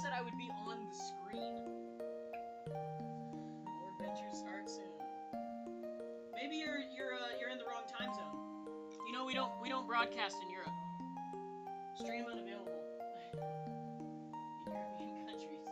said I would be on the screen. More adventure starts soon. Maybe you're in the wrong time zone. You know we don't broadcast in Europe. Stream unavailable in European countries.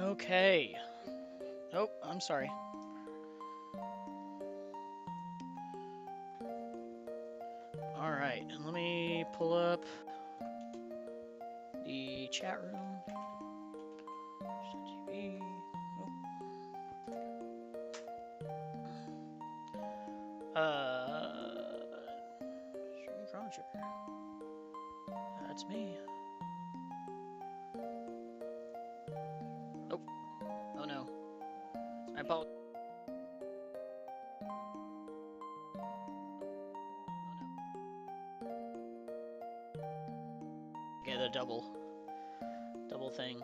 Okay. Oh, I'm sorry. All right, and let me pull up the chat room. TV. Stream Chrono Trigger. That's me. Oh. Oh no. I apologize. Get a double thing.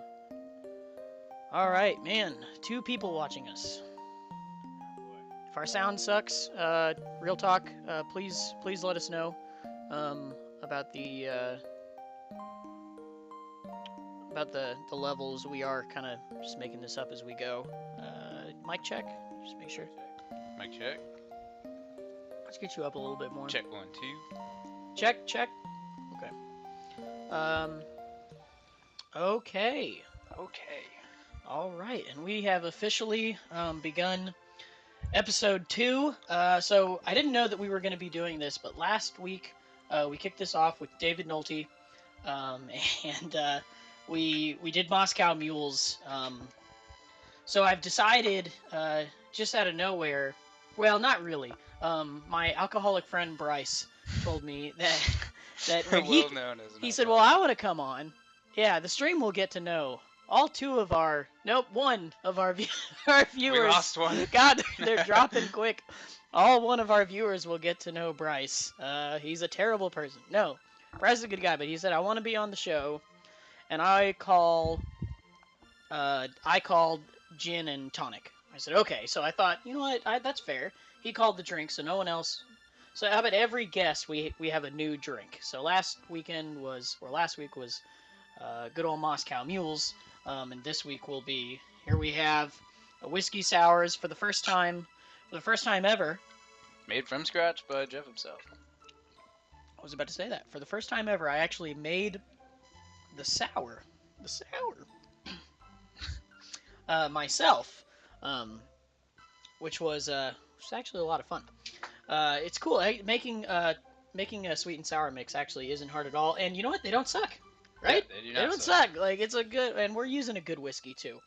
All right, man. 2 people watching us. If our sound sucks, real talk, please let us know about the levels. We are kind of just making this up as we go. Mic check. Just make sure. Mic check. Let's get you up a little bit more. Check 1 2. Check. Okay. Okay. All right, and we have officially begun episode 2. So I didn't know that we were going to be doing this, but last week we kicked this off with David Nolte, and we did Moscow Mules. So I've decided, just out of nowhere, well, not really. My alcoholic friend Bryce told me that when he said, "Well, I want to come on." Yeah, the stream will get to know all 2 of our, one of our viewers. We lost one. God, they're dropping quick. All 1 of our viewers will get to know Bryce. He's a terrible person. No, Bryce is a good guy, but he said, I want to be on the show. And I called gin and tonic. I said, okay. So I thought, you know what, that's fair. He called the drink, so no one else. So how about every guest, we have a new drink. So last week was good old Moscow Mules. And this week will be, here we have a whiskey sours for the first time ever. Made from scratch by Jeff himself. I was about to say that. For the first time ever, I actually made the sour myself, which was actually a lot of fun. It's cool. Making a sweet and sour mix actually isn't hard at all. And you know what? They don't suck. Right? Yeah, they don't suck. Like, it's a good, and we're using a good whiskey too.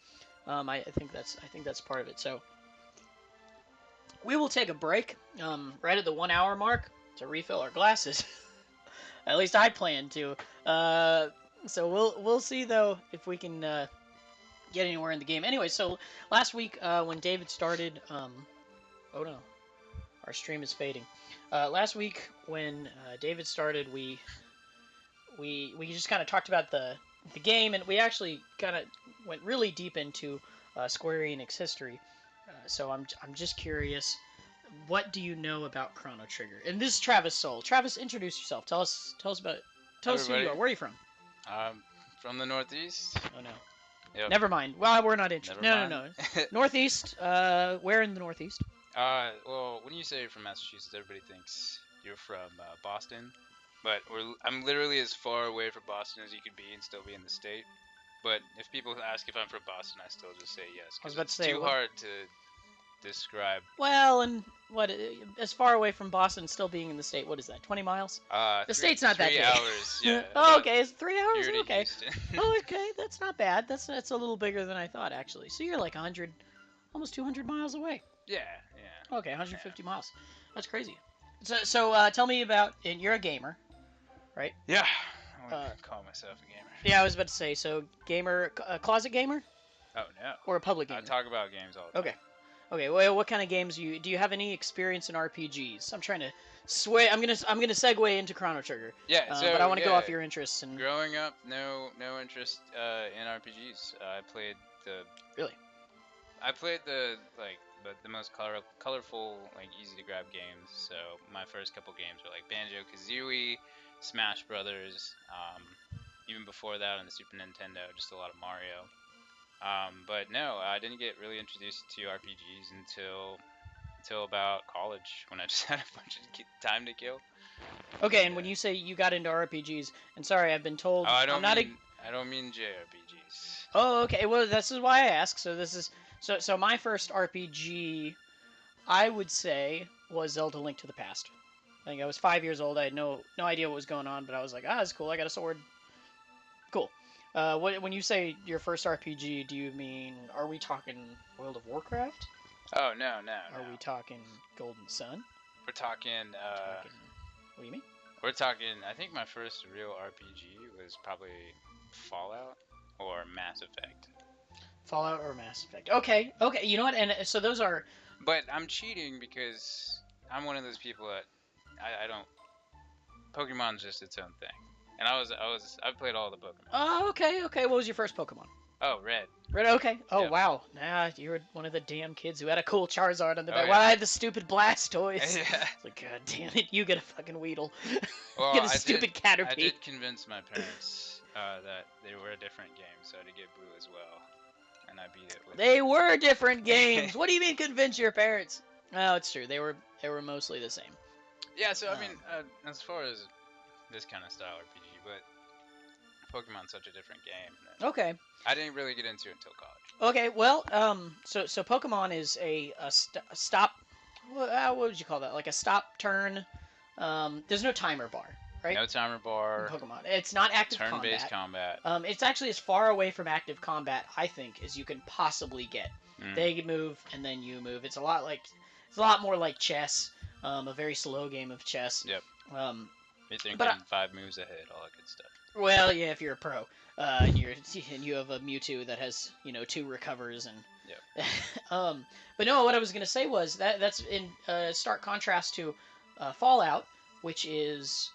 I think that's part of it. So we will take a break right at the 1 hour mark to refill our glasses. At least I plan to. So we'll see though if we can get anywhere in the game. Anyway, so last week when David started, oh no, our stream is fading. Last week when David started, we just kind of talked about the game, and we actually kind of went really deep into Square Enix history. So I'm just curious, what do you know about Chrono Trigger? And this is Travis Soul. Travis, introduce yourself. Tell us who you are. Where are you from? From the Northeast. Oh no. Yep. Never mind. Well, we're not interested. No. Northeast. Where in the Northeast? Well, when you say you're from Massachusetts, everybody thinks you're from Boston. But I'm literally as far away from Boston as you could be and still be in the state. But if people ask if I'm from Boston, I still just say yes. I was about to say, it's too hard to describe. Well, and what as far away from Boston, still being in the state, what is that? 20 miles? The Three state's not that three big. hours. Yeah, Oh, about okay, it's 3 hours. here to Okay. Houston. Oh, okay, that's not bad. That's a little bigger than I thought actually. So you're like 100, almost 200 miles away. Yeah, yeah, Okay, yeah. 150 miles. That's crazy. So tell me about. And you're a gamer, right? Yeah, I wouldn't Uh, call myself a gamer. yeah, I was about to say. So gamer, a closet gamer Oh no, or a public I gamer? talk about games all the Okay. time. Okay. Well, what kind of games do you have any experience in RPGs? I'm trying to sway. I'm gonna segue into Chrono Trigger. Yeah, But I so want to go yeah, off your interests and growing up, no interest in RPGs. The really. I played the most colorful, like easy to grab games. So my first couple games were like Banjo Kazooie, Smash Brothers. Even before that on the Super Nintendo, just a lot of Mario. But no, I didn't get really introduced to RPGs until about college when I just had a bunch of time to kill. Okay, and And when you say you got into RPGs, and sorry, I've been told oh, I'm not a. I don't mean JRPGs. Oh, okay. Well, this is why I ask. So this is so my first RPG, I would say, was Zelda: Link to the Past. I think I was 5 years old. I had no idea what was going on, but I was like, that's cool. I got a sword. Cool. When you say your first RPG, do you mean are we talking World of Warcraft? Oh no, no, Are no. we talking Golden Sun? We're talking. Talking. What do you mean? We're talking. I think my first real RPG was probably Fallout or Mass Effect. Fallout or Mass Effect? Okay. Okay. You know what? And so those are. But I'm cheating because I'm one of those people that I don't. Pokemon's just its own thing, and I've played all the Pokemon. Oh, okay. Okay. What was your first Pokemon? Oh, Red. Red. Okay. Oh, Yep. wow. Nah, you were one of the damn kids who had a cool Charizard on the Oh back. Well, yeah. I had the stupid Blastoise. Yeah. It's like, God damn it, you get a fucking Weedle. Well, Get a stupid Caterpie. I did convince my parents that they were a different game, so to get Blue as well, and I beat it with. They were different games. What do you mean convince your parents? Oh, it's true. They were mostly the same. Yeah, so I mean, as far as this kind of style RPG, but Pokemon's such a different game that Okay. I didn't really get into until college. Okay. Well, so Pokemon is a stop. What would you call that? Like a stop turn. There's no timer bar, right? No timer In bar, Pokemon. It's not active turn-based combat. combat. It's actually as far away from active combat, I think, as you can possibly get. Mm. They move and then you move. It's a lot more like chess. A very slow game of chess. Yep. You're thinking but 5 moves ahead, all that good stuff. Well, yeah, if you're a pro, and you have a Mewtwo that has 2 recovers and. Yep. But no, what I was gonna say was that's in stark contrast to Fallout, which is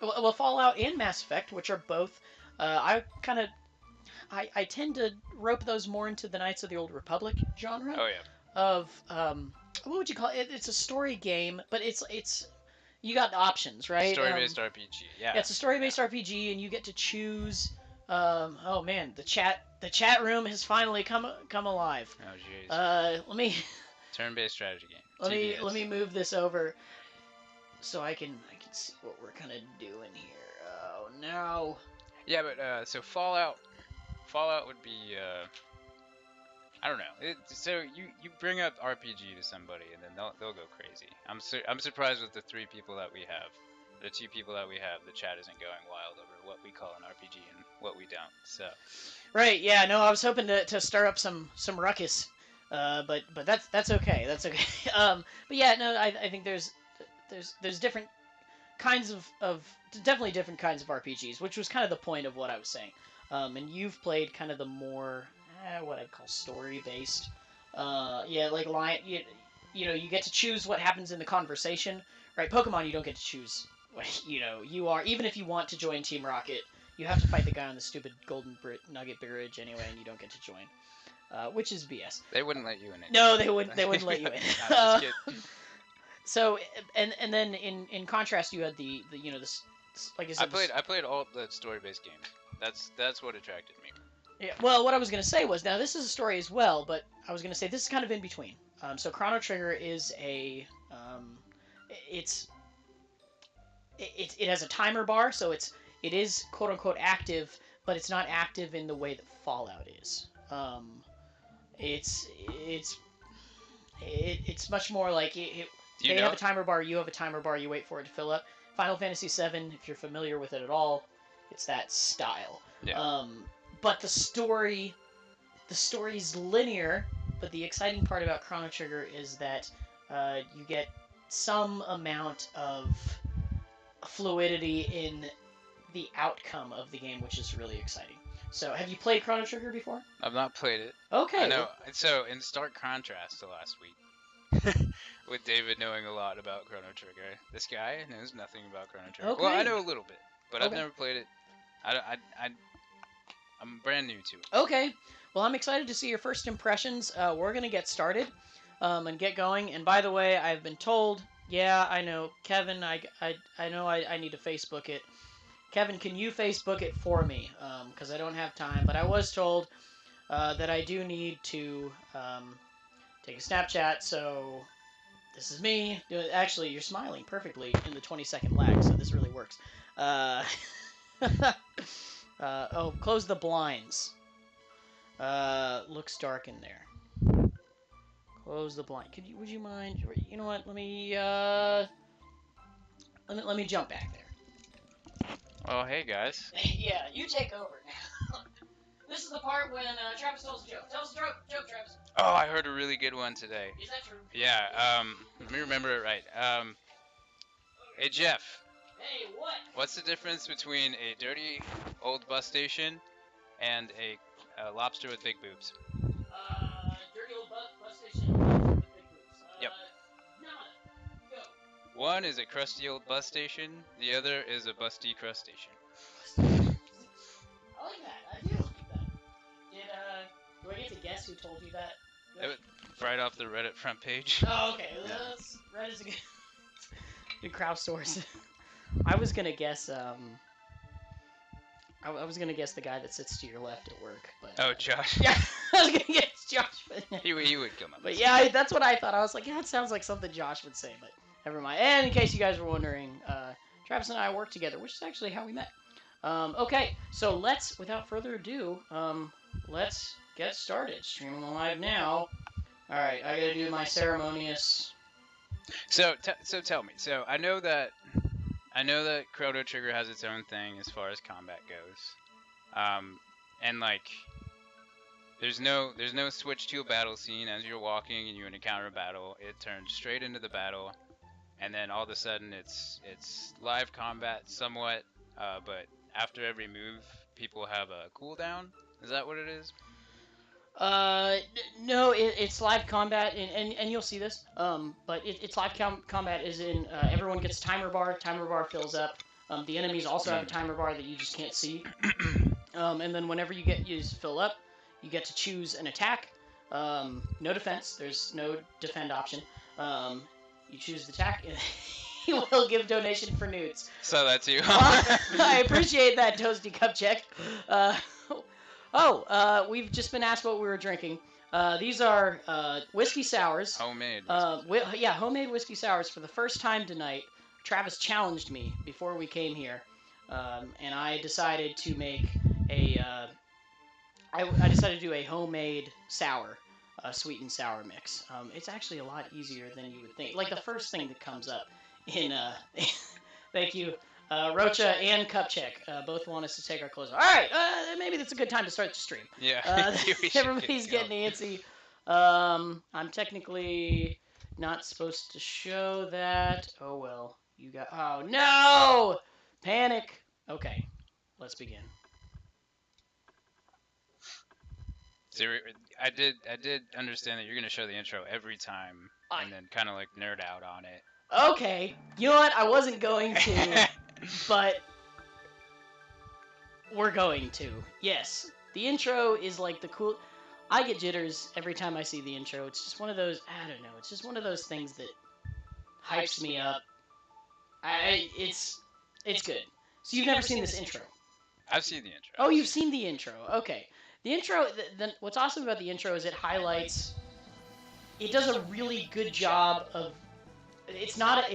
well, Fallout and Mass Effect, which are both. I tend to rope those more into the Knights of the Old Republic genre Oh yeah. of what would you call it? It's a story game, but it's you got options, right? Story-based RPG. Yeah. Yeah, it's a story-based RPG, and you get to choose. Oh man, the chat room has finally come alive. Oh jeez. Let me Turn-based strategy game. let me move this over so I can see what we're kind of doing here. Oh no. Yeah, but so Fallout would be I don't know. So you bring up RPG to somebody and then they'll go crazy. I'm surprised with the 3 people that we have. The 2 people that we have, the chat isn't going wild over what we call an RPG and what we don't. So. Right. Yeah. No, I was hoping to stir up some ruckus. But that's okay. That's okay. But yeah, no, I think there's different kinds of definitely different kinds of RPGs, which was kind of the point of what I was saying. And you've played kind of the more what I'd call story based. Yeah, like you get to choose what happens in the conversation, right? Pokemon, you don't get to choose. You are even if you want to join Team Rocket, you have to fight the guy on the stupid Golden Nugget Bridge anyway, and you don't get to join, which is BS. They wouldn't let you in. No, they wouldn't. They wouldn't let you in. Just kidding. So and then in contrast, you had the this like I said. I played all the story-based games. That's what attracted me. Yeah. Well, what I was gonna say was now this is a story as well, but I was gonna say this is kind of in between. So Chrono Trigger is it has a timer bar, so it is quote unquote active, but it's not active in the way that Fallout is. It's It's much more like Do you they have know? a timer bar, you have a timer bar, you wait for it to fill up. Final Fantasy VII, if you're familiar with it at all, it's that style. Yeah. But the story's linear. But the exciting part about Chrono Trigger is that you get some amount of fluidity in the outcome of the game, which is really exciting. So, have you played Chrono Trigger before? I've not played it. I Okay. know. So, in stark contrast to last week, with David knowing a lot about Chrono Trigger, this guy knows nothing about Chrono Trigger. Okay. Well, I know a little bit, but I've Okay. never played it. I'm brand new to it. Okay. Well, I'm excited to see your first impressions. We're gonna get started and get going. And by the way, I've been told. Yeah, I know, Kevin. I know I need to Facebook it. Kevin, can you Facebook it for me? Because I don't have time. But I was told that I do need to take a Snapchat. So this is me. Actually, you're smiling perfectly in the 20-second lag, so this really works. Oh, close the blinds. Looks dark in there. Close the blind. Would you mind? You know what? Let me jump back there. Oh, hey guys. Yeah, you take over now. This is the part when Travis tells a joke. Tell us a joke, Travis. Oh, I heard a really good one today. Is that true? Yeah. Let me remember it right. Hey Jeff. Hey, what? What's the difference between a dirty old bus station and a lobster with big boobs? Dirty old bus station with big boobs. Yep. Nada. Go. One is a crusty old bus station. The other is a busty crustacean. I like that. I do like that. Do I get to guess who told you that? Right off the Reddit front page. Oh, okay. Reddit's a good crowdsource. I was gonna guess. I was gonna guess the guy that sits to your left at work, but. Oh, Josh. Yeah, I was gonna guess Josh, but. He would come up. But yeah, that's what I thought. I was like, yeah, it sounds like something Josh would say, but never mind. And in case you guys were wondering, Travis and I work together, which is actually how we met. Okay, so without further ado, let's get started. Streaming live now. All right, I gotta do my ceremonious. So tell me. So I know that Chrono Trigger has its own thing as far as combat goes, and like there's no switch to a battle scene as you're walking and you encounter a battle. It turns straight into the battle, and then all of a sudden it's live combat somewhat, but after every move people have a cooldown. Is that what it is? No, it's live combat, and you'll see this. But it's live combat is in everyone gets a timer bar. Timer bar fills up. The enemies also have a timer bar that you just can't see. And then whenever you fill up, you get to choose an attack. No defense. There's no defend option. You choose the attack, and he will give donation for nudes. So that's you. I appreciate that, Toasty Cup Check. We've just been asked what we were drinking. These are whiskey sours. Homemade. Homemade whiskey sours. For the first time tonight, Travis challenged me before we came here, and I decided to make I decided to do a homemade sour, sweet and sour mix. It's actually a lot easier than you would think. Like the first thing that comes up in thank you. Rocha and Cupcheck both want us to take our clothes off. All right, maybe that's a good time to start the stream. Yeah. Everybody's getting antsy. I'm technically not supposed to show that. Oh well, you got. Oh no! Panic. Okay, let's begin. So I did understand that you're gonna show the intro every time, and then kind of like nerd out on it. Okay, you know what? I wasn't going to, but we're going to. Yes, the intro is like the cool. I get jitters every time I see the intro. It's just one of those. I don't know. It's just one of those things that hypes me up. It's good. So you've never seen this intro? I've seen the intro. Oh, you've seen the intro. Okay. The intro. What's awesome about the intro is it does a really good job of. It's not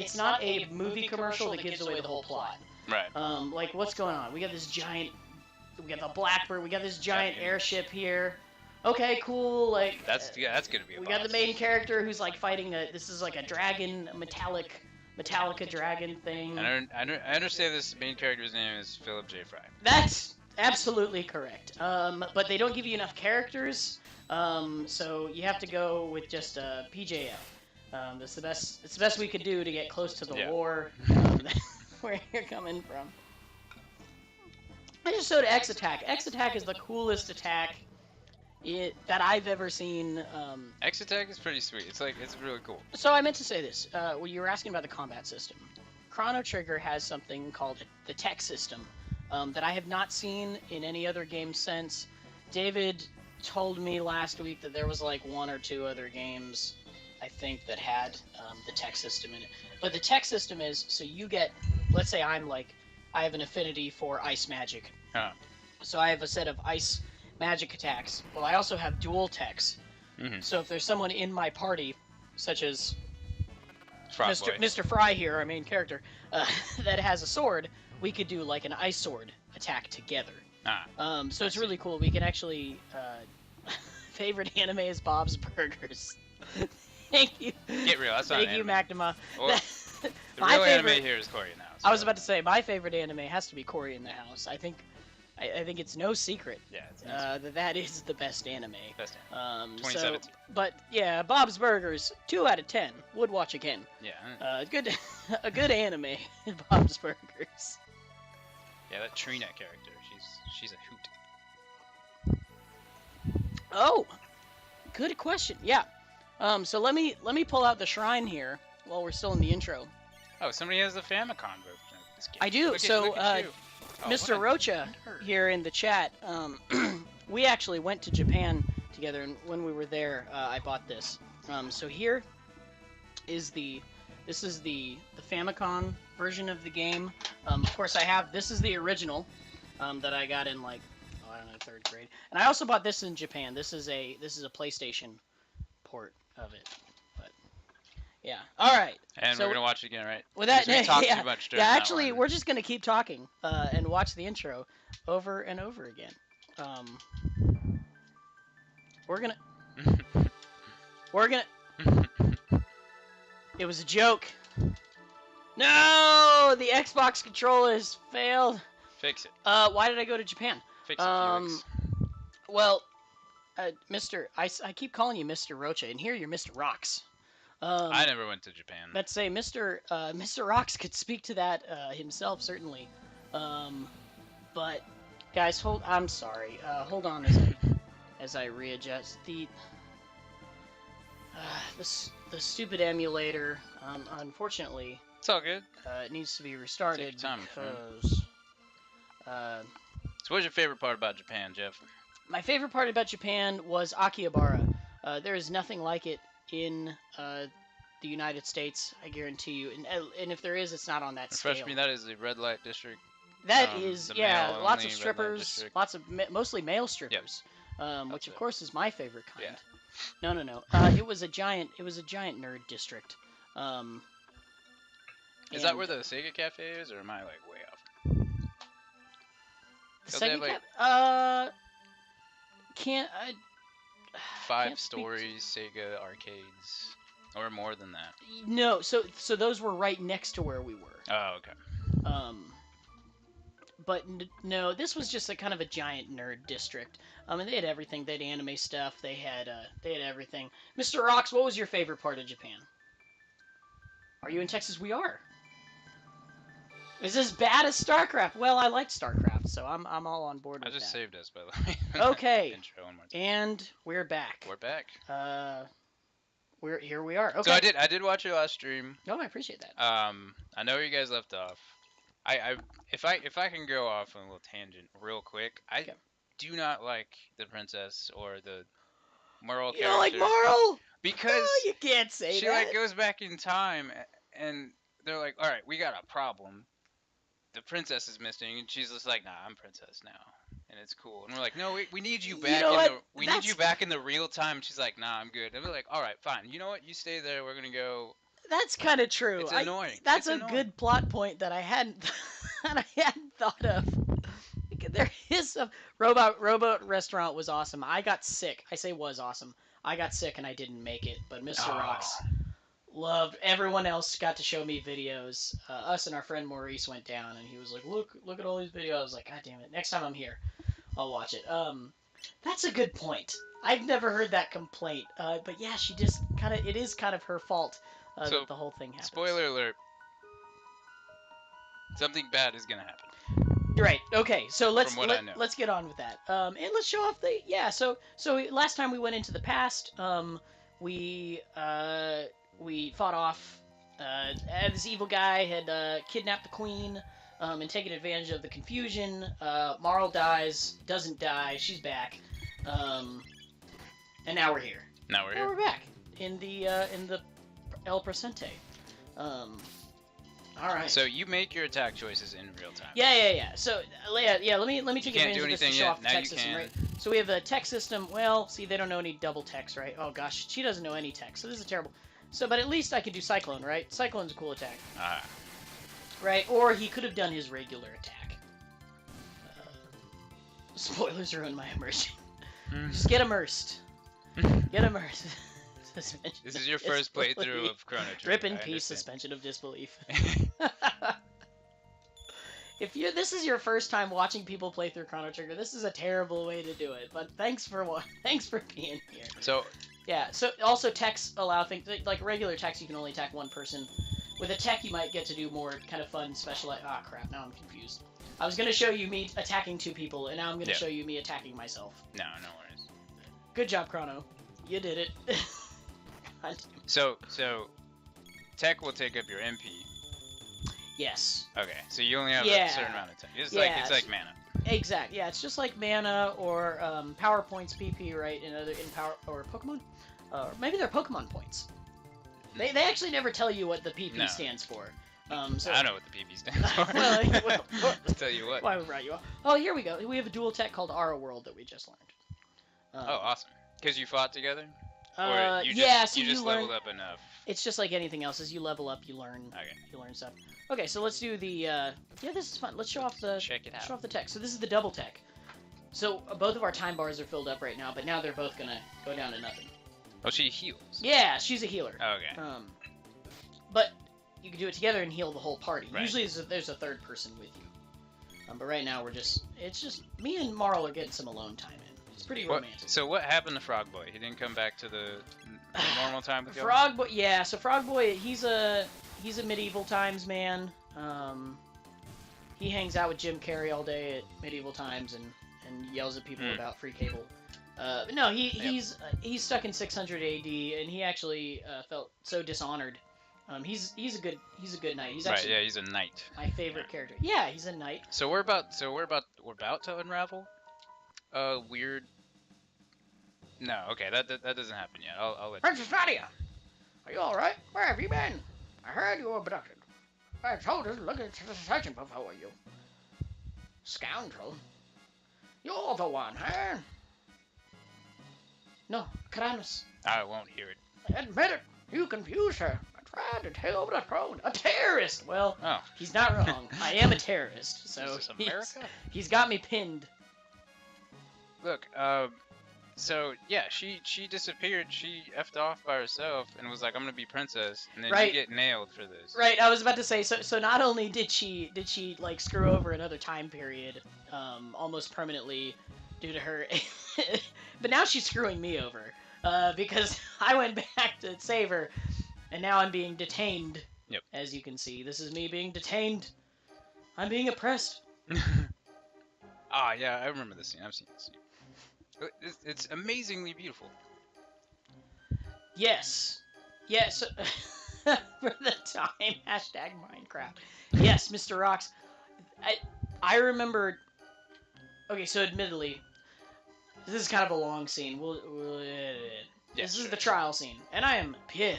a movie commercial that gives away the whole plot. Right. Like what's going on? We got the Blackbird. We got this giant airship here. okay, cool. Like, That's gonna be a we got the boss. main character who's like fighting a. This is like a dragon, Metallica dragon thing. I understand this main character's name is Philip J. Fry. That's absolutely correct. But they don't give you enough characters. So you have to go with just PJF. That's the best. It's the best we could do to get close to the Yeah. lore where you're coming from. I just showed X Attack. X Attack is the coolest attack that I've ever seen. X Attack is pretty sweet. It's really cool. So I meant to say this. When you were asking about the combat system, Chrono Trigger has something called the tech system that I have not seen in any other game since. David told me last week that there was like one or two other games, I think, that had the tech system in it. But the tech system is, so you get, let's say I have an affinity for ice magic. Huh. So I have a set of ice magic attacks. Well, I also have dual techs. Mm-hmm. So if there's someone in my party, such as Frogboy. Mr. Fry here, our main character, that has a sword, we could do like an ice sword attack together. So it's really cool. We can actually. Favorite anime is Bob's Burgers. Thank you. Get real. That's not Thank an you, anime. McNamara. Well, the real anime here is Cory in the House. I was about to say my favorite anime has to be Cory in the House. I think it's no secret. Yeah, it's that is the best anime. Best anime. 2017. But yeah, Bob's Burgers, 2 out of 10. Would watch again. Yeah. Good, a good anime. Bob's Burgers. Yeah, that Trina character. She's a hoot. Oh, good question. Yeah. So let me pull out the shrine here while we're still in the intro. Oh, somebody has the Famicom version of this game. I do. Look at you. Oh, Mr. Rocha here in the chat, we actually went to Japan together, and when we were there, I bought this. So here is this is the Famicom version of the game. Of course, this is the original that I got in like, I don't know, 3rd grade. And I also bought this in Japan. This is a PlayStation port of it. But yeah. All right. And so we're gonna watch it again, right? With that, we talked yeah, too much yeah. during that Actually, one. we're just gonna keep talking and watch the intro over and over again. We're gonna. It was a joke. No, the Xbox controllers failed. Fix it. Why did I go to Japan? Fix it, Felix. Well, I keep calling you Mr. Rocha, and here you're Mr. Rocks. I never went to Japan. Let's say Mr. Rocks could speak to that himself, certainly. But guys, I'm sorry. Hold on as I readjust the stupid emulator. Unfortunately, It's all good. it needs to be restarted Take your time, because. So what's your favorite part about Japan, Jeff? My favorite part about Japan was Akihabara. There is nothing like it in the United States, I guarantee you. And if there is, it's not on that scale. Refresh me, that is the red light district. That is, yeah, male lots only of red light strippers, district. lots of mostly male strippers, which of it. course is my favorite kind. Yeah. No. It was a giant nerd district. Is that where the Sega Cafe is, or am I like way off? the Don't they have, Sega like, can't I? 5 can't speak to- stories Sega arcades, or more than that? No, so those were right next to where we were. Oh, okay. But no, this was just a kind of a giant nerd district. And they had everything. They had anime stuff. They had everything. Mr. Rocks, what was your favorite part of Japan? Are you in Texas? We are. Is this bad as StarCraft? Well, I liked StarCraft, so I'm all on board with I just that. saved us, by the way. Okay. Intro one more time. And we're back. We're back. Here we are. Okay. So I did watch your last stream. Oh, I appreciate that. I know where you guys left off. If I can go off on a little tangent real quick, I do not like the princess or the moral character. You don't like Marl? Because Oh, you can't say she that. like goes back in time, and they're like, all right, we got a problem. The princess is missing, and she's just like, nah, I'm princess now, and it's cool. And we're like, no, we need you back need you back in the real time. She's like, nah, I'm good. And we're like, all right, fine. You know what? You stay there. We're gonna go. That's kind of true. It's annoying. That's It's good plot point that I hadn't thought of. There is stuff. Robot Restaurant was awesome. I got sick. I say was awesome. I got sick and I didn't make it, but Mr. Rocks loved. Everyone else got to show me videos. Us and our friend Maurice went down, and he was like, "Look at all these videos." I was like, "God damn it! Next time I'm here, I'll watch it." That's a good point. I've never heard that complaint. But yeah, she just kind of. It is kind of her fault So, that the whole thing happens. spoiler alert. Something bad is gonna happen. Right. Okay. So let's From what I know. let's get on with that. And let's show off the So last time we went into the past. We fought off. This evil guy had kidnapped the queen. And taken advantage of the confusion. Marl dies. Doesn't die. She's back. And now we're here. Now we're Now here. we're back in the El Presente. All right. So you make your attack choices in real time. Yeah. So yeah. Let me take can't advantage do of this to anything show yet. off the Now tech you system, can. right? So we have a tech system. Well, see, they don't know any double techs, right? Oh gosh, she doesn't know any tech, so this is terrible. So, but at least I can do Cyclone, right? Cyclone's a cool attack, right? Or he could have done his regular attack. Spoilers ruin my immersion. Just get immersed. Get immersed. Suspension This of is your first playthrough disbelief. of Chrono Trigger. Rip in I peace, understand. suspension of disbelief. If this is your first time watching people play through Chrono Trigger, this is a terrible way to do it. But thanks for being here. So Yeah. So also techs allow things like regular techs. You can only attack one person. With a tech, you might get to do more kind of fun specialized. Ah, crap! Now I'm confused. I was gonna show you me attacking two people, and now I'm gonna show you me attacking myself. no worries. Good job, Chrono. You did it. God damn. So tech will take up your MP. Yes. Okay, so you only have a Yeah. certain amount of tech. It's Yeah. like mana. Exact. Yeah, it's just like mana or power points, PP, right? In power or Pokemon, or maybe they're Pokemon points. They actually never tell you what the PP stands for. So I know what the PP stands for. well, I'll tell you what. why we brought you up? Oh, here we go. We have a dual tech called Robo-rolled that we just learned. Oh, awesome. Because you fought together? Or you just, yeah. So you just learn. leveled up enough. It's just like anything else. As you level up, you learn. Okay. You learn stuff. Okay, so let's do the. Yeah, this is fun. Let's show off the. Check it out. Show off the tech. So this is the double tech. So both of our time bars are filled up right now, but now they're both gonna go down to nothing. Oh, she heals. Yeah, she's a healer. Okay. But you can do it together and heal the whole party. Right. Usually there's a third person with you. But right now it's just me and Marl are getting some alone time in. It's pretty romantic. So what happened to Frog Boy? He didn't come back to the normal time ago? Frog Boy, yeah. So Frog Boy, he's a medieval times man. He hangs out with Jim Carrey all day at medieval times and yells at people about free cable. No, he's stuck in 600 AD, and he actually felt so dishonored. He's a good knight. He's actually yeah, he's a knight. my favorite character. Yeah, he's a knight. So we're about to unravel a weird. No, okay, that doesn't happen yet. I'll let you. Princess Nadia, are you all right? Where have you been? I heard you were abducted. My soldiers looking searching for you. Scoundrel. You're the one, huh? No, Kranos. I won't hear it. Admit it. You confused her. I tried to take over the throne. A terrorist. Well, Oh. he's not wrong. I am a terrorist. So Is this America? he's got me pinned. Look, so yeah, she disappeared. She effed off by herself and was like, "I'm gonna be princess," and then Right. you get nailed for this. Right, I was about to say, so not only did she like screw over another time period, almost permanently due to her, but now she's screwing me over, because I went back to save her, and now I'm being detained. Yep. As you can see, this is me being detained. I'm being oppressed. Ah, yeah, I remember this scene. I've seen this scene. It's amazingly beautiful. Yes. Yes. For the time, hashtag Minecraft. Yes, Mr. Rocks. I remember. Okay, so admittedly, this is kind of a long scene. This is the trial scene, and I am Pierre.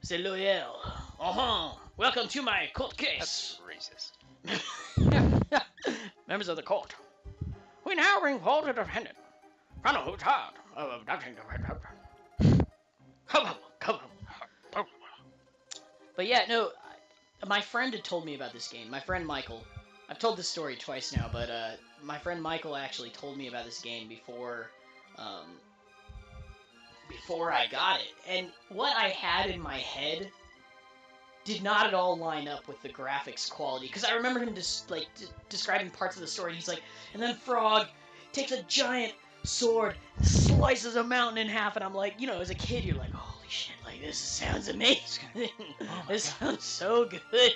C'est loyal. Welcome to my court case. That's racist. Members of the court, we now bring forward the defendant. Chrono, who's hard of abducting the Come on. But yeah, no, my friend had told me about this game. My friend Michael. told this story twice now, but my friend Michael actually told me about this game um, before I got it, and what I had in my head did not at all line up with the graphics quality. Because I remember him describing parts of the story. He's like, and then Frog takes a giant sword, slices a mountain in half, and I'm like, you know, as a kid, you're like, holy shit, like this sounds amazing. This sounds so good.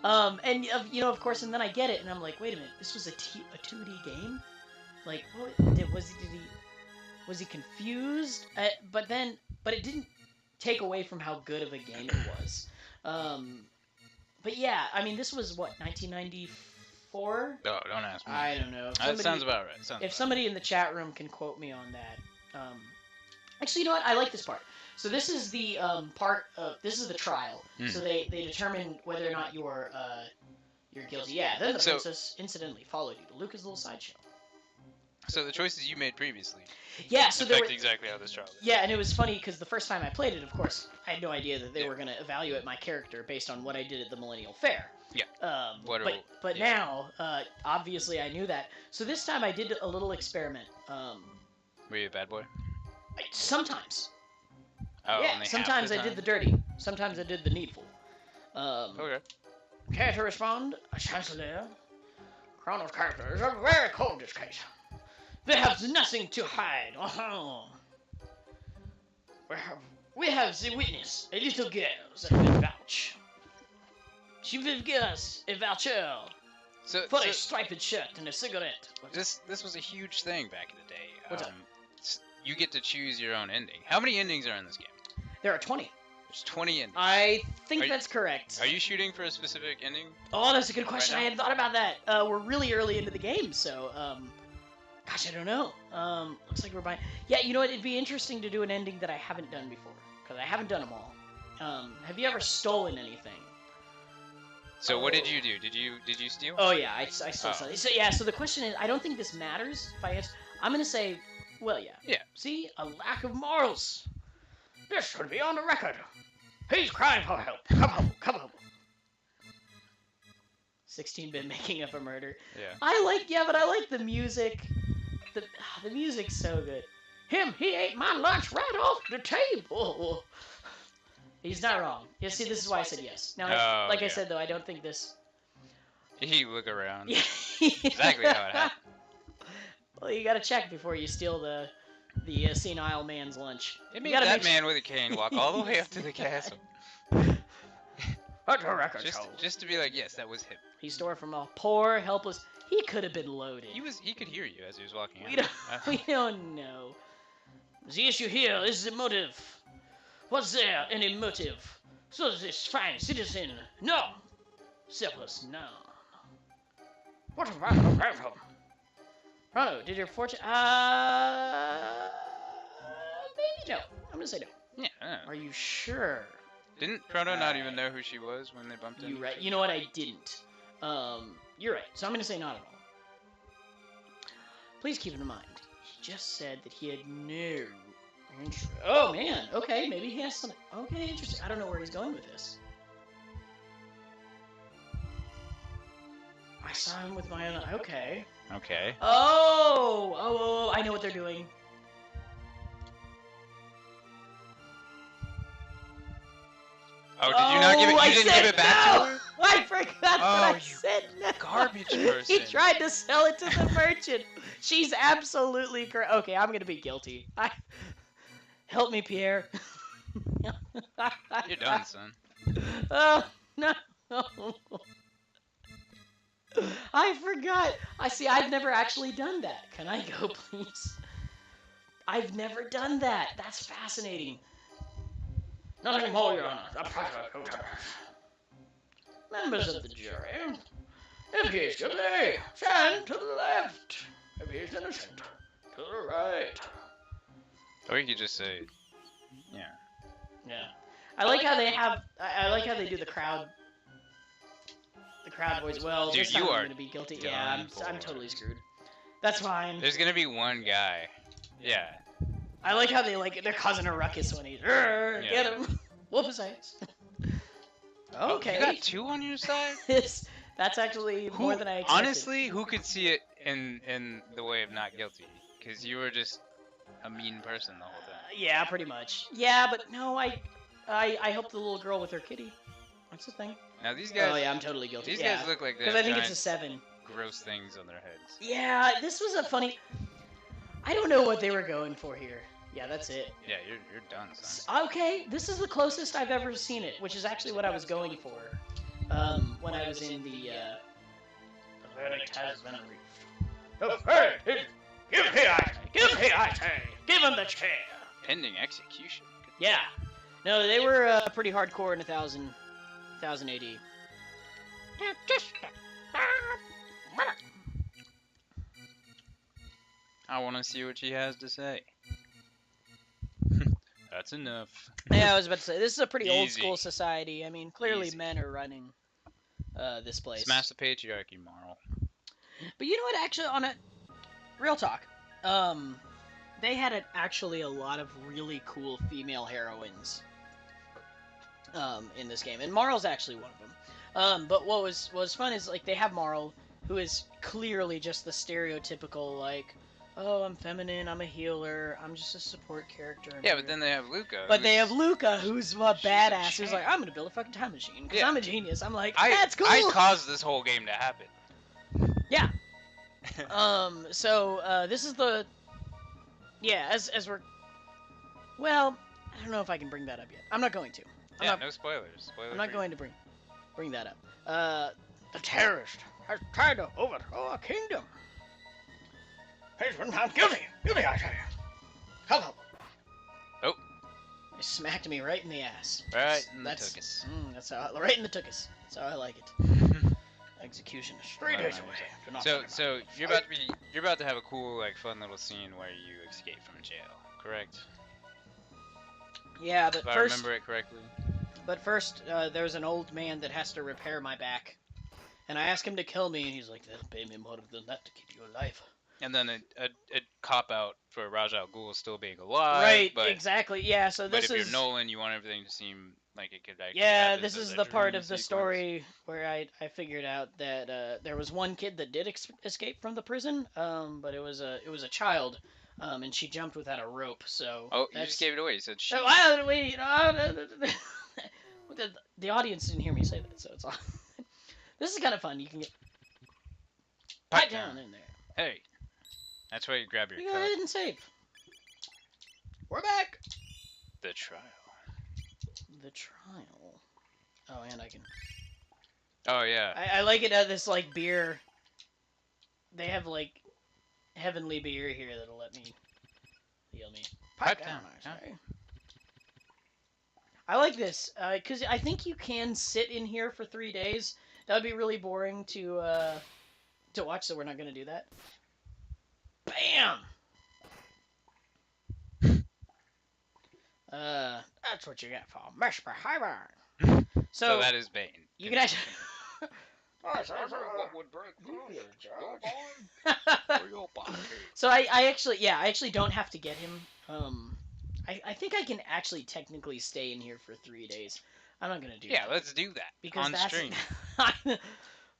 And you know, of course, and then I get it, and I'm like, wait a minute, this was a 2D game? Like, was he confused? But it didn't take away from how good of a game it was. But yeah, I mean, this was what, 1994? No, don't ask me. I don't know. That sounds about right. If somebody in the chat room can quote me on that. Actually, you know what? I like this part. So this is the this is the trial. So they determine whether or not you're guilty. Yeah. Then the princess incidentally followed you to Luca's little sideshow. So the choices you made previously. Yeah. So affect exactly how this trial is. Yeah, and it was funny because the first time I played it, of course, I had no idea that they were going to evaluate my character based on what I did at the Millennial Fair. Yeah. But now, obviously, I knew that. So this time I did a little experiment. Were you a bad boy? Sometimes. Oh, Yeah, sometimes I did the dirty. Sometimes I did the needful. Okay. Care to respond, Chancellor? Crown of characters are very cold this case. They have nothing to hide. We have the witness, a little girl that will vouch. She will give us a voucher for a striped shirt and a cigarette. This was a huge thing back in the day. What's up? You get to choose your own ending. How many endings are in this game? There are 20. There's 20 endings. I think that's correct. Are you shooting for a specific ending? Oh, that's a good question. I hadn't thought about that. We're really early into the game, so gosh, I don't know. Looks like we're buying. Yeah, you know what? It'd be interesting to do an ending that I haven't done before, because I haven't done them all. Have you ever stolen anything? So what did you do? Did you steal? Oh yeah, I stole something. So yeah, so the question is, I don't think this matters if I answer. I'm gonna say, well, yeah. Yeah. See, a lack of morals. This should be on the record. He's crying for help. Come home. 16-bit making up a murder. Yeah. I like the music. The music's so good. He ate my lunch right off the table. He's not wrong. Yeah, see, this is why I said yes. Now, I said, though, I don't think this... You look around. Yeah. Exactly how it happened. Well, you gotta check before you steal the senile man's lunch. It made that man with a cane walk all the way up to the castle. Just to be like, yes, that was him. He stole from a poor, helpless... He could have been loaded. He could hear you as he was walking out. We don't know. The issue here is the motive. Was there any motive? So this fine citizen, no. Selfless, no. What about the platform? Chrono, did your fortune... maybe no. I'm gonna say no. Yeah. Are you sure? Didn't Chrono not even know who she was when they bumped into? You right. You know what? I didn't. You're right. So I'm gonna say not at all. Please keep in mind, he just said that he had no interest. Oh man. Okay, maybe he has some. Okay, interesting. I don't know where he's going with this. I saw him with my own. Okay. Okay. Oh! I know what they're doing. Oh, did you not give it? You didn't give it back to her? I forgot that I said no. Garbage person. He tried to sell it to the merchant. She's absolutely correct. Okay, I'm gonna be guilty. Help me, Pierre. You're done, son. Oh no. I forgot. I've never actually done that. Can I go, please? I've never done that. That's fascinating. Nothing more, Your Honor. Members of the jury, if he is guilty, stand to the left. If he is innocent, to the right. Or you could just say, yeah. Yeah. I like how they have. I like how they do the crowd. The crowd voice. Well, dude, this time you I'm are gonna be guilty. Yeah, I'm totally screwed. That's fine. There's gonna be one guy. Yeah. I like how they're causing a ruckus when he's get him. Whoop his ass. Okay. You got two on your side? That's That's actually more than I expected. Honestly, who could see it in the way of not guilty? Because you were just a mean person the whole time. Yeah, pretty much. Yeah, but no, I helped the little girl with her kitty. That's the thing. Now these guys. Oh yeah, I'm totally guilty. These Yeah. guys look like they Because have I think it's giant, a 7. gross things on their heads. Yeah, this was a funny. I don't know what they were going for here. Yeah, that's it. Yeah, you're done, son. Okay, this is the closest I've ever seen it, which is actually what I was going for. When I was in the very Tasman Reef. Give him the chair. Pending execution. Yeah. No, they were pretty hardcore in 1000 AD. I want to see what she has to say. That's enough. Yeah, I was about to say, this is a pretty old Easy. school society. I mean, clearly Easy. men are running this place. Smash the patriarchy, Marl. But you know what, actually, on a real talk, they had actually a lot of really cool female heroines in this game, and Marl's actually one of them. But what was fun is, like, they have Marl, who is clearly just the stereotypical, like, oh, I'm feminine, I'm a healer, I'm just a support character. Yeah, but then they have Luca. But they have Luca, who's a badass, who's champ. like, I'm gonna build a fucking time machine, because Yeah. I'm a genius. I'm like, I, that's cool! I caused this whole game to happen. Yeah. So, this is the... Yeah, as we're... Well, I don't know if I can bring that up yet. I'm not going to. No spoilers. I'm not going to bring that up. The terrorist has tried to overthrow our kingdom. He's been found guilty. Guilty, I tell you. Help. Oh. They smacked me right in the ass. Right in the tuchus. That's how... Right in the tuchus. That's how I like it. Execution is straight Right. away. Do not So forget so about you're about to have a cool, like, fun little scene where you escape from jail, correct? it. Yeah, but If I first... remember it correctly. But first, there's an old man that has to repair my back. And I ask him to kill me, and he's like, they'll pay me more than that to keep you alive. And then a cop-out for Ra's al Ghul still being alive. Right, but, exactly, yeah, so But this if is... you're Nolan, you want everything to seem like it could actually Yeah, happen, this so is that the dream part of the sequence. story where I figured out that there was one kid that did escape from the prison, but it was a child, and she jumped without a rope, so... Oh, you just gave it away. You said she... Oh, wait, the audience didn't hear me say that, so it's all... This is kind of fun. You can get... Pipe down in there. Hey. That's where you grab your You go cup. ahead and save. We're back! The trial. The trial. Oh, and I can... Oh, yeah. I like it at this, like, beer... They have, like, heavenly beer here that'll let me heal me. Pipe down. I say. I like this, because I think you can sit in here for 3 days. That would be really boring to watch, so we're not going to do that. Bam! That's what you get for mesh behind. So that is Bane. You can actually... What would break your jawbone? Real body. So I actually don't have to get him. I think I can actually technically stay in here for 3 days. I'm not gonna do that. Yeah, let's do that Because on that's stream.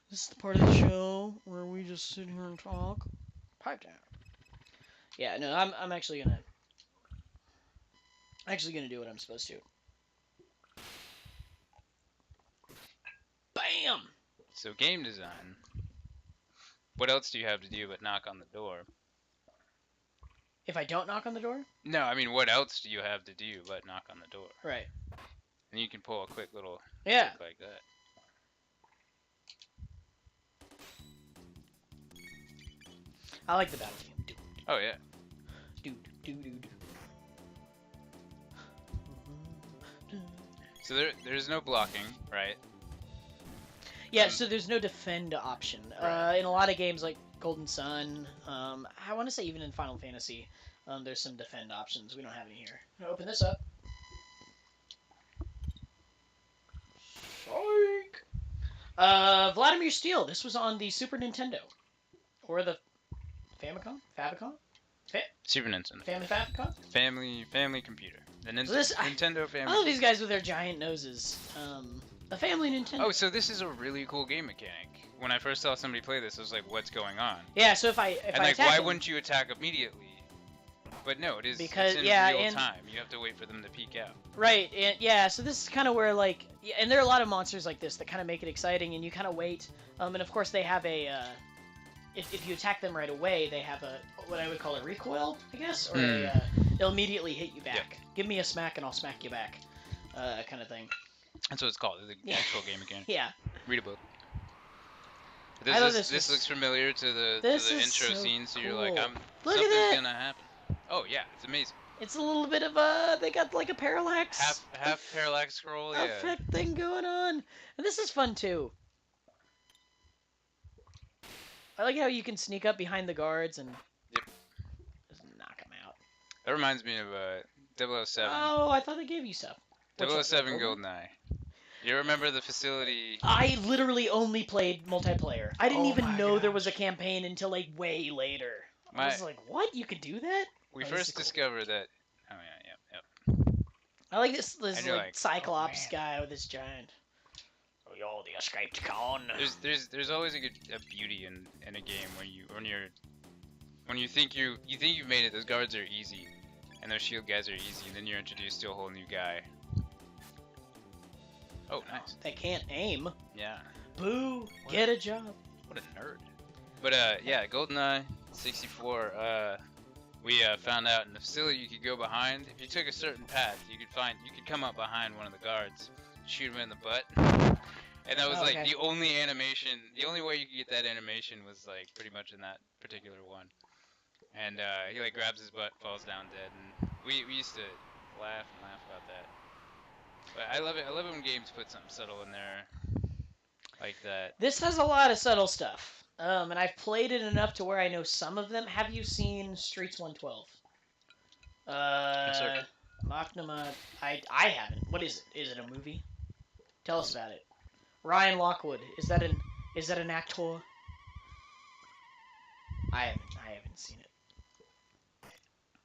this is the part of the show where we just sit here and talk. Pipe down. Yeah, no, I'm actually gonna do what I'm supposed to. Bam! So game design. What else do you have to do but knock on the door? If I don't knock on the door? No, I mean, what else do you have to do but knock on the door? Right. And you can pull a quick little Yeah. trick like that. I like the battle theme. Oh, yeah. Do. So there's no blocking, right? Yeah, so there's no defend option. Right. In a lot of games like Golden Sun, I want to say even in Final Fantasy, there's some defend options. We don't have any here. I'm gonna open this up. Psych! Vladimir Steel. This was on the Super Nintendo. Or the Famicom? Famicom? Super Nintendo. Famicom? Family computer. The I Nintendo family. love these guys with their giant noses. The family Nintendo. Oh, so this is a really cool game mechanic when I first saw somebody play this, I was like, what's going on? Yeah, so if I And like, attack why them, wouldn't you attack immediately? But no, it's because in yeah, real and time. You have to wait for them to peek out. right, and yeah, so this is kind of where like, yeah, and there are a lot of monsters like this that kind of make it exciting, and you kind of wait, and of course they have a, if you attack them right away, they have a what I would call a recoil, I guess, or they'll immediately hit you back. Yep. Give me a smack and I'll smack you back, kind of thing. That's what it's called. The Yeah. actual game again. Yeah. Read a book. I thought This looks familiar to the intro so scene, so you're cool. like, Look at something's that. gonna happen. Oh yeah, it's amazing. It's a little bit of they got like a parallax. Half parallax scroll, yeah. Effect thing going on. And this is fun too. I like how you can sneak up behind the guards and just knock them out. That reminds me of 007. Oh, I thought they gave you stuff. 007 GoldenEye. You remember the facility? I literally only played multiplayer. I didn't Oh even my know there gosh. was a campaign until like way later. I was like, what? You could do that? We Oh, this first is cool. discovered that. Oh yeah, I like this And like, you're like, Cyclops oh, man. guy with his giant. Oh, you're the escaped con. There's always a beauty in a game when you think you've made it. Those guards are easy, and those shield guys are easy, and then you're introduced to a whole new guy. Oh, nice. They can't aim. Yeah. Boo! Get a job. What a nerd. But yeah, GoldenEye 64. We found out in the facility you could go behind. If you took a certain path, you could come up behind one of the guards, shoot him in the butt, and that was Oh, like okay. the only animation. The only way you could get that animation was like pretty much in that particular one. And he like grabs his butt, falls down dead, and we used to laugh and laugh about that. But I love it. I love it when games put something subtle in there like that. This has a lot of subtle stuff. And I've played it enough to where I know some of them. Have you seen Streets 112? Yes, sir. Machnama, I haven't. What is it? Is it a movie? Tell us about it. Ryan Lockwood, is that an actor? I haven't seen it.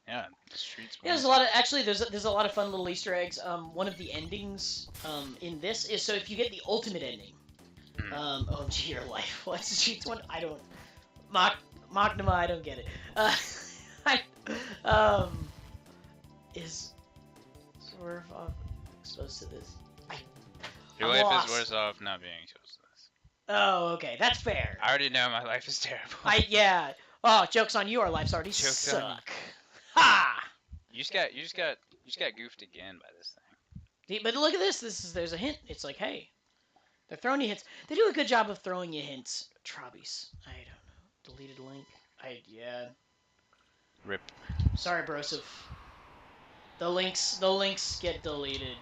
Yeah, Streets. Yeah, there's a lot of there's a lot of fun little Easter eggs. One of the endings in this is so if you get the ultimate ending, oh gee, your life. What's Streets one? I don't. Machnama, I don't get it. Is sort of exposed to this. Your I'm life lost. is worse off not being exposed to this. Oh, okay, that's fair. I already know my life is terrible. Yeah. Oh, joke's on you. Our lives already Joke's on you. suck. Ha! You just got goofed again by this thing. But look at this. There's a hint. It's like, hey, they're throwing you hints. They do a good job of throwing you hints. Trobbies. I don't know. Deleted link. Yeah. Rip. Sorry, Broseph. The links get deleted.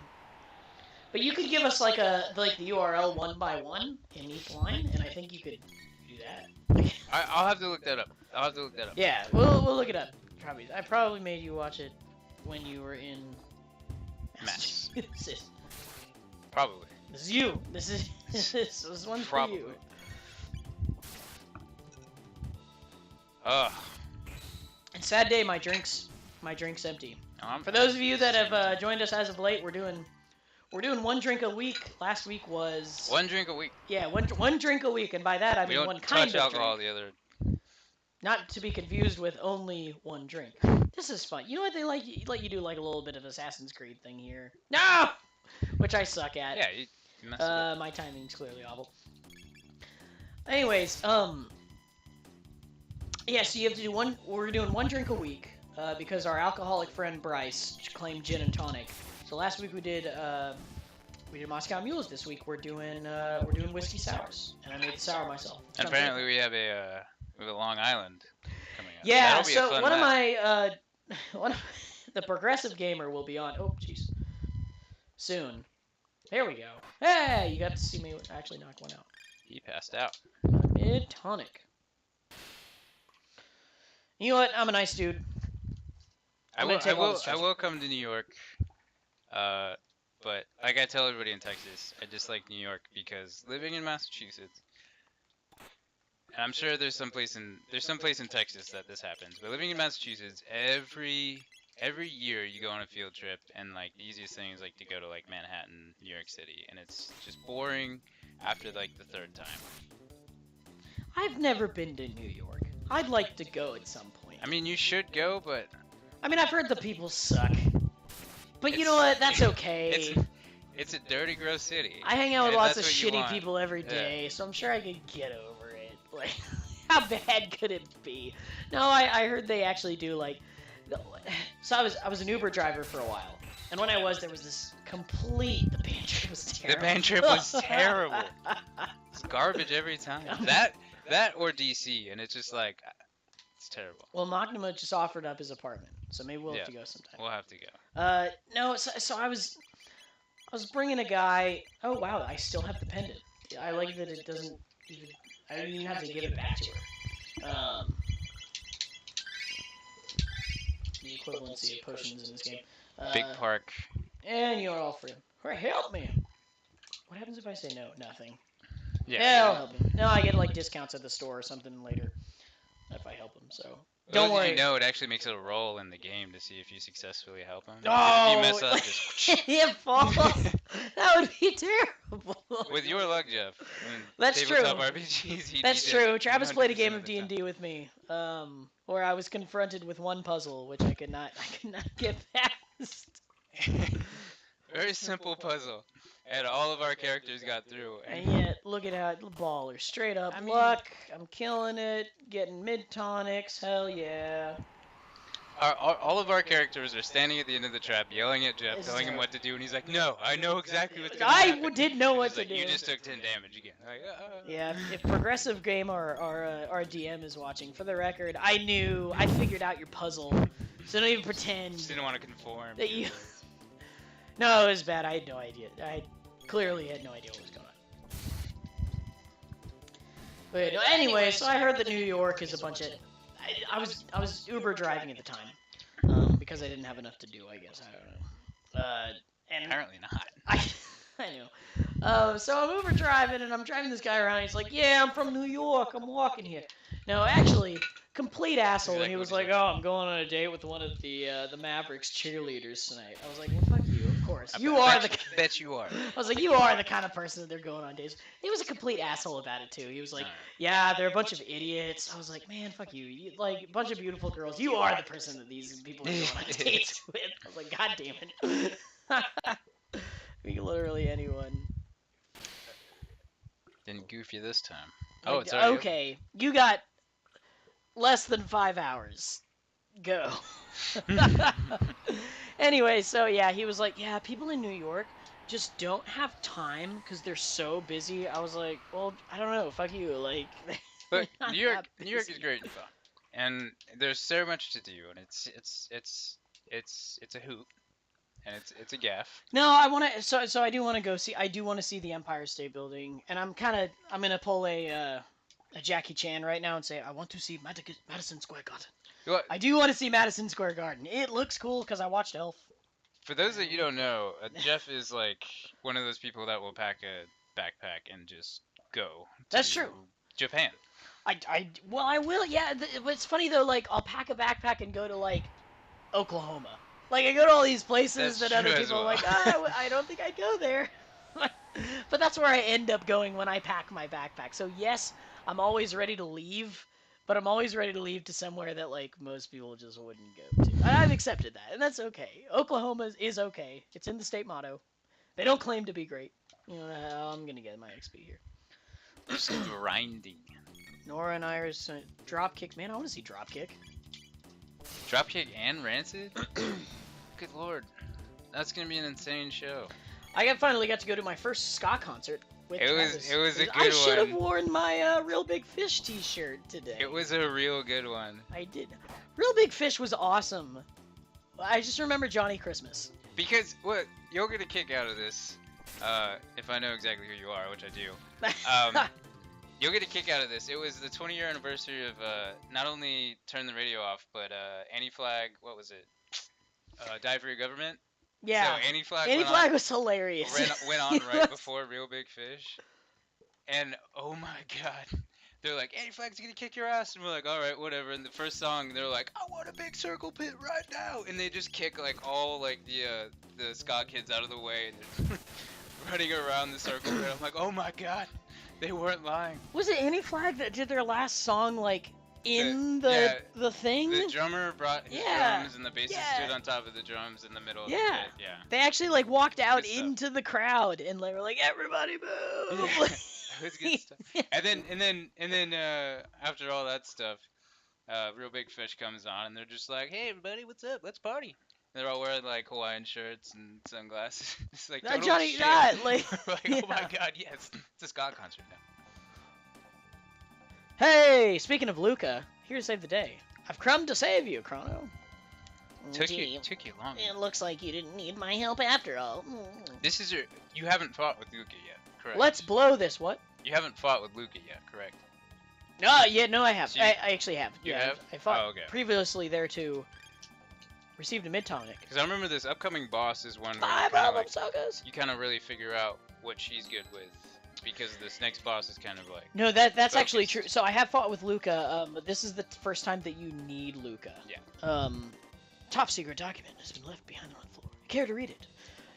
But you could give us like the URL one by one in each line, and I think you could do that. I'll have to look that up. Yeah, we'll look it up. Probably. I probably made you watch it when you were in Massachusetts. Probably. This is you. This was one Probably. for you. Ugh. And sad day. My drink's empty. For those of you that have joined us as of late, we're doing one drink a week. Last week was one drink a week. Yeah, one drink a week, and by that I We mean don't one kind touch of alcohol. drink. The other. Not to be confused with only one drink. This is fun. You know what they let you do like a little bit of Assassin's Creed thing here. No, which I suck at. Yeah, you messed it up. My timing's clearly awful. Anyways, yeah, so you have to do one. We're doing one drink a week because our alcoholic friend Bryce claimed gin and tonic. So last week we did Moscow Mules. This week we're doing whiskey sours, and I made the sour myself. And apparently we have a Long Island coming up. Yeah, That'll be a so fun one of match. my the progressive gamer will be on. Oh, jeez. Soon. There we go. Hey, you got to see me actually knock one out. He passed out. Mid tonic. You know what? I'm a nice dude. I gonna take all this will come to New York. But like I tell everybody in Texas, I dislike New York because living in Massachusetts, and I'm sure there's some place in Texas that this happens, but living in Massachusetts, every year you go on a field trip, and like the easiest thing is like to go to like Manhattan, New York City, and it's just boring after like the third time. I've never been to New York. I'd like to go at some point. I mean, you should go, but I mean, I've heard the people suck. But you know It's- what? That's okay. it's a dirty, gross city. I hang out with And lots of that's what you shitty want. people every Yeah. day, so I'm sure I could get over it. Like, how bad could it be? No, I heard they actually do like. So I was an Uber driver for a while, and when I was, there was this complete. The band trip was The terrible. band trip was terrible. It's garbage every time. That or DC, and it's just like it's terrible. Well, Maknama just offered up his apartment, so maybe we'll have Yeah. to go sometime. We'll have to go. No, so I was bringing a guy. Oh wow, I still have the pendant. I like that it doesn't. I don't even have to give it back to her. The equivalency of potions in this game. Big Park. And you're all free. Or help me. What happens if I say no? Nothing. Yeah. I'll help him. No, I get like discounts at the store or something later if I help him. So Little don't did worry. you know, it actually makes a roll in the game to see if you successfully help him. Oh, If you mess up, just it falls. That would be terrible. with your luck, Jeff. That's tabletop true. RPGs, he That's did true. Travis played a 100% game of of the time. D&D with me, where I was confronted with one puzzle which I could not get past. Very simple puzzle, and all of our characters got through. And yet, look at how baller, straight up I mean- luck. I'm killing it, getting mid tonics. Hell yeah. All of our characters are standing at the end of the trap, yelling at Jeff, This telling is him a- what to do, and he's like, "No, I know exactly what's going to I happen." did know what He's to like, do. You just took 10 damage again. Like, Yeah, if Progressive Game or our DM is watching, for the record, I figured out your puzzle. So don't even pretend Just didn't want to conform. that you. No, it was bad. I had no idea. I clearly had no idea what was going on. But no, anyway, so I heard that New York is a bunch of. I was Uber driving at the time because I didn't have enough to do. I guess I don't know. And Apparently not. I know. So I'm Uber driving, and I'm driving this guy around. And he's like, "Yeah, I'm from New York. I'm walking here." No, actually, complete asshole. And he was like, "Oh, I'm going on a date with one of the Mavericks cheerleaders tonight." I was like, "Well, fuck you, of course. You are the." Bet you are. I was like, "You are the kind of person that they're going on dates." He was a complete asshole about it too. He was like, Alright. "Yeah, they're a bunch of idiots." I was like, "Man, fuck you. You like a bunch of beautiful girls. You are the person that these people are going on dates with." I was like, "God damn it." We literally anyone. Didn't goof you this time. Oh, Like, it's already okay. You got less than 5 hours. Go. Anyway, so yeah, he was like, "Yeah, people in New York just don't have time because they're so busy." I was like, "Well, I don't know. Fuck you." Like, But they're not New York that is busy. great and fun, and there's so much to do, and it's a hoot, and it's a gaff. No, I want to. So I do want to go see. I do want to see the Empire State Building, and I'm gonna pull a Jackie Chan right now and say I want to see Madison Square Garden. Well, I do want to see Madison Square Garden. It looks cool because I watched Elf. for those that you don't know, Jeff is like one of those people that will pack a backpack and just go. That's to true. Japan. Well, I will. Yeah, but it's funny though. Like, I'll pack a backpack and go to like Oklahoma. Like, I go to all these places That's that other true as people are well. like, I don't think I'd go there. But that's where I end up going when I pack my backpack. So yes, I'm always ready to leave, but I'm always ready to leave to somewhere that like most people just wouldn't go to. I've accepted that, and that's okay. Oklahoma is okay. It's in the state motto. They don't claim to be great. You know, I'm gonna get my XP here. Just grinding. Nora and I are Dropkick. Man, I want to see Dropkick. Dropkick and Rancid? Good lord. That's gonna be an insane show. I finally got to go to my first ska concert. With It was- Travis. it was a I good should have one. worn my Real Big Fish T-shirt today. It was a real good one. I did. Real Big Fish was awesome. I just remember Johnny Christmas. Because what you'll get a kick out of this, if I know exactly who you are, which I do. You'll get a kick out of this. It was the 20-year anniversary of not only Turn the Radio Off, but Anti-Flag. What was it? Die for Your Government. Yeah. So Anti-Flag. Anti-Flag was hilarious. went on right before Real Big Fish, and oh my god, they're like, Anti-Flag's gonna kick your ass, and we're like, all right, whatever. And the first song, they're like, I want a big circle pit right now, and they just kick like all like the ska kids out of the way, and they're running around the circle pit. I'm like, oh my god, They weren't lying. Was it Annie Flag that did their last song like in the yeah, thing? The drummer brought his Yeah, drums, and the bassist yeah. stood on top of the drums in the middle of Yeah. the pit. Yeah. They actually like walked out Good stuff. into the crowd and they were like, "Everybody move!" It was good stuff. And then after all that stuff, Real Big Fish comes on, and they're just like, "Hey everybody, what's up? Let's party." And they're all wearing like Hawaiian shirts and sunglasses. It's like total Johnny, shit. not like. We're like, Yeah. oh my god, yes, it's a ska concert now. Hey, speaking of Luca, here to save the day. I've come to save you, Chrono. Took Gee, you long. It looks like you didn't need my help after all. This is you haven't fought with Luca yet, correct? Let's blow this. What? You haven't fought with Luca yet, correct? No, I have. So you- I actually have. you Yeah, have? I fought Oh, okay. previously there too. Received a mid-tonic. Because I remember this upcoming boss is one where 5 you album like, sagas. you kind of really figure out what she's good with, because this next boss is kind of like No, that's actually focused. true. So I have fought with Luca. But this is the first time that you need Luca. Yeah. Top secret document has been left behind on the floor. Care to read it?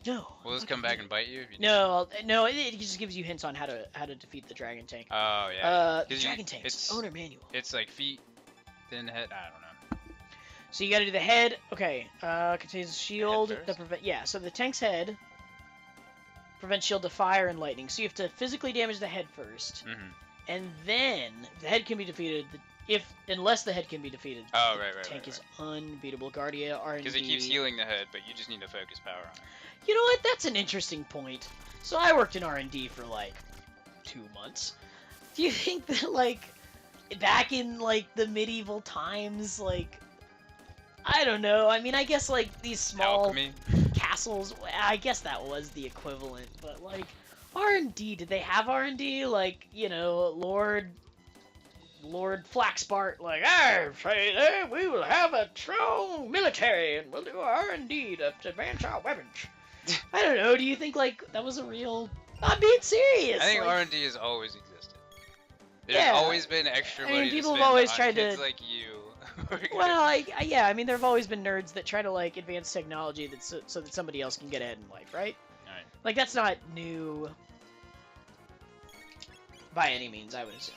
No. Will this come back and bite you? If you do? No. It just gives you hints on how to defeat the dragon tank. Oh yeah. The 'Cause dragon tanks. it's- Owner manual. It's like feet, then head. I don't know. So you got to do the head. Okay. Contains a shield first? that prevent. Yeah. So the tank's head prevents shield to fire and lightning. So you have to physically damage the head first, Mm-hmm. and then the head can be defeated. Unless the head can be defeated. Oh, the tank is unbeatable. Guardia R&D. Because it keeps healing the head, but you just need to focus power on it. You know what? That's an interesting point. So I worked in R&D for like 2 months. Do you think that like back in like the medieval times, like I don't know. I mean, I guess like these small Alchemy. castles. I guess that was the equivalent. But like R&D, did they have R&D? Like Lord Flaxbart, like, hey, we will have a strong military and we'll do R&D to advance our weapons. I don't know. Do you think like that was a real? I'm being serious. I think like, R&D has always existed. There's Yeah. always been extra I mean, money people to have spend always on tried kids to- like you. Well, yeah. I mean, there have always been nerds that try to like advance technology so that somebody else can get ahead in life, right? Alright. Like that's not new by any means, I would assume.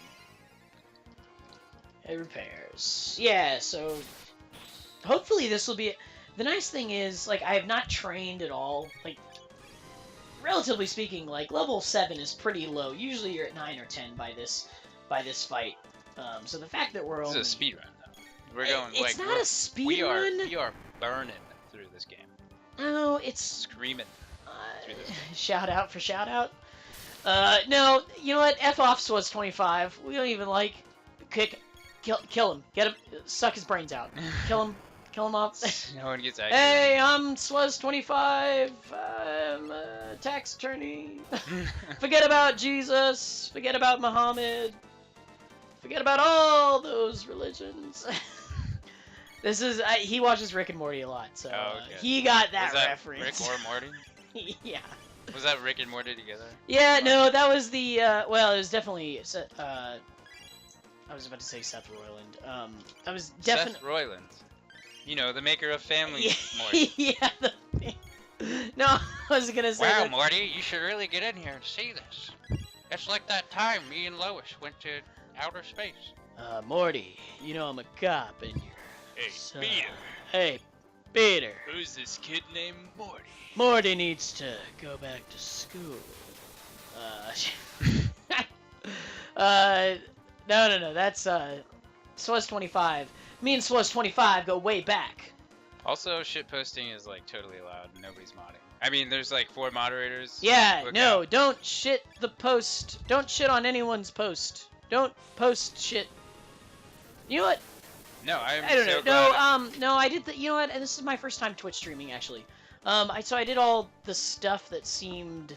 It repairs. Yeah, so hopefully this will be. The nice thing is, like, I have not trained at all. Like, relatively speaking, like level 7 is pretty low. Usually you're at 9 or 10 by this fight. So the fact that we're This only is a speed run, though. We're going it's like not we're- a speed we are run. we are burning through this game, No, it's screaming. through this game. shout out for shout out. No, you know what? F off Swaz 25. We don't even like kill him. Get him. Suck his brains out. Kill him off. No one gets out. Hey, I'm Swaz 25. I'm a tax attorney. Forget about Jesus. Forget about Muhammad. Forget about all those religions. This is he watches Rick and Morty a lot, so Oh, okay. he got that, Was that reference. Rick or Morty? Yeah. Was that Rick and Morty together? Yeah, no, that was the well, it was definitely I was about to say Seth Roiland. That was definitely Seth Roiland. You know, the maker of Family yeah, Morty. yeah. No, I was gonna say. Wow, that- Morty, you should really get in here and see this. It's like that time me and Lois went to outer space. Morty, you know I'm a cop, and you're. Hey, So- Peter. Hey, Peter. Who's this kid named Morty? Morty needs to go back to school. No. That's Swaz 25. Me and Swaz 25 go way back. Also, shitposting is like totally allowed. Nobody's modding. I mean, there's like 4 moderators. Yeah, Look no, out. don't shit the post. Don't shit on anyone's post. Don't post shit. You know what? No, I'm I don't so know. glad. No, I did the. You know what? And this is my first time Twitch streaming actually. So I did all the stuff that seemed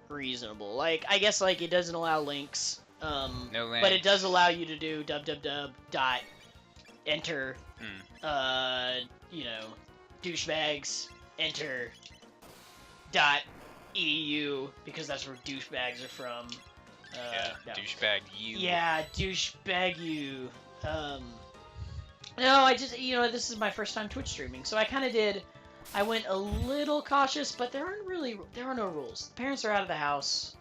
reasonable. Like I guess like it doesn't allow links. No links. But it does allow you to do www.enter. You know, douchebags enter .eu because that's where douchebags are from. Yeah, No. douchebag you. Yeah, douchebag you. No, I just, you know, this is my first time Twitch streaming, so I went a little cautious, but there are no rules. The parents are out of the house.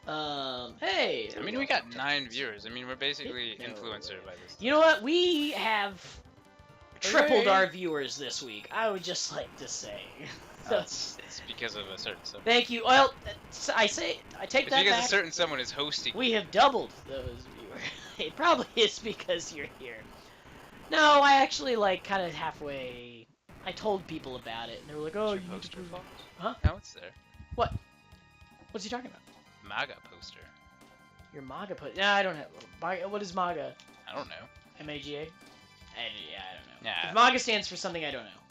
Hey. I mean, we got 9 viewers. I mean, we're basically No. influencer by this. You know what? We have tripled Hooray. our viewers this week. I would just like to say. It's because of a certain someone. Thank you. Well, I take It's that because back. a certain someone is hosting. We have doubled those viewers. It probably is because you're here. No, I actually like kind of halfway. I told people about it, and they were like, "Oh, you need to poster prove it." fault? Huh? No, it's there. What? What's he talking about? MAGA poster. Your MAGA put? Nah, I don't have. What is MAGA? I don't know. MAGA? Yeah, I don't know. Yeah. If MAGA stands for something I don't know.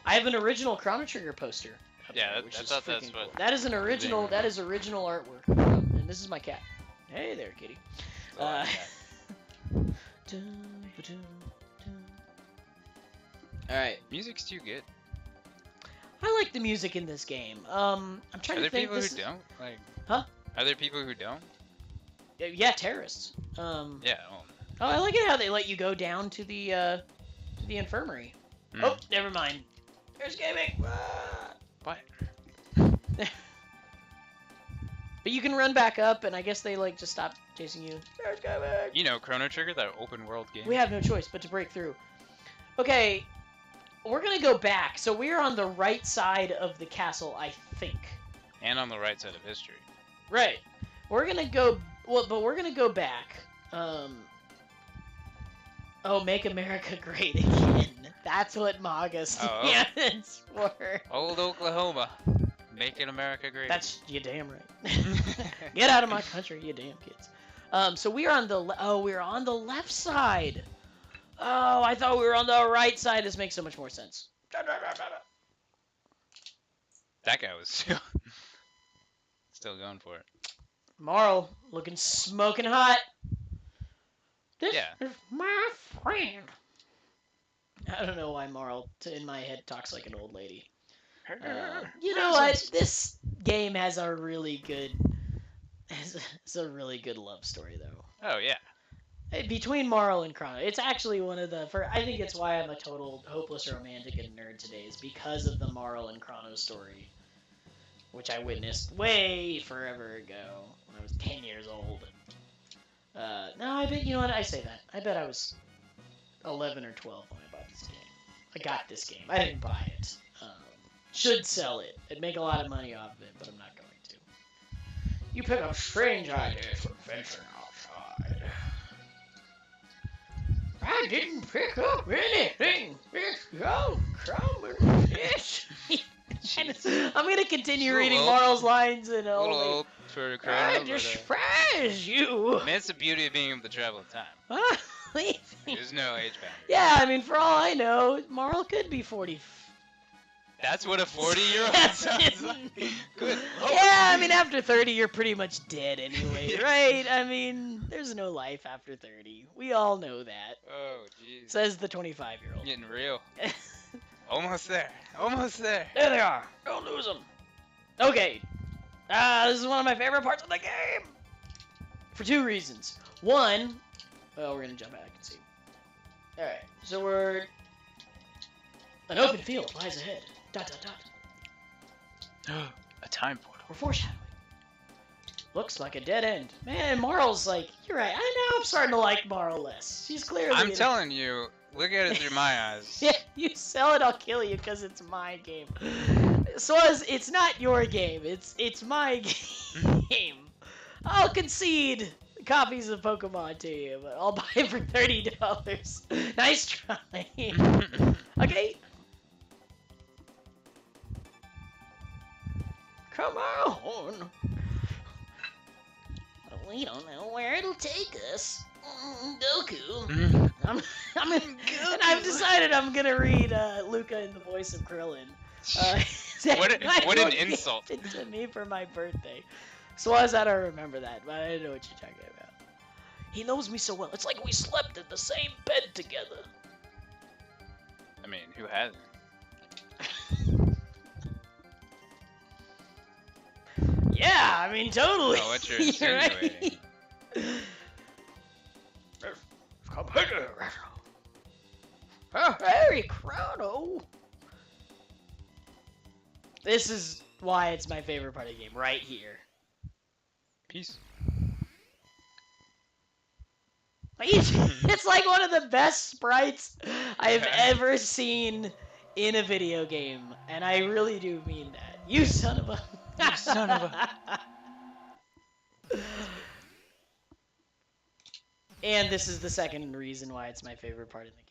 I have an original Chrono Trigger poster. Yeah, which I is thought that's freaking what. cool. That is an original. Zing. That is original artwork. And this is my cat. Hey there, kitty. Oh, yeah. All right. Music's too good. I like the music in this game. I'm trying Are to there think. people who don't? Like. Huh? Are there people who don't? Yeah, terrorists. Yeah. Well, Oh, I like it how they let you go down to the infirmary. Oh, never mind. There's gaming. What? But you can run back up, and I guess they like just stop chasing you. There's gaming. You know, Chrono Trigger, that open world game. We have no choice but to break through. Okay, we're gonna go back. So we're on the right side of the castle, I think. And on the right side of history. Right. We're gonna go. Well, but we're gonna go back. Oh, make America great again. That's what MAGA stands for. Old Oklahoma, making America great. That's you damn right. Get out of my country, you damn kids. So we're on the we're on the left side. Oh, I thought we were on the right side. This makes so much more sense. That guy was still going for it. Marl looking smoking hot. This Yeah. is my friend. I don't know why Marl, in my head, talks like an old lady. You know what? This game has a really good, it's a really good love story though. Oh yeah. Between Marl and Chrono, it's actually one of the. I think it's why I'm a total hopeless romantic and nerd today. Is because of the Marl and Chrono story, which I witnessed way forever ago when I was 10 years old. No, I bet you know what I say that. I bet I was 11 or 12 when I bought this game. I got this game. I didn't buy it. Should sell it. I'd make a lot of money off of it, but I'm not going to. You pick up strange ideas for venturing outside. I didn't pick up anything. It's all common fish. I'm gonna continue reading Marl's lines in A little old for Chrono. I despise you. Man, it's the beauty of being able to travel in time. Huh? There's no age boundary. Yeah, I mean, for all I know, Marl could be 40. That's what a 40-year-old sounds like. Good lord. Yeah, I mean, after 30, you're pretty much dead anyway, right? I mean, there's no life after 30. We all know that. Oh, jeez. Says the 25-year-old. Getting real. Almost there. Almost there. There they are. Don't lose them. Okay. This is one of my favorite parts of the game. For 2 reasons. One, well, we're going to jump back and see. Alright, so we're... An open field lies ahead. Dot, dot, dot. A time portal. We're foreshadowing. Looks like a dead end. Man, Marl's like, you're right. I know I'm starting to like Marl less. She's clearly... I'm telling you, look at it through my eyes. Yeah, you sell it, I'll kill you because it's my game. So it's not your game. It's my game. I'll concede copies of Pokemon to you, but I'll buy it for $30. Nice try. Okay. Come on. We don't know where it'll take us. Goku. And I've decided I'm gonna read Luca in the voice of Krillin. What an insult. It to me for my birthday. So I said I remember that, but I didn't know what you're talking about. He knows me so well. It's like we slept in the same bed together. I mean, who hasn't? Yeah, I mean, totally. Oh, what you're You're insinuating. Hey, Chrono. This is why it's my favorite part of the game, right here. Peace. It's like one of the best sprites I've ever seen in a video game, and I really do mean that. You son of a... You son of a... And this is the second reason why it's my favorite part of the game.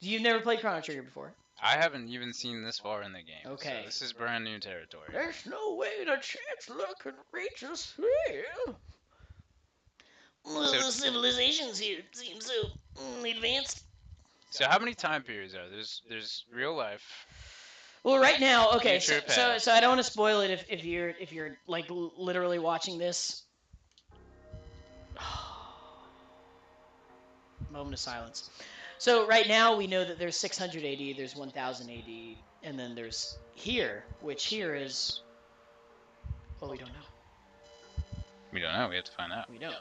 You've never played Chrono Trigger before? I haven't even seen this far in the game. Okay. So this is brand new territory. There's no way the Chancellor can reach us here. Well, the civilizations here seem so advanced. So how many time periods are there? There's real life. Well, right now, okay. Future, So past. I don't want to spoil it if you're like literally watching this. Moment of silence. So right now we know that there's 600 AD, there's 1000 AD, and then there's here, which here is. Well, we don't know. We don't know. We have to find out. We don't.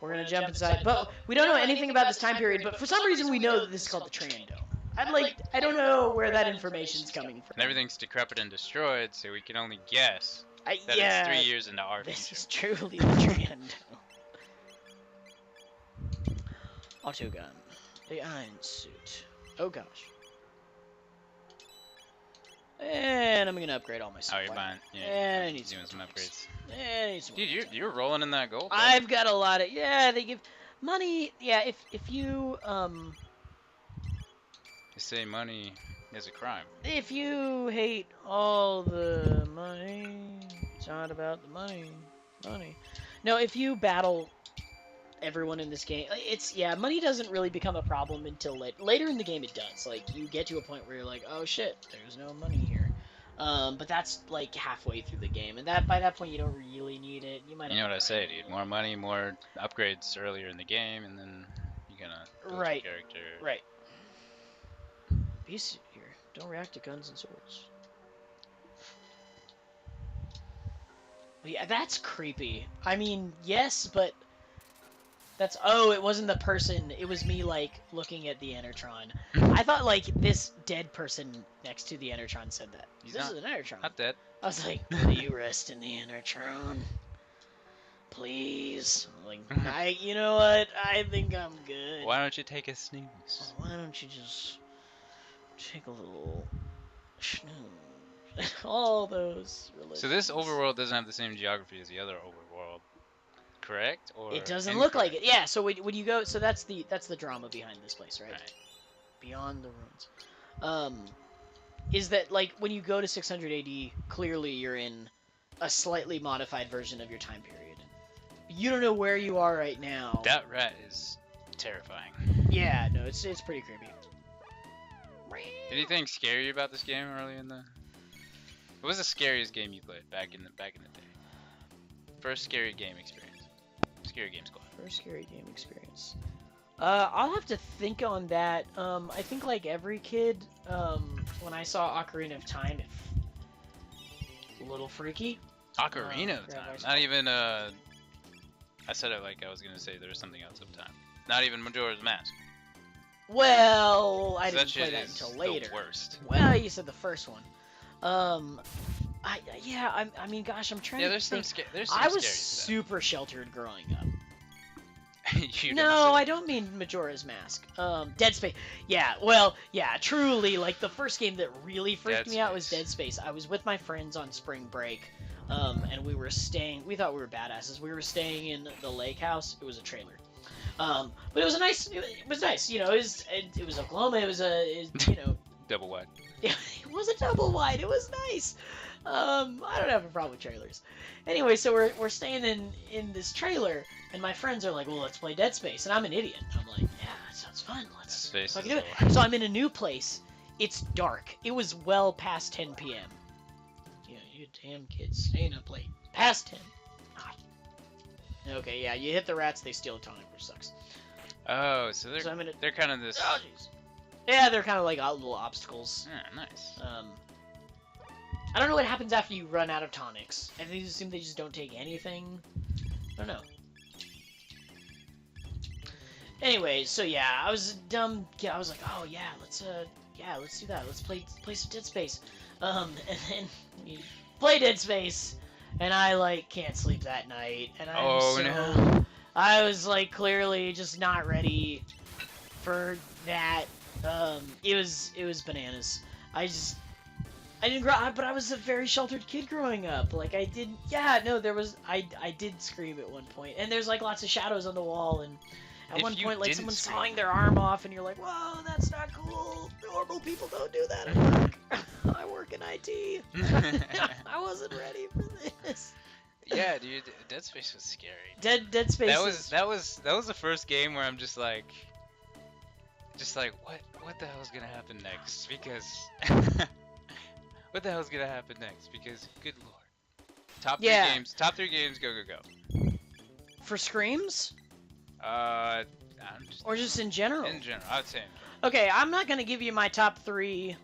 We're gonna jump inside, but we don't know anything about this time period. But for some reason, we know that this is called the Trando. I don't know where that information's coming from. And everything's decrepit and destroyed, so we can only guess that yeah, it's 3 years into our this future. is truly the Trando. Autogun. The Iron Suit. Oh gosh. And I'm gonna upgrade all my stuff. Oh, you're buying. Yeah, And I need doing some upgrades. And I need some Dude, you're rolling in that gold. Bro. I've got a lot of they give money. Yeah, if you They say money is a crime. if you hate all the money, it's not about the money. No, if you battle everyone in this game, money doesn't really become a problem until later in the game. It does. Like you get to a point where you're like, oh shit, there's no money here. But that's like halfway through the game, and by that point you don't really need it. You might. You know what I say, dude? More money, more upgrades earlier in the game, and then you're gonna build your character. Right. Beast here. Don't react to guns and swords. Yeah, that's creepy. I mean, yes, but that's it wasn't the person. It was me like looking at the Enertron. I thought like this dead person next to the Enertron said that. This is an Enertron. Not dead. I was like, will you rest in the Enertron? Please. Like, you know what? I think I'm good. Why don't you take a snooze? Why don't you just take a little snooze? All those religions. So this overworld doesn't have the same geography as the other overworld, correct? Or it doesn't look like it. Yeah. So when you go, so that's the drama behind this place, right? Beyond the ruins. Is that like when you go to 600 AD, clearly you're in a slightly modified version of your time period. You don't know where you are right now. That rat is terrifying. Yeah, no, it's pretty creepy. Did anything scare you about this game early in the? What was the scariest game you played back in the day? First scary game experience. Scary Game Squad. First scary game experience. I'll have to think on that. I think like every kid, when I saw Ocarina of Time, a little freaky. Ocarina of Time. Not even I said it like I was gonna say there was something else of time. Not even Majora's Mask. Well, I So didn't that play shit that is until later. the worst. Well, you said the first one. I mean, gosh, I'm trying Yeah, to there's think. there's some I was scary stuff. super sheltered growing up. You No, don't I don't mean Majora's Mask. Dead Space. Yeah, well, yeah, truly, like the first game that really freaked Dead me out was Space. Dead Space. I was with my friends on spring break, and we thought we were badasses. We were staying in the lake house. It was a trailer. But it was it was nice, you know, it was Oklahoma, you know. Double wide. It was a double wide. It was nice. I don't have a problem with trailers. Anyway, so we're staying in this trailer, and my friends are like, "Well, let's play Dead Space," and I'm an idiot. I'm like, "Yeah, that sounds fun. Let's fucking do it." So I'm in a new place. It's dark. It was well past 10 p.m. Yeah, you damn kids staying up late. Past 10. God. Okay, yeah, you hit the rats, they steal a tonic, which sucks. Oh, so they're kind of this. Oh, jeez. Yeah, they're kind of like little obstacles. Yeah, nice. I don't know what happens after you run out of tonics. I think assume they just don't take anything. I don't know. Anyways, so yeah, I was a dumb kid. I was like, oh yeah, let's do that. Let's play some Dead Space. And then we play Dead Space, and I like can't sleep that night, and Oh no. I was like clearly just not ready for that. It was bananas. I just I didn't grow up, but I was a very sheltered kid growing up. Like I didn't. Yeah, no, there was. I did scream at one point, and there's like lots of shadows on the wall, and at If one you point, like didn't someone's scream. sawing their arm off, and you're like, "Whoa, that's not cool. Normal people don't do that at work." I work in IT. I wasn't ready for this. Yeah, dude, Dead Space was scary. Dead Space That was the first game where I'm just like what the hell's gonna happen next? Because what the hell's gonna happen next? Because good lord. Yeah. Top three games, go go go. For screams I'm just or just in general. in general, I'd say in general. Okay, I'm not gonna give you my top three.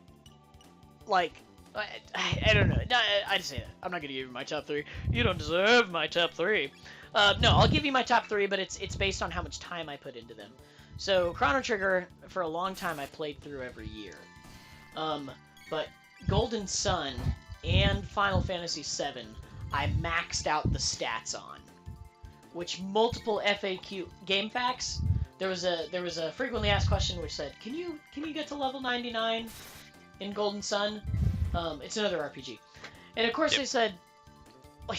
Like, I don't know. No, I'd say that. I'm not gonna give you my top three. You don't deserve my top three. No, I'll give you my top three, but it's based on how much time I put into them. So Chrono Trigger, for a long time, I played through every year. But Golden Sun and Final Fantasy VII, I maxed out the stats on. Which multiple FAQ game facts. There was a frequently asked question which said, "Can you get to level 99 in Golden Sun?" It's another RPG, and of course Yep. they said, like,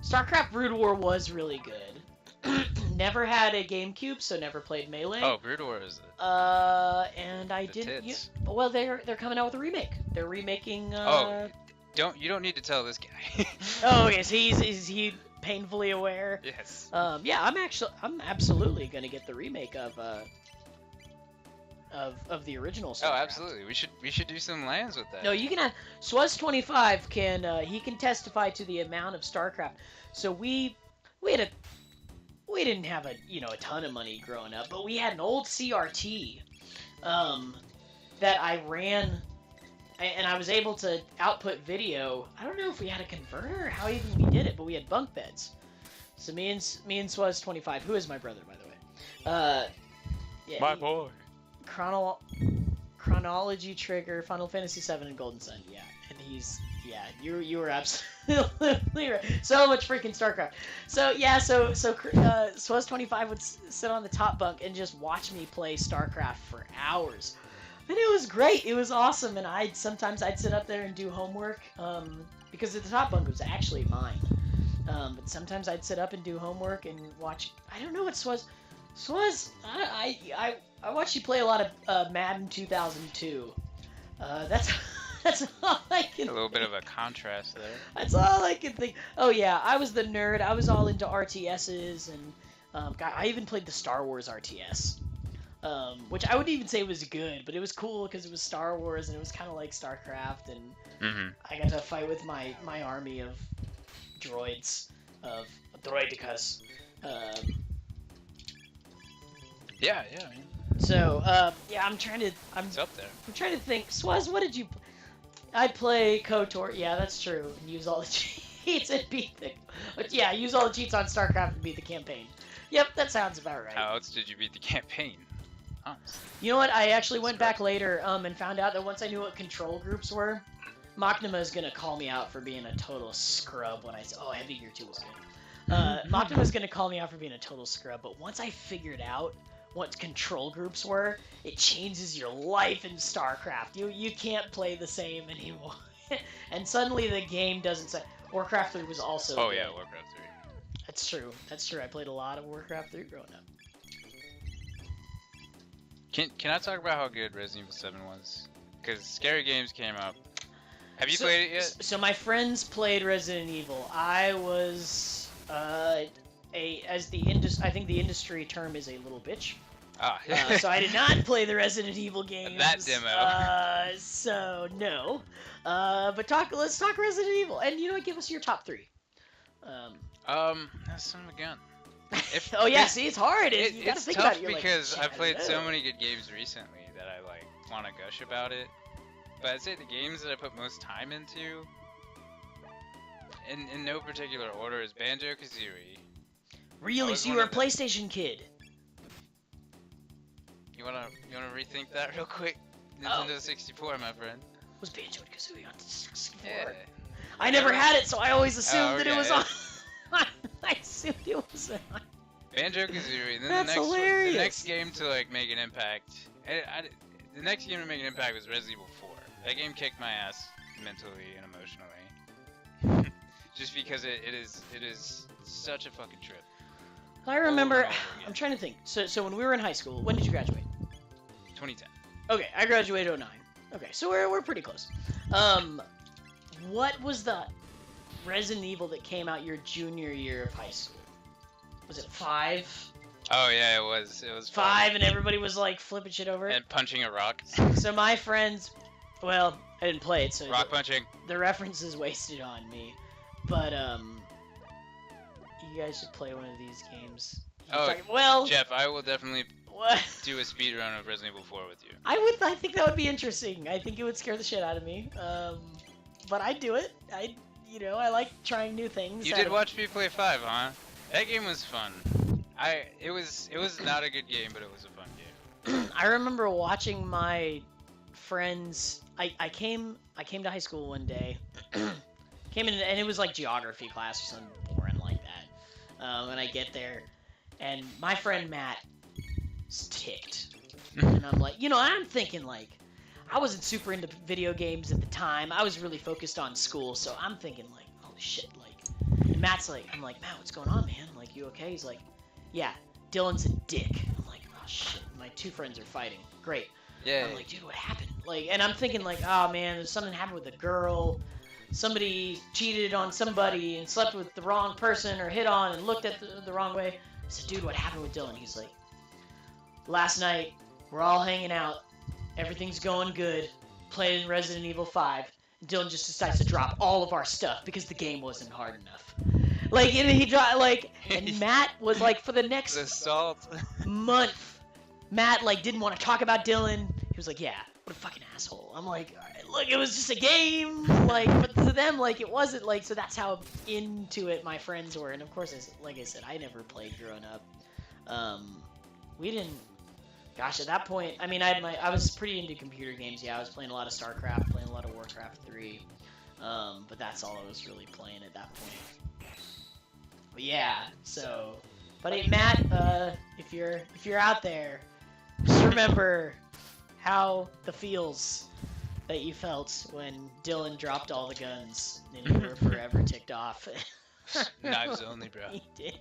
StarCraft Brood War was really good. Never had a GameCube, so never played Melee. Oh, Brood War is And I the didn't. tits. Well, they're coming out with a remake. They're remaking. Oh, you don't need to tell this guy. Oh, okay. So is he painfully aware? Yes. Yeah, I'm absolutely gonna get the remake of the original StarCraft. Oh, absolutely. We should do some lands with that. No, you can have Swaz25 can he can testify to the amount of StarCraft. So we didn't have a ton of money growing up, but we had an old CRT that I ran, and I was able to output video. I don't know if we had a converter or how even we did it, but we had bunk beds. So me and Swaz25, who is my brother, by the way. Yeah, My boy. Chronology Trigger, Final Fantasy VII, and Golden Sun. Yeah, and you were absolutely right. So much freaking StarCraft. So yeah, so Swaz25 would sit on the top bunk and just watch me play StarCraft for hours. And it was great. It was awesome. And sometimes I'd sit up there and do homework because the top bunk was actually mine. But sometimes I'd sit up and do homework and watch. I don't know what Swaz. I watched you play a lot of Madden 2002. That's all I can. A little bit of a contrast there. That's all I can think. Oh yeah, I was the nerd. I was all into RTSs, and I even played the Star Wars RTS, which I wouldn't even say was good, but it was cool because it was Star Wars and it was kind of like StarCraft, and I got to fight with my army of droids, of droidicas. Yeah, yeah. Man. So yeah, It's up there. I'm trying to think. Swaz, what did you? I play KOTOR. Yeah, that's true. And use all the cheats and beat the. But yeah, use all the cheats on StarCraft and beat the campaign. Yep, that sounds about right. How else did you beat the campaign? Honestly. You know what? I actually went back later and found out that once I knew what control groups were, Machnama is gonna call me out for being a total scrub when I said, "Oh, Heavy Gear 2 was good." Machnama is gonna call me out for being a total scrub, but once I figured out what control groups were, it changes your life in StarCraft. You can't play the same anymore. And suddenly the game doesn't say. Warcraft 3 was also Oh good. yeah, Warcraft 3. That's true. That's true. I played a lot of Warcraft 3 growing up. Can I talk about how good Resident Evil 7 was? Because Scary Games came up. Have you played it yet? So my friends played Resident Evil. I was I think the industry term is a little bitch. Ah. So I did not play the Resident Evil games. That demo. So no. But let's talk Resident Evil. And you know what? Give us your top three. That's son of a gun. Oh yeah, see, it's hard. You gotta It's think tough about it. You're because like, I've played so no. many good games recently that I like want to gush about it. But I'd say the games that I put most time into, in no particular order, is Banjo-Kazooie. Really? was So you one were a of the- PlayStation kid? You wanna rethink that real quick? Oh. Nintendo 64, my friend. Was Banjo and Kazooie on 64? Yeah. I never had it, so I always assumed Oh, that it was okay. on. I assumed it was on. Banjo-Kazooie, and then That's the next hilarious. game to like make an impact. The next game to make an impact was Resident Evil 4. That game kicked my ass mentally and emotionally, just because it is such a fucking trip. I Over and remember. over I'm again. trying to think. So when we were in high school, when did you graduate? 2010. Okay, I graduated 09. Okay, so we're pretty close. What was the Resident Evil that came out your junior year of high school? Was it 5? Oh yeah, it was. It was 5, fun. and everybody was like flipping shit over it. And punching a rock. So my friends, well, I didn't play it, so Rock punching. the reference is wasted on me. But you guys should play one of these games. Oh, well, Jeff, I will definitely what? do a speed run of Resident Evil 4 with you. I think that would be interesting. I think it would scare the shit out of me. But I'd do it. I like trying new things. You did watch me play 5, huh? That game was fun. It was not a good game, but it was a fun game. I remember watching my friends. I came to high school one day. Came in, and it was like geography class or something boring like that. And I get there, and my friend Matt is ticked. And I'm like, I'm thinking like, I wasn't super into video games at the time. I was really focused on school, so I'm thinking like, holy shit, like. And Matt's like, I'm like, Matt, what's going on, man? I'm like, you okay? He's like, yeah, Dylan's a dick. I'm like, oh shit, my 2 friends are fighting. Great. Yeah. I'm like, dude, what happened? Like, and I'm thinking like, oh man, there's something happened with a girl. Somebody cheated on somebody and slept with the wrong person or hit on and looked at the wrong way. I said, dude, what happened with Dylan? He's like, last night, we're all hanging out. Everything's going good. Playing Resident Evil 5. Dylan just decides to drop all of our stuff because the game wasn't hard enough. Like, and he dropped, like, and Matt was like, for the next The salt. month, Matt, like, didn't want to talk about Dylan. He was like, yeah, what a fucking asshole. I'm like, all right, look, it was just a game. Like, but to them, like, it wasn't, like, so that's how into it my friends were. And of course, like I said, I never played growing up. We didn't. Gosh, at that point, I mean, I was pretty into computer games. Yeah, I was playing a lot of StarCraft, playing a lot of Warcraft 3. But that's all I was really playing at that point. But yeah, so. But hey, Matt, if you're out there, just remember how the feels that you felt when Dylan dropped all the guns and you were forever ticked off. Knives only, bro. He did.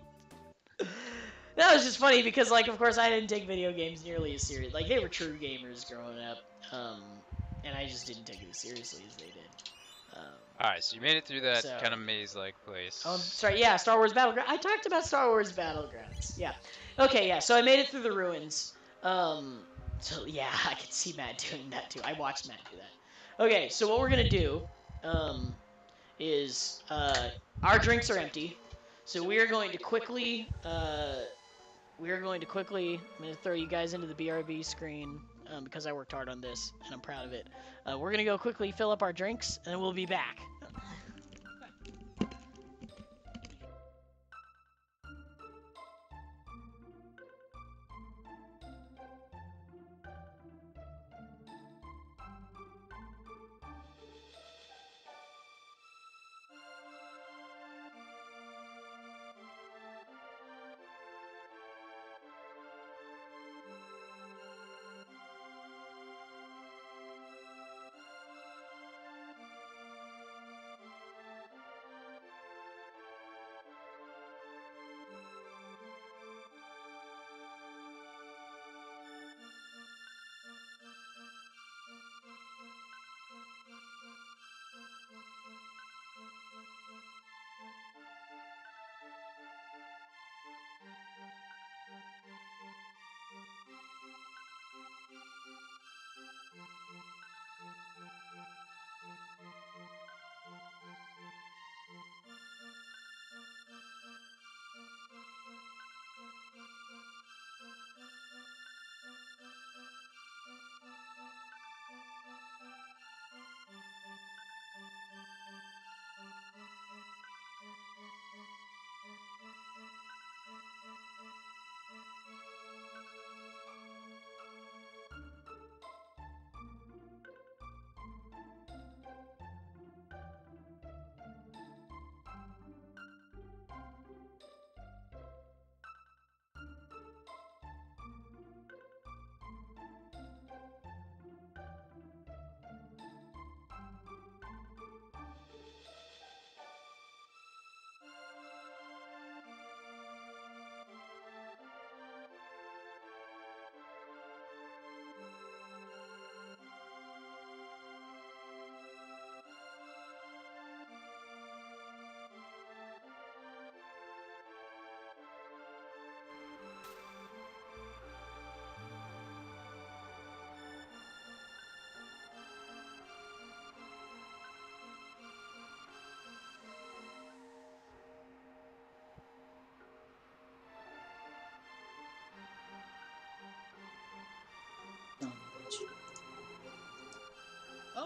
That was just funny because, like, of course, I didn't take video games nearly as serious. Like, they were true gamers growing up, and I just didn't take it as seriously as they did. Alright, so you made it through that So- kind of maze-like place. Sorry, yeah, Star Wars Battlegrounds. I talked about Star Wars Battlegrounds. Yeah. Okay, yeah. So I made it through the ruins. So yeah, I can see Matt doing that too. I watched Matt do that. Okay, so what we're gonna do, is our drinks are empty, so we are going to quickly. I'm gonna throw you guys into the BRB screen because I worked hard on this and I'm proud of it. We're gonna go quickly fill up our drinks and then we'll be back.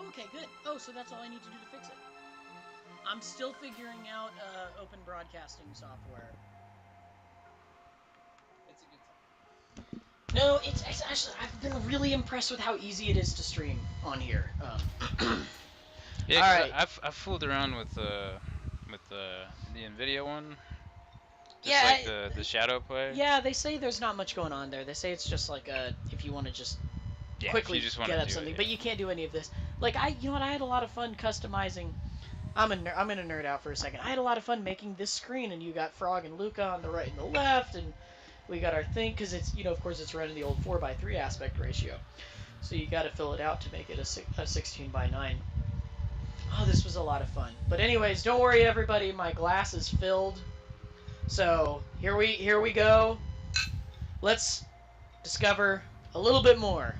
Okay, good. Oh, so that's all I need to do to fix it. I'm still figuring out open broadcasting software. It's a good time. No, it's actually, I've been really impressed with how easy it is to stream on here. Yeah, All 'cause right. I've fooled around with the Nvidia one, just Yeah, like the shadow play. yeah, they say there's not much going on there. They say it's just like if you want to just Yeah, if you quickly just want get to up do it, something, yeah. but you can't do any of this. Like you know what? I had a lot of fun customizing. I'm gonna nerd out for a second. I had a lot of fun making this screen, and you got Frog and Luca on the right and the left, and we got our thing because it's of course it's running the old 4:3 aspect ratio, so you got to fill it out to make it a 16:9. Oh, this was a lot of fun. But anyways, don't worry, everybody. My glass is filled. So here we go. Let's discover a little bit more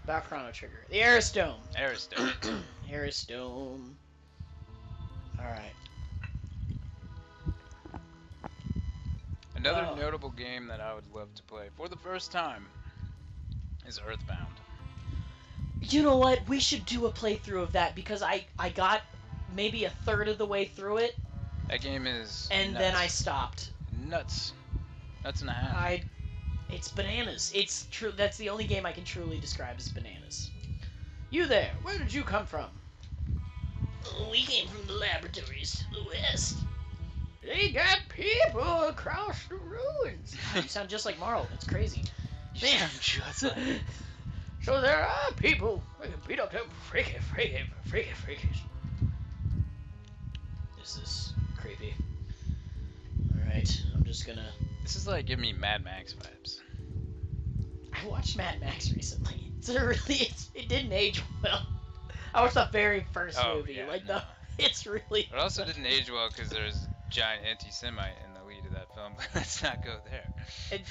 about Chrono Trigger. The Aristome. Aristone. Aristome. All right. Another Oh. notable game that I would love to play for the first time is Earthbound. You know what? We should do a playthrough of that because I got maybe a third of the way through it, That game is and nuts. then I stopped. Nuts and a half. It's bananas. It's true. That's the only game I can truly describe as bananas. You there? Where did you come from? Oh, we came from the laboratories to the west. They got people across the ruins. God, you sound just like Marl. It's crazy. You Man. sound just like it. So there are people who can beat up them freaky. This is creepy. Alright, I'm just gonna... This is like giving me Mad Max vibes. I watched Mad Max recently. It didn't age well. I watched the very first movie. Yeah, like, no. it's really... It also didn't age well because there's a giant anti-Semite in the lead of that film. But let's not go there.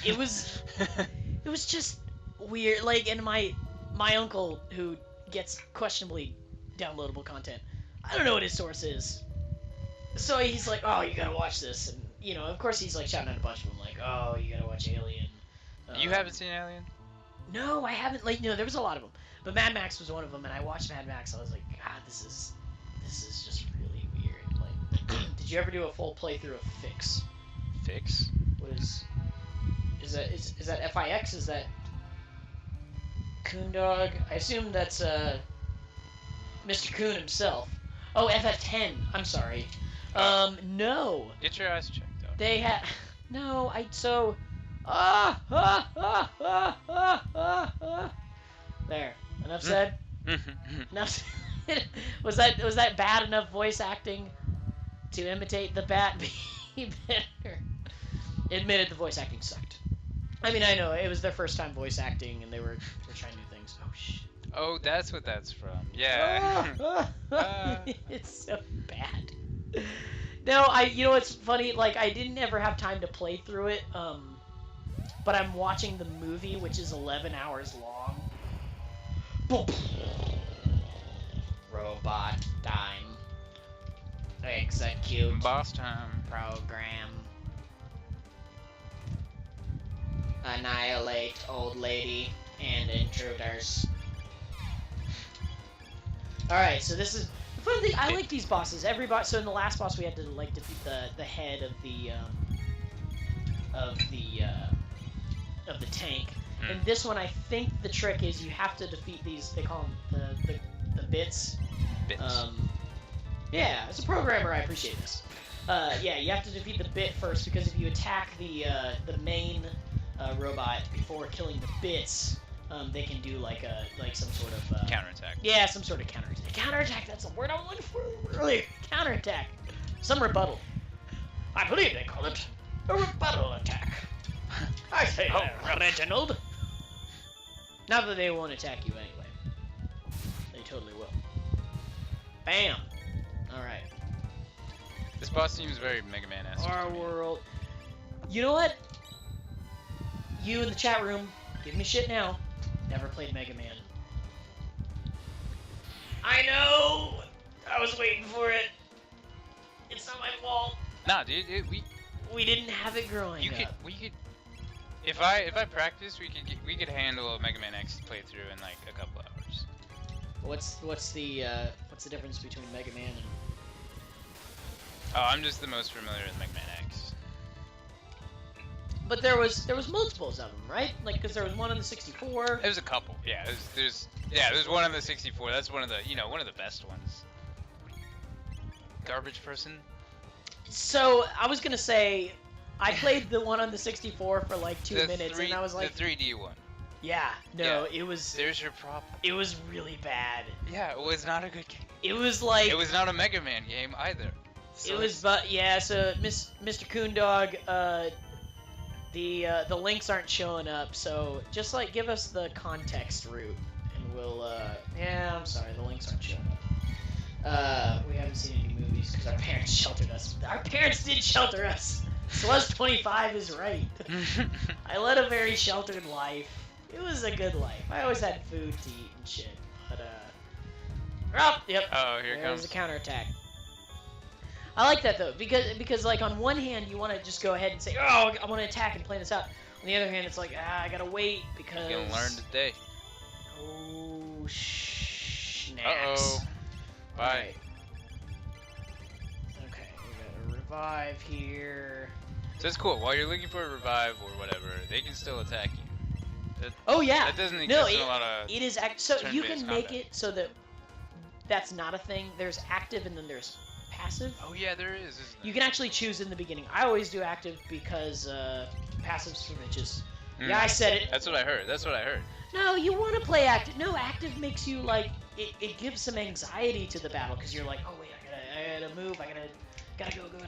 It was just weird. Like, and my uncle, who gets questionably downloadable content, I don't know what his source is. So he's like, oh, you gotta watch this. And, of course he's like shouting at a bunch of them, like, oh, you gotta watch Alien. You haven't seen Alien? No, I haven't. Like, there was a lot of them. But Mad Max was one of them, and I watched Mad Max. I was like, God, this is just really weird. Like, did you ever do a full playthrough of Fix? Fix? What is that? Is that FIX? Is that Coondog? I assume that's Mr. Coon himself. Oh, FF10. I'm sorry. No. Get your eyes checked out. They had no. There. Enough said. Enough. Was that bad enough voice acting to imitate the Bat? Be better. Admitted the voice acting sucked. I mean, I know it was their first time voice acting, and they were trying new things. Oh shit. Oh, that's what that's from. Yeah. It's so bad. No, you know what's funny? Like, I didn't ever have time to play through it. But I'm watching the movie, which is 11 hours long. Robot time. Execute. Boss time. Program. Annihilate old lady and intruders. Alright, so this is... The fun thing, I like these bosses. Every boss... So in the last boss, we had to, like, defeat the head of the tank. In this one, I think the trick is you have to defeat these... They call them the bits. Bits. Yeah, as a programmer, I appreciate this. Yeah, you have to defeat the bit first, because if you attack the main robot before killing the bits, they can do like some sort of counterattack. Yeah, some sort of counterattack. Counterattack, that's the word I was looking for earlier. Counterattack. Some rebuttal. I believe they call it a rebuttal attack. I say, Reginald. Not that they won't attack you anyway. They totally will. Bam. All right. This boss seems very Mega Man-esque. Our world. You know what? You in the chat room, give me shit now. Never played Mega Man. I know! I was waiting for it. It's not my fault. Nah, dude, we didn't have it growing up. We could. If I practice, we could handle a Mega Man X playthrough in like a couple hours. What's the difference between Mega Man and? Oh, I'm just the most familiar with Mega Man X. But there was multiples of them, right? Like, because there was one on the 64. There's a couple. Yeah, there's one on the 64. That's one of the best ones. Garbage person. So I was gonna say, I played the one on the 64 for like 2 minutes, and I was like, the 3D one. yeah, no, it was. There's your problem. It was really bad. Yeah, it was not a good game. It was like. It was not a Mega Man game either. So it was, but yeah. So Mr. Coondog, the links aren't showing up, so just like give us the context route, and we'll. Yeah, I'm sorry, the links aren't showing up. We haven't seen any movies because our parents sheltered us. Our parents did shelter us. Celeste 25 is right. I led a very sheltered life. It was a good life. I always had food to eat and shit. But oh, yep. Oh, here There's comes a counterattack. I like that though, because like on one hand you want to just go ahead and say, oh, I want to attack and plan this out. On the other hand, it's like, I gotta wait because. You're gonna learn today. Oh, snaps. Uh-oh. Bye. Right. Okay, we got a revive here. So it's cool. While you're looking for a revive or whatever, they can still attack you. Oh yeah. That doesn't exist in a lot of. It is so you can make combat. it so that that's not a thing. There's active and then there's passive. Oh yeah, there is. Isn't You there? can actually choose in the beginning. I always do active because passive's for bitches. Yeah, I said it. That's what I heard. That's what I heard. No, you want to play active. No, active makes you like it gives some anxiety to the battle because you're like, oh wait, I gotta move. I gotta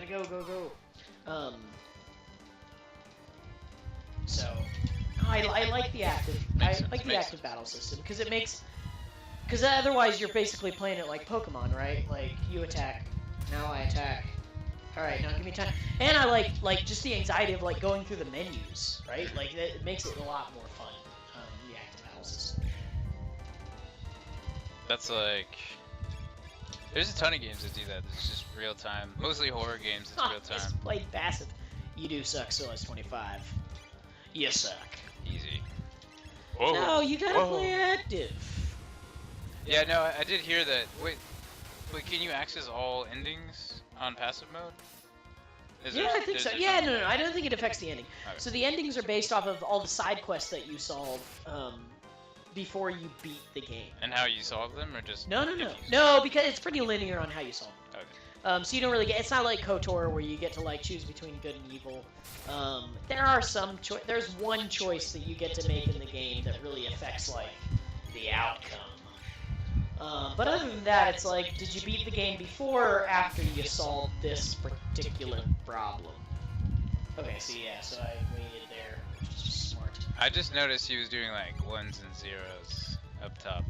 go. So I like the active. Makes sense, like the makes active battle system because it makes. Because otherwise you're basically playing it like Pokemon, right? Like you attack, now I attack. All right, now give me time. And I like just the anxiety of like going through the menus, right? Like it makes it a lot more fun. The active battle system. That's like. There's a ton of games that do that. It's just real time. Mostly horror games. It's real time. Just played passive. You do suck, Celeste 25. You suck. Easy. Whoa. No, you gotta Whoa. play active. Yeah, no, I did hear that. Wait, can you access all endings on passive mode? Yeah, I think so. Yeah, no, I don't think it affects the ending. Okay. So the endings are based off of all the side quests that you solve before you beat the game. And how you solve them, or just No, if you no, because it's pretty linear on how you solve them. Okay. So you don't really get. It's not like KOTOR where you get to like choose between good and evil. There are some. There's one choice that you get to make in the game that really affects like the outcome. But other than that, it's like, did you beat the game before or after you solved this particular problem? Okay, so yeah, so I waited there, which is smart. I just noticed he was doing like ones and zeros up top.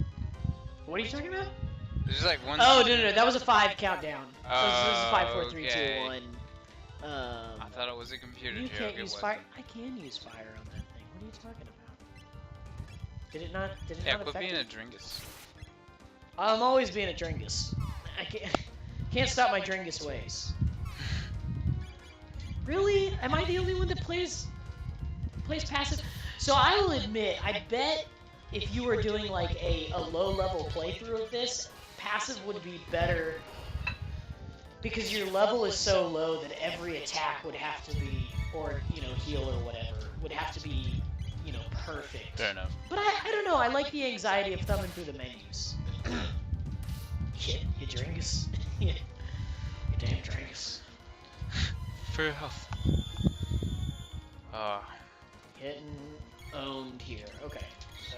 What are you talking about? There's like one. Oh, no, that was a 5 countdown. This is 5, 4, 3, okay. 2, 1. I thought it was a computer You joke. can't It use wasn't. fire. I can use fire on that thing. What are you talking about? Did it not? Yeah, not quit affect being a it? Dringus. I'm always being a Dringus. I can't stop my Dringus ways. Really? Am I the only one that plays passive? So I will admit, I bet if you were doing like a low-level playthrough of this, passive would be better because your level is so low that every attack would have to be, or heal or whatever, would have to be, perfect. Fair enough. But I don't know. I like the anxiety of thumbing through the menus. You Dringus. You damn Dringus. For your health. Getting owned here. Okay. So,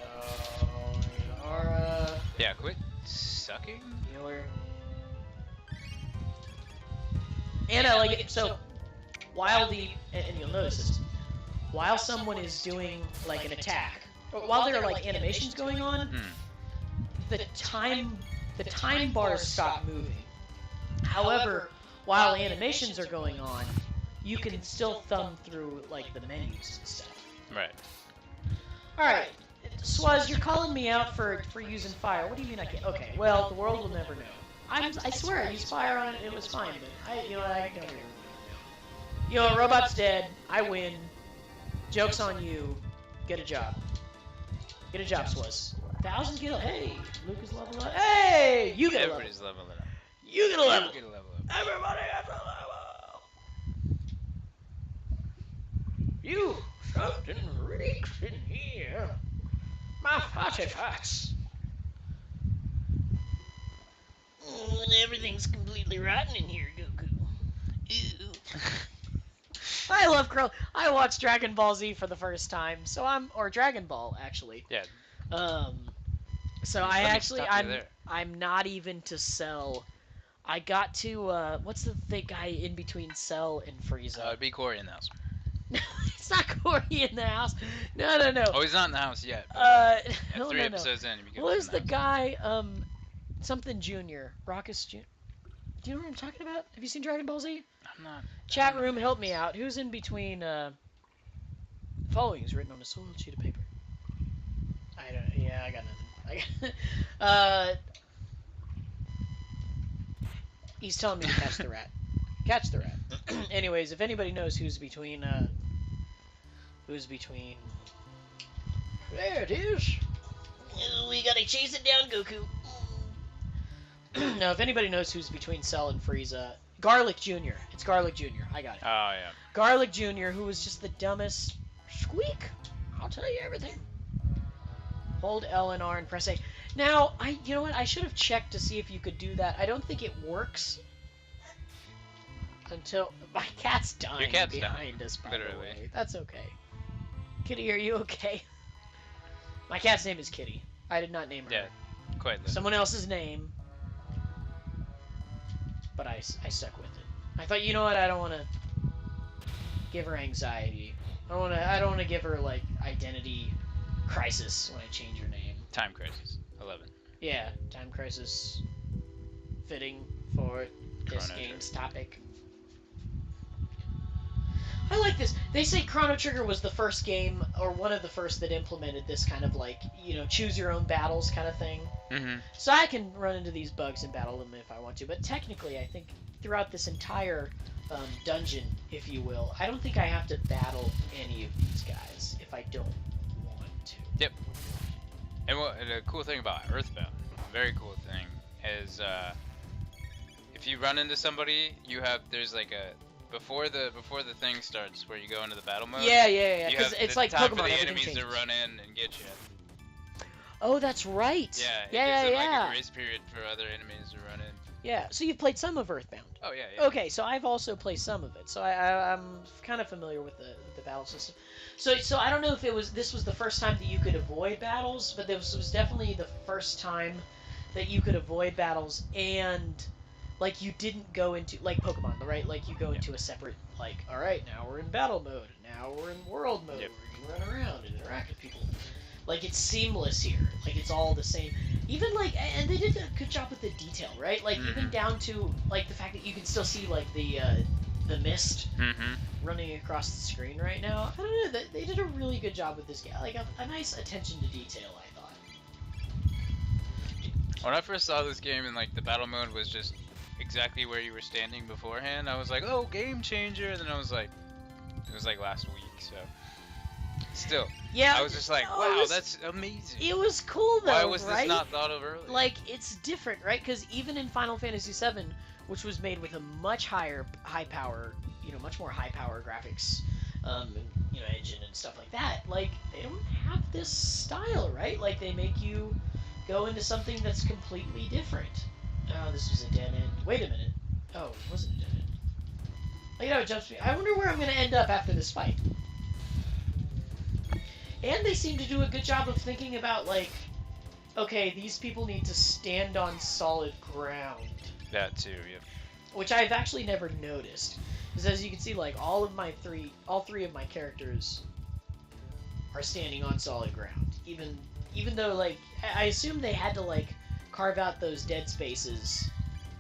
Aura. Yeah, quit sucking. Healer. And I like it. So, while and you'll notice this, while someone is doing like an attack, or while there are like animations going on, the time bars stop moving. However, while animations are going on, you can still thumb through like the menus and stuff. Right. All right, Swaz, you're calling me out for using fire. What do you mean I can't? Okay, well, the world will never know. I swear I used fire on it. It was fine, but I don't really. Robot's dead. I win. Joke's on you. Get a job. Get a job, Swaz. 1,000 get a... Hey, Luke is level up. Hey, you get a level. Everybody's leveling up. You get a level. You get a level up. Everybody gets a level. You, something reeks in here. My farts. And everything's completely rotten in here, Goku. Ew. I love Crow. I watched Dragon Ball Z for the first time, or Dragon Ball actually. Yeah. So I'm not even to Cell. I got to what's the thick guy in between Cell and Frieza? It'd be Corey in the house. It's not Corey in the house. No. Oh, he's not in the house yet. No, 3 episodes in, he what was the guy? Something Junior, Rockus Junior. Do you know what I'm talking about? Have you seen Dragon Ball Z? I'm not. Chat room, help me out. Who's in between? Following is written on a soiled sheet of paper. I don't. Yeah, I got nothing. He's telling me to catch the rat. Catch the rat. Anyways, if anybody knows who's between. There it is. We gotta chase it down, Goku. Now, if anybody knows who's between Cell and Frieza, Garlic Jr. It's Garlic Jr. I got it. Oh, yeah. Garlic Jr., who was just the dumbest. Squeak! I'll tell you everything. Hold L and R and press A. Now, you know what? I should have checked to see if you could do that. I don't think it works until my cat's dying. Your cat's behind dying, us. By literally. the way, that's okay. Kitty, are you okay? My cat's name is Kitty. I did not name her. Yeah, quite. Someone else's name. But I stuck with it. I thought, you know what? I don't want to give her anxiety. I don't want to give her like identity crisis when I change her name. Time Crisis 11. Yeah, Time Crisis. Fitting for this Chrono game's topic. I like this. They say Chrono Trigger was the first game, or one of the first, that implemented this kind of like, choose your own battles kind of thing. Mm-hmm. So I can run into these bugs and battle them if I want to. But technically, I think throughout this entire dungeon, if you will, I don't think I have to battle any of these guys if I don't want to. Yep. And the cool thing about Earthbound, very cool thing, is if you run into somebody, there's like a before the thing starts where you go into the battle mode. Yeah. Because it's like time Pokemon. for the Everything enemies changes. to run in and get you. Oh, that's right. Yeah. It gives them like a grace period for other enemies to run in. Yeah. So you've played some of Earthbound. Oh yeah. Okay, so I've also played some of it, so I'm kind of familiar with the battle system. So I don't know if this was the first time that you could avoid battles, but this was definitely the first time that you could avoid battles, and like you didn't go into like Pokemon, right? Like you go into a separate all right, now we're in battle mode, now we're in world mode, where you can run around and interact with people. Like it's seamless here, like it's all the same. Even and they did a good job with the detail, right? Like even down to like the fact that you can still see like the mist running across the screen right now. I don't know, they did a really good job with this game. Like a nice attention to detail, I thought. When I first saw this game and like the battle mode was just exactly where you were standing beforehand, I was like, oh, game changer. And then it was like last week, so still. Yeah. I was just like, wow, that's amazing. It was cool though. Why was right? this not thought of earlier? Like it's different, right? Because even in Final Fantasy VII, which was made with a much high power, much more high power graphics, engine and stuff like that. Like they don't have this style, right? Like they make you go into something that's completely different. Oh, this was a dead end. Wait a minute. Oh, it wasn't a dead end. It jumps me. I wonder where I'm going to end up after this fight. And they seem to do a good job of thinking about, like, okay, these people need to stand on solid ground. That too, yeah. Which I've actually never noticed. Because as you can see, like, all three of my characters are standing on solid ground. Even though, like, I assume they had to, like, carve out those dead spaces.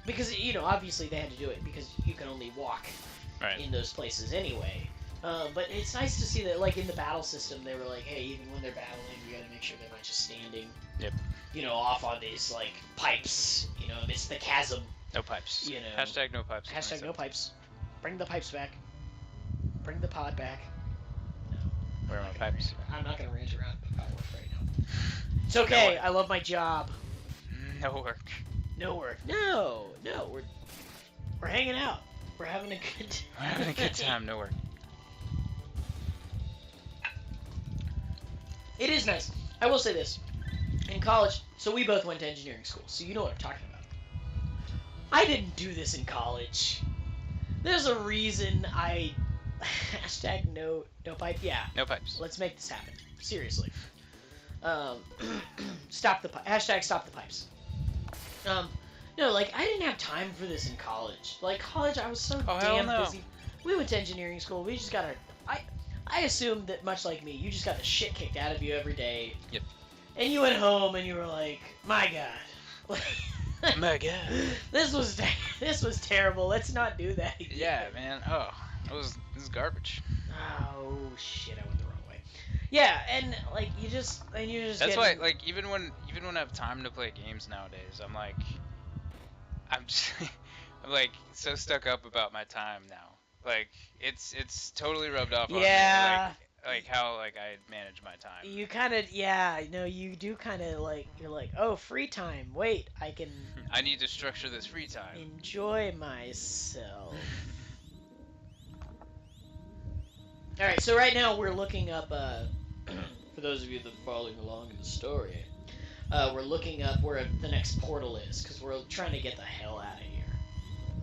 Because, obviously they had to do it because you can only walk in those places anyway. But it's nice to see that, like, in the battle system, they were like, hey, even when they're battling, we gotta make sure they're not just standing, off on these, like, pipes, amidst the chasm. No pipes. Hashtag no pipes. Hashtag no pipes. Bring the pipes back. Bring the pod back. No. Where are my pipes? I'm not gonna rant around about work right now. It's okay. No, I love my job. no work. No work. No, we're hanging out. We're having a good time. We're having a good time. No work. It is nice. I will say this. In college, so we both went to engineering school, so you know what I'm talking about. I didn't do this in college. There's a reason I hashtag no pipe. Yeah. No pipes. Let's make this happen. Seriously. Stop the hashtag stop the pipes. No, like I didn't have time for this in college. Like college, I was so damn busy. We went to engineering school. We just got I assumed that much like me, you just got the shit kicked out of you every day. Yep. And you went home and you were like, my God. My God. This was terrible. Let's not do that again. Yeah, man. Oh, this is garbage. Oh shit! I went the wrong way. Yeah, and like you just That's why, like, even when I have time to play games nowadays, I'm like, I'm like so stuck up about my time now. Like it's totally rubbed off on me. Like how like I manage my time. You kind of you do kind of like you're like, oh, free time. Wait, I can. I need to structure this free time. Enjoy myself. All right, so right now we're looking up. For those of you that are following along in the story, we're looking up where the next portal is because we're trying to get the hell out of here.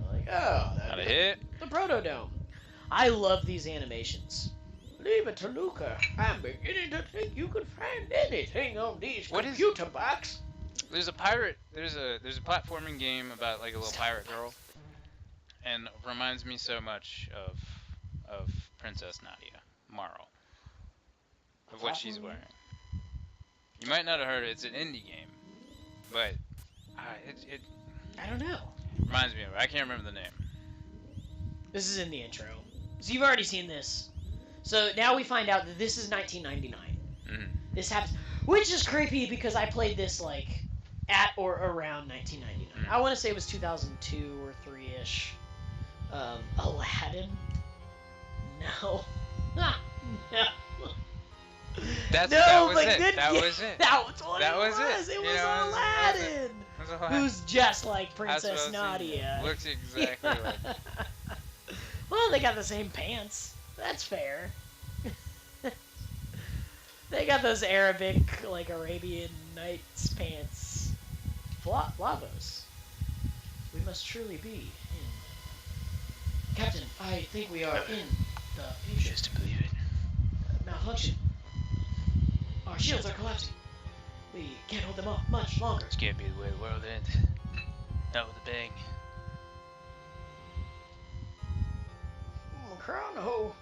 We're like, oh, Got a hit. The Protodome. I love these animations. Leave it to Luca. I'm beginning to think you could find anything on these computer box. There's a pirate. There's a platforming game about like a little pirate girl, and reminds me so much of Princess Nadia Marl. Of what she's wearing. You might not have heard it. It's an indie game, but it I don't know. reminds me of it. I can't remember the name. This is in the intro, so you've already seen this. So now we find out that this is 1999. Mm-hmm. This happens, which is creepy because I played this like at or around 1999. Mm-hmm. I want to say it was 2002 or 3-ish. Aladdin? No. No. That was it. That was it. That was what it was. It was Aladdin. Who's just like Princess Nadia. Looks exactly like. Well, they got the same pants. That's fair. They got those Arabic, like Arabian Nights pants. Lavos. We must truly be in. Captain, I think we are in the future. Just to believe it. Malfunction. Our shields are collapsing. We can't hold them off much longer. This can't be the way the world ends. Not with a bang. Chrono.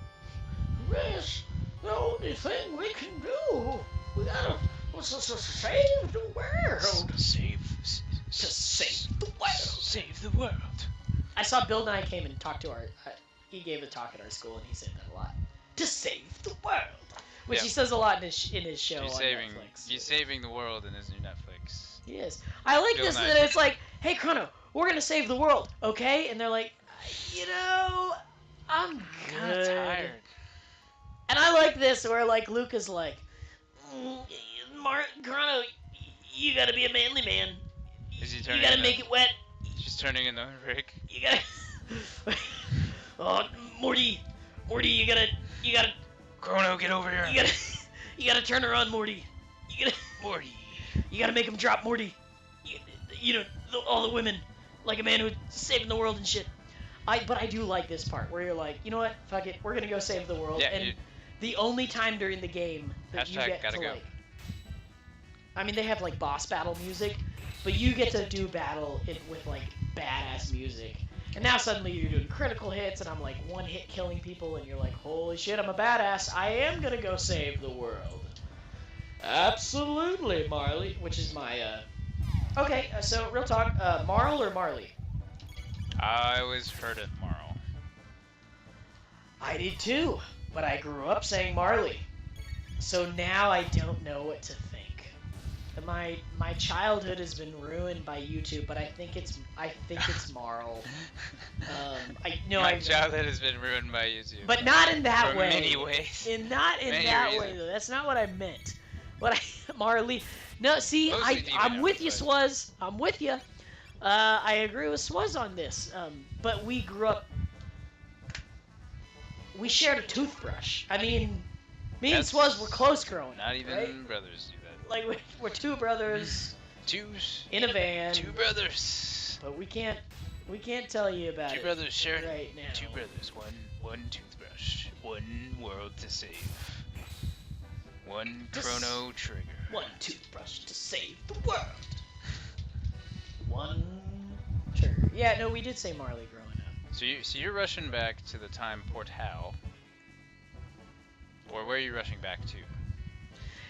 Rest. The only thing we can do. We gotta save the world. Save the world. Save the world. I saw Bill and I came and talked to our. He gave a talk at our school and he said that a lot. To save the world. Which he says a lot in his show on Netflix. He's saving the world in his new Netflix. He is. I like Bill this that it's like, hey Chrono, we're gonna save the world, okay? And they're like, you know, I'm kind of tired. And I like this where like Luke is like, Chrono, you gotta be a manly man. Is he turning? You gotta make it wet. She's turning into a Rick. You gotta. Oh, Morty, you gotta. Chrono, get over here. You gotta turn her on, Morty. Morty. You gotta make him drop, Morty. You know, all the women, like a man who's saving the world and shit. But I do like this part where you're like, you know what? Fuck it, we're gonna go save the world. Yeah, and the only time during the game that you get to like, I mean, they have like boss battle music, but you get to do battle with like badass music. And now suddenly you're doing critical hits, and I'm like one hit killing people, and you're like, holy shit, I'm a badass. I am gonna go save the world. Absolutely, Marley. Which is my, Okay, so real talk, Marl or Marley? I always heard it Marl. I did too, but I grew up saying Marley. So now I don't know what to think. My childhood has been ruined by YouTube, but I think it's Marl. My childhood has been ruined by YouTube. But not in that way. In many ways. Not in that way though. That's not what I meant. Marley, No, see, Mostly Demon I'm Note, with you, but- Swaz. I'm with you. I agree with Swaz on this. But we grew up. We shared a toothbrush. I mean, me and That's Swaz were close growing Not up, even right? brothers do that. Like we're two brothers Twos. in a van, Two brothers. but we can't tell you about Two it brothers sharing right now. Two brothers, one toothbrush, one world to save, one Chrono Trigger. One toothbrush to save the world. One trigger. Yeah, no, we did say Marley growing up. So you're rushing back to the time Port Hal, or where are you rushing back to?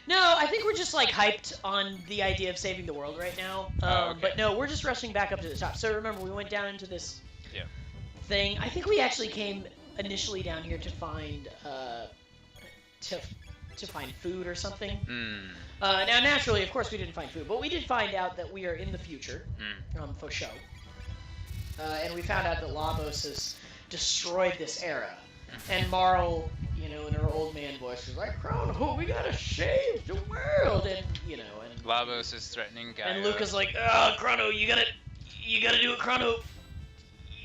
No, I think we're just like hyped on the idea of saving the world right now. Oh, okay. But no, we're just rushing back up to the top. So remember, we went down into this Yeah. thing. I think we actually came initially down here to find to find food or something. Now, naturally, of course, we didn't find food, but we did find out that we are in the future, for show. And we found out that Labos has destroyed this era. And Marl, in her old man voice, was like, Chrono, we gotta save the world! And, and Labos is threatening Gaia. And Luca's like, oh, Chrono, you gotta do it, Chrono.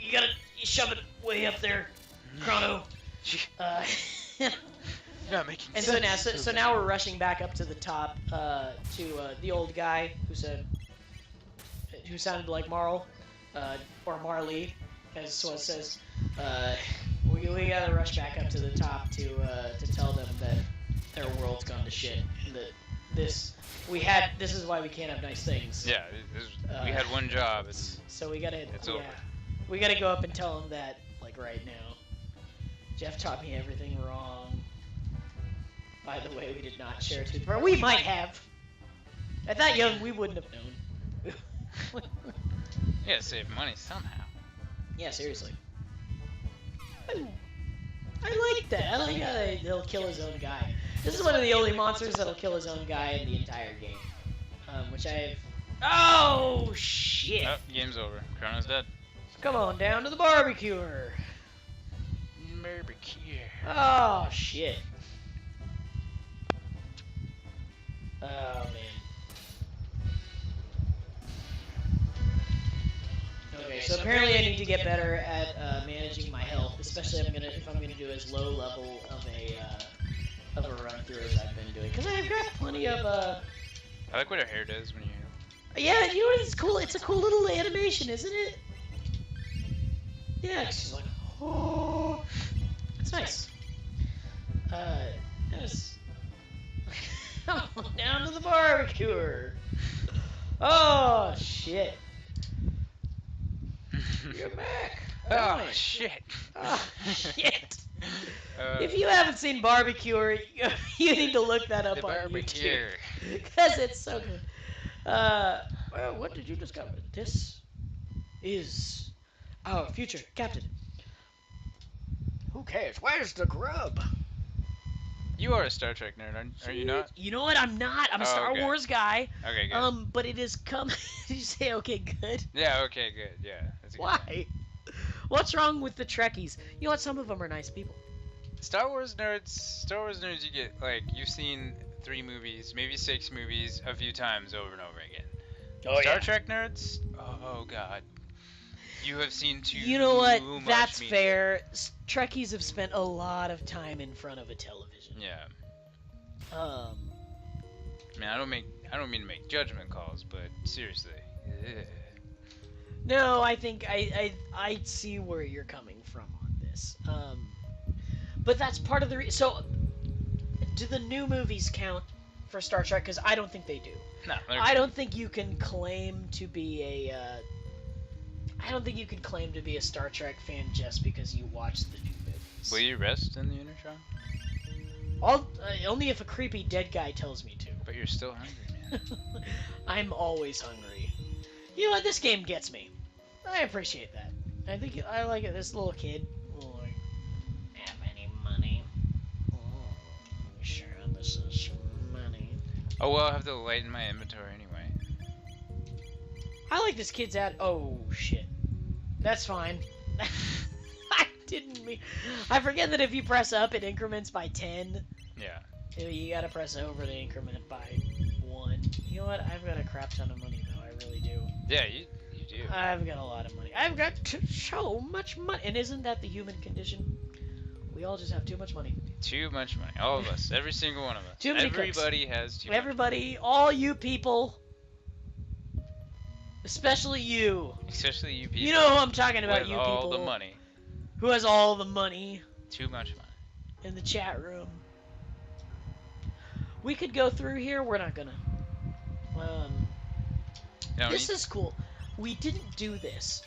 You gotta shove it way up there, Chrono. Not making And sense. so now we're rushing back up to the top to the old guy who sounded like Marl, or Marley, as Swaz says. We gotta rush back up to the top to tell them that their world's gone to shit. That this is why we can't have nice things. Yeah, we had one job. So we gotta over. We gotta go up and tell them that like right now. Jeff taught me everything wrong. By the way, we did not share a toothbrush. We might have. At that young, we wouldn't have known. You gotta save money somehow. Yeah, seriously. I like that. I like how they'll kill his own guy. This is one of the only monsters that'll kill his own guy in the entire game. Which I have... Oh, shit! Oh, game's over. Chrono's dead. Come on down to the barbecuer. Barbecue. Oh, shit. Oh, man. Okay, so apparently I need to get better at managing my health, especially if I'm gonna do as low level of a run through as I've been doing, because I've got plenty of I like what her hair does when you. Yeah, you know what? It's cool. It's a cool little animation, isn't it? Yeah, she's like, oh, it's nice. Yes. Down to the barbecuer. Oh shit. You're back. Oh Nice. shit. Oh shit. If you haven't seen Barbecuer, you need to look that up the on barbecue. YouTube. Because it's so good. Well, what did you discover? This is our future captain. Who cares? Where's the grub? You are a Star Trek nerd, are you not? You know what? I'm not. I'm a Star okay. Wars guy. Okay, good. But it is come. Did you say okay, good? Yeah, okay, good. Yeah. That's a good one. Why? What's wrong with the Trekkies? You know what? Some of them are nice people. Star Wars nerds, you get, like, you've seen 3 movies, maybe 6 movies, a few times over and over again. Oh, Star Trek nerds? Oh, God. You have seen too much You know what? That's media. fair. Trekkies have spent a lot of time in front of a television. Yeah. Um. I mean, I don't mean to make judgment calls, but seriously. Ugh. No, I think I see where you're coming from on this. But that's part of the so. Do the new movies count for Star Trek? Because I don't think they do. No. I don't think you can claim to be a. I don't think you can claim to be a Star Trek fan just because you watch the new movies. Will you rest in the Unitron? Only if a creepy dead guy tells me to. But you're still hungry, man. I'm always hungry. You know what? This game gets me. I appreciate that. I think I like it. This little kid. Oh, have any money? Oh, sure, this is money. Oh, well, I'll have to lighten my inventory anyway. I like this kid's at. Oh shit. That's fine. I didn't mean. I forget that if you press up, it increments by 10. Yeah. You gotta press over to increment by 1. You know know what? I've got a crap ton of money, though. I really do. Yeah, you do. I've got a lot of money. I've got so much money. And isn't that the human condition? We all just have too much money. Too much money. All of us. Every single one of us. Too many Everybody cooks. has too Everybody, all you people. Especially you. much. Especially you people. You know who I'm talking about, with you all people. the money. Who has all the money Too much money. in the chat room. We could go through here. We're not gonna. No, This is cool. We didn't do this.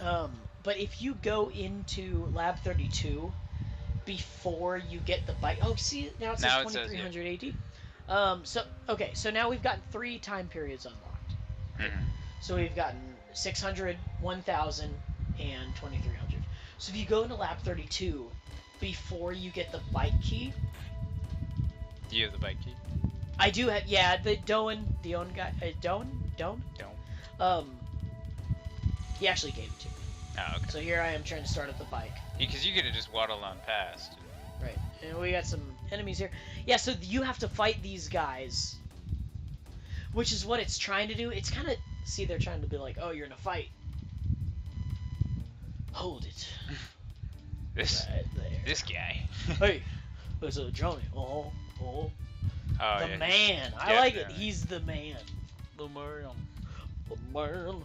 But if you go into Lab 32 before you get the bike. Oh, see, now it says 2300 AD. So now we've gotten 3 time periods unlocked. Mhm. So we've gotten 600, 1000, and 2300. So if you go into Lab 32 before you get the bike key. Do you have the bike key? I do have, yeah, the Doan guy, Doan? Don't. He actually gave it to me. Oh, okay. So here I am trying to start up the bike. Because you could have just waddled on past. Right, and we got some enemies here. Yeah, so you have to fight these guys, which is what it's trying to do. It's kind of, see, they're trying to be like, oh, you're in a fight. Hold it. Right there. This guy. Hey, there's a Johnny. Oh, Oh, the yeah, man. I like it. definitely. He's the man. The man. The man.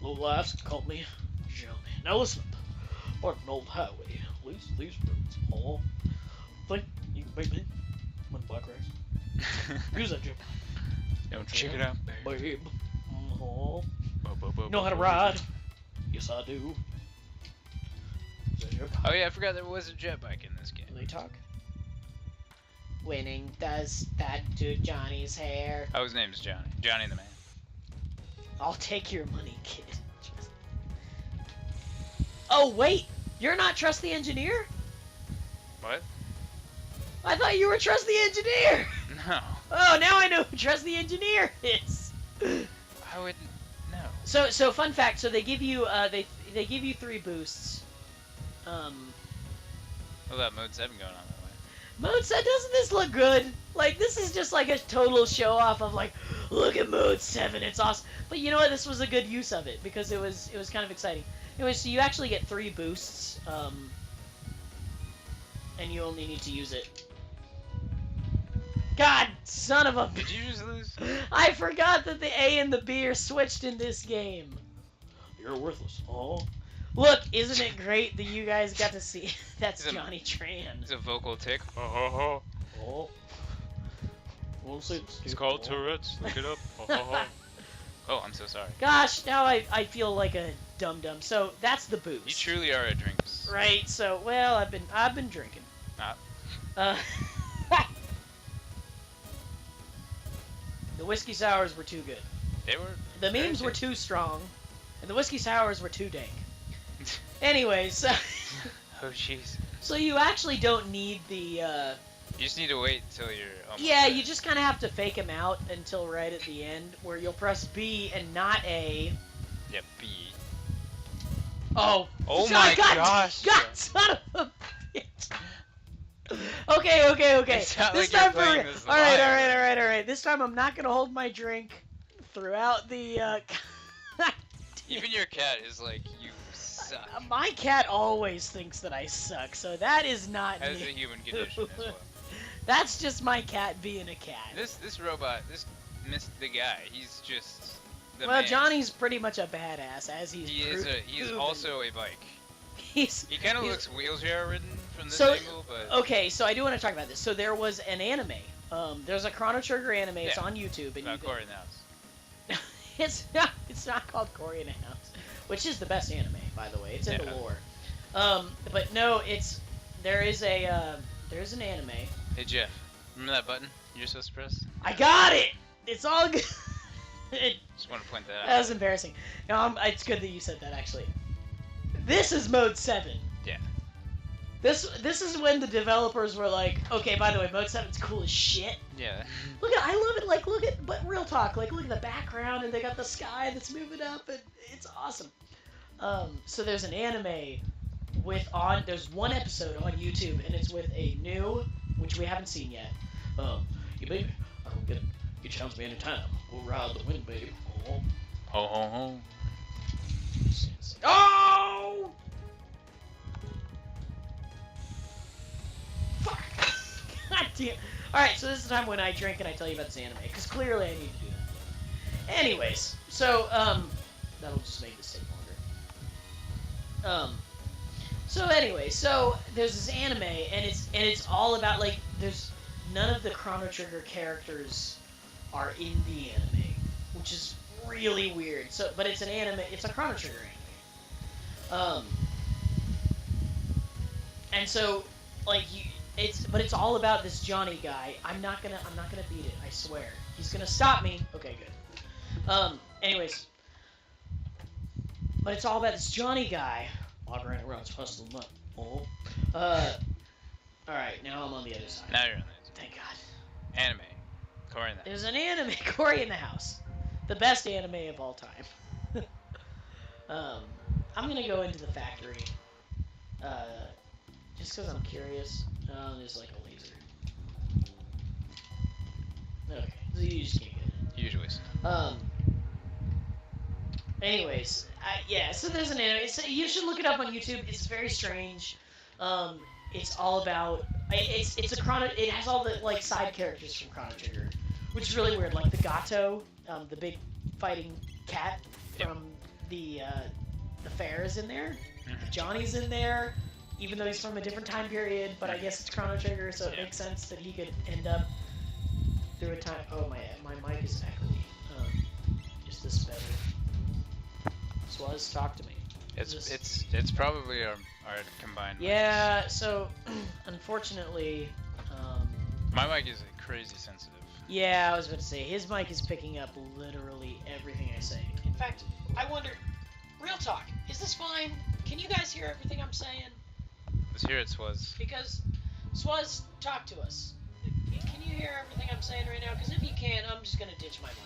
Low life's called me Johnny. Now listen up. On an old highway, leaves these roads. Oh, think you can beat me? I'm in black race. Use that jump. Don't check it out, Babe. Oh. You Know how to ride? Yes, I do. Oh yeah, I forgot there was a jet bike in this game. They talk. Winning does that to Johnny's hair. Oh, his name's Johnny. Johnny the man. I'll take your money, kid. Oh, wait! You're not Trust the Engineer? What? I thought you were Trust the Engineer! No. Oh, now I know who Trust the Engineer is! I wouldn't. No. So fun fact, so they give you, they give you 3 boosts. What about Mode 7 going on that way? Mode said, doesn't this look good? Like, this is just like a total show off of like, look at Mode 7, it's awesome. But you know what, this was a good use of it, because it was kind of exciting. Anyway, so you actually get 3 boosts, and you only need to use it. God, son of a... Did you just lose? I forgot that the A and the B are switched in this game. You're worthless. Oh. Look, isn't it great that you guys got to see? That's Johnny Tran. It's a vocal tick. Oh. Oh. We'll see. It's called Tourette's. Look it up. Oh, I'm so sorry. Gosh, now I feel like a dum-dum. So that's the boost. You truly are a drinks. Right. So well, I've been drinking. Ah. The whiskey sours were too good. They were. The memes were too strong, and the whiskey sours were too dank. Anyways, Oh jeez. so you actually don't need the. You just need to wait till you're. Yeah, you just kind of have to fake them out until right at the end, where you'll press B and not A. Yeah, B. Oh. Oh son, my God, gosh. God, son of a bitch. Okay. It's not This like time you're for playing real. this All right. live. This time I'm not gonna hold my drink throughout the. Even your cat is like, you suck. My cat always thinks that I suck, so that is not That is me. a human condition as well. That's just my cat being a cat. This robot, the guy, he's just the Well, man. Johnny's pretty much a badass, as he's He's also a bike. He kind of he's- looks wheelchair ridden from this So- angle, but Okay, so I do want to talk about this. So there was an anime. There's a Chrono Trigger anime. It's Yeah. on YouTube, and not Corey in the house. it's not called Cory in a House, which is the best anime, by the way. It's in the Yeah. lore. But no, there's an anime. Hey Jeff, remember that button you're supposed to press? I got it. It's all good. Just want to point that That out. was embarrassing. No, it's good that you said that, actually. This is Mode 7. Yeah. This is when the developers were like, okay, by the way, Mode 7's cool as shit. Yeah. I love it, but real talk, look at the background, and they got the sky that's moving up, and it's awesome. So there's an anime there's one episode on YouTube, and it's with a new, which we haven't seen yet. You baby, I don't get You challenge me anytime. We'll ride the wind, babe. Oh. Ho ho ho. Oh! Fuck! God damn. Alright, so this is the time when I drink and I tell you about this anime, because clearly I need to do that. Anyways, so, that'll just make this take longer. So anyway, so there's this anime, and it's all about, like, there's none of the Chrono Trigger characters are in the anime, which is really weird. So, but it's an anime, it's a Chrono Trigger anime. And so, like, it's all about this Johnny guy. I'm not gonna beat it, I swear. He's gonna stop me. Okay, good. Anyways, but it's all about this Johnny guy. Walking around hustling up. Oh. Alright, now I'm on the other side. Now you're on the Thank God. anime. Corey in the There's an anime, Corey in the house. The best anime of all time. I'm gonna go into the factory. Just because I'm curious. There's like a laser. Okay, so you just can't get it. Usually. Anyways, yeah, so there's an anime. You should look it up on YouTube. It's very strange. It's all about it's a Chrono. It has all the like side characters from Chrono Trigger, which is really weird. Like the Gato, the big fighting cat from the fair is in there. Johnny's in there, even though he's from a different time period. But I guess it's Chrono Trigger, so it makes sense that he could end up through a time. Oh, my mic is echoey. Is this better? Swaz, talk to me. It's probably our combined. Yeah. So, unfortunately, my mic is crazy sensitive. Yeah, I was about to say his mic is picking up literally everything I say. In fact, I wonder. Real talk. Is this fine? Can you guys hear everything I'm saying? Let's hear it, Swaz. Because Swaz, talk to us. Can you hear everything I'm saying right now? Because if you can, I'm just gonna ditch my mic.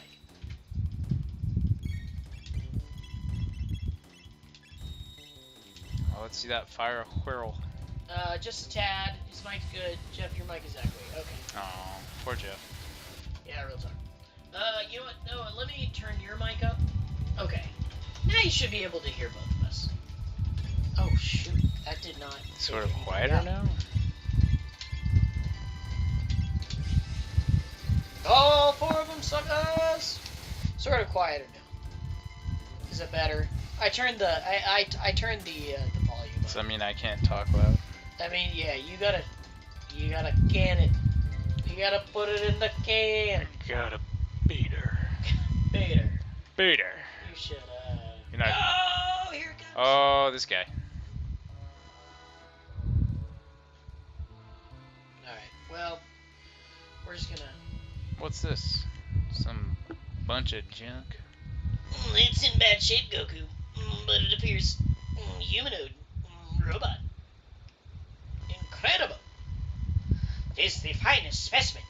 Oh, let's see that fire whirl. Just a tad. His mic's good. Jeff, your mic is echoey. Okay. Oh, poor Jeff. Yeah, real talk. You know what? No, let me turn your mic up. Okay. Now you should be able to hear both of us. Oh, shoot. That did not... Sort of quieter now? All four of them suck ass! Sort of quieter now. Is it better? I turned the... I turned the volume up. Does that mean I can't talk loud? I mean, yeah, you gotta can it. You gotta put it in the can. I gotta beat her. Beat her. Beat her. You should, You're not... Oh, here it comes. Oh, this guy. Alright, well, we're just gonna... What's this? Some bunch of junk? It's in bad shape, Goku. But it appears humanoid. Robot. Incredible. This is the finest specimen.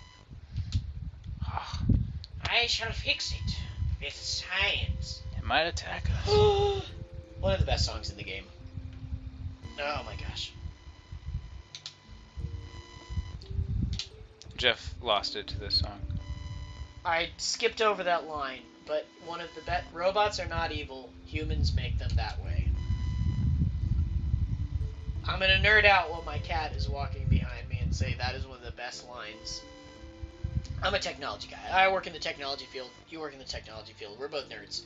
I shall fix it with science. It might attack us. One of the best songs in the game. Oh my gosh. Jeff lost it to this song. I skipped over that line, but one of the robots are not evil. Humans make them that way. I'm gonna nerd out while my cat is walking behind me and say that is one of the best lines. I'm a technology guy. I work in the technology field. You work in the technology field. We're both nerds.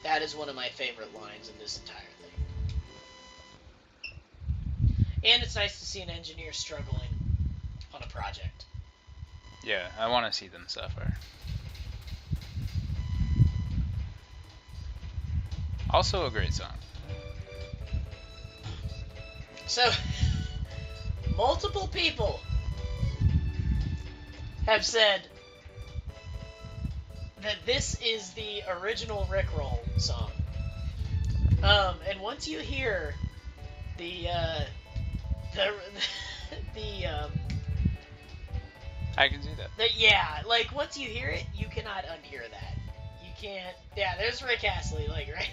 That is one of my favorite lines in this entire thing. And it's nice to see an engineer struggling on a project. Yeah, I want to see them suffer. Also a great song. So, multiple people have said that this is the original Rickroll song. And once you hear the I can see that. Yeah, like once you hear it, you cannot unhear that. You can't. Yeah, there's Rick Astley, like right.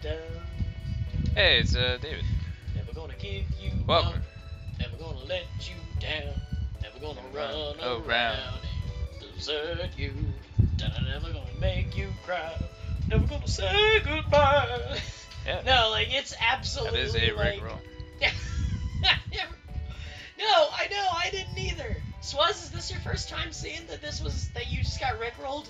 Dun. Hey, it's David. Never gonna give you Welcome. up. Never gonna let you down. Never gonna run around around and upset you. Never gonna make you cry. Never gonna say goodbye. Yeah. No, like it's absolutely That is a like. Rickroll. No, I know, I didn't either. Swaz, is this your first time seeing that you just got rickrolled?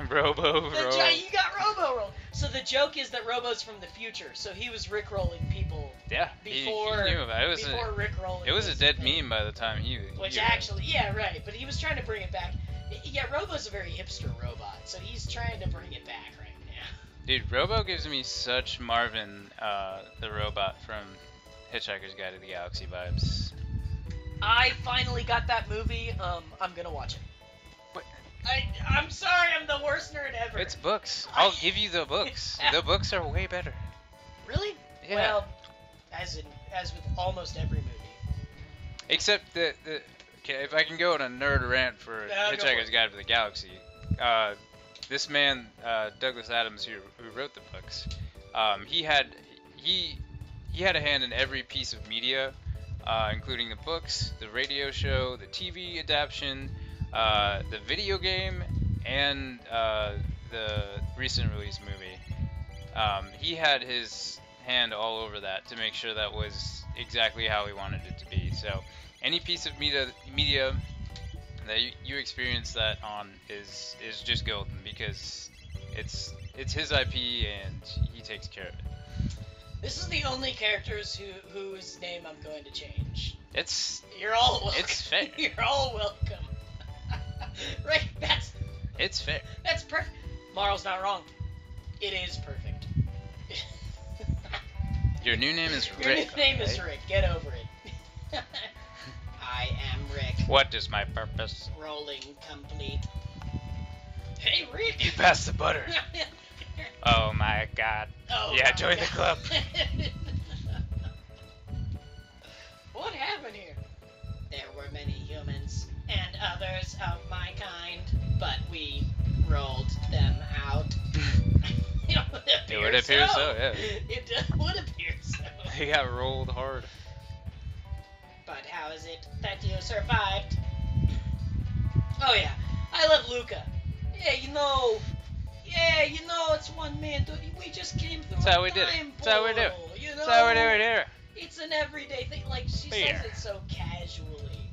Robo-rolled. You got Robo-rolled. So the joke is that Robo's from the future, so he was rickrolling people. Yeah, Before he knew about it. before rickrolling. It was a dead meme by the time he. Which actually, yeah, right. But he was trying to bring it back. Yeah, Robo's a very hipster robot, so he's trying to bring it back right now. Dude, Robo gives me such Marvin, the robot from Hitchhiker's Guide to the Galaxy vibes. I finally got that movie. I'm gonna watch it. But I'm sorry, I'm the worst nerd ever. it's books. I'll give you the books. The books are way better. Really? Yeah. Well, as with almost every movie. Except okay, if I can go on a nerd rant for Hitchhiker's Guide to the Galaxy, this man, Douglas Adams, who wrote the books, he had a hand in every piece of media, including the books, the radio show, the TV adaptation, the video game, and the recent release movie. He had his hand all over that to make sure that was exactly how he wanted it to be. So any piece of media that you experience that on is just golden, because it's his IP and he takes care of it. This is the only characters whose name I'm going to change. You're all welcome. It's fair. You're all welcome. Right? It's fair. That's perfect. Marl's not wrong. It is perfect. Your new name is Rick. Your new name is Rick. Get over it. I am Rick. What is my purpose? Rolling complete. Hey, Rick. You passed the butter. Oh my god. Oh yeah, my join the club. What happened here? There were many humans and others of my kind, but we rolled them out. It would appear so, yeah. It would appear so. He got rolled hard. But how is it that you survived? Oh yeah, I love Luca. Yeah, it's one man. We just came through. That's how we did it. That's how we do it. That's how we do it here. It's an everyday thing. Like she says it so casually.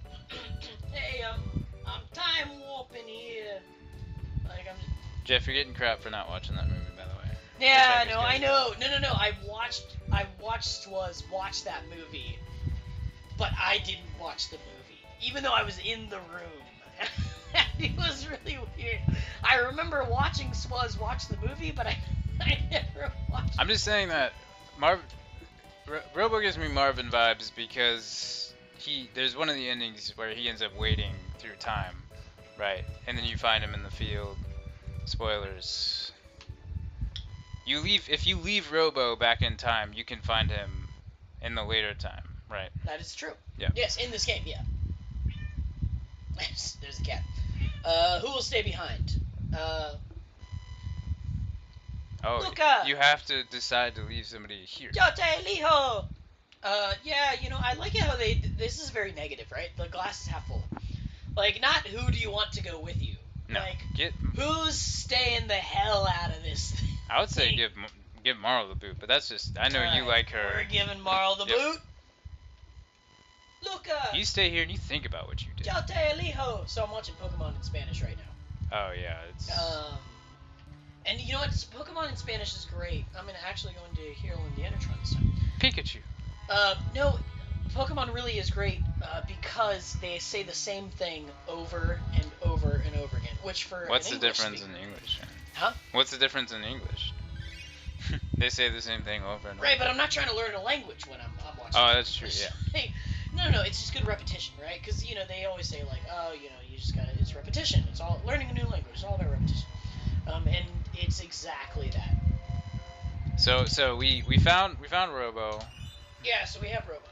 Hey, I'm time warping here. Like I'm. Jeff, you're getting crap for not watching that movie, by the way. Yeah, I know. No. I watched Swaz watch that movie, but I didn't watch the movie, even though I was in the room. It was really weird. I remember watching Swaz watch the movie, but I never watched. I'm just saying that Robo gives me Marvin vibes because there's one of the endings where he ends up waiting through time, right? And then you find him in the field. Spoilers. If you leave Robo back in time, you can find him in the later time, right? That is true. Yeah. Yes, in this game, yeah. There's a cat. Who will stay behind? Luca! You have to decide to leave somebody here. Yo te elijo! Yeah, I like how this is very negative, right? The glass is half full. Like, not who do you want to go with you? No. Like, Get who's staying the hell out of this thing? I would say give Marl the boot, but that's just, I know you like her. We're giving Marl the boot. Luca! You stay here and you think about what you did. Yo te elijo! So I'm watching Pokemon in Spanish right now. Oh yeah, it's. And you know what? Pokemon in Spanish is great. I'm actually going to Hero in the Enertron this time. Pikachu. No, Pokemon really is great because they say the same thing over and over and over again. Which for What's the difference in English? Huh? What's the difference in English? They say the same thing over and over. Right, but I'm not trying to learn a language when I'm watching. Oh, that's true. Yeah. Hey, no, it's just good repetition, right? Because they always say like, oh, you just gotta. It's repetition. It's all learning a new language. It's all about repetition. And it's exactly that. So we found Robo. Yeah, so we have Robo.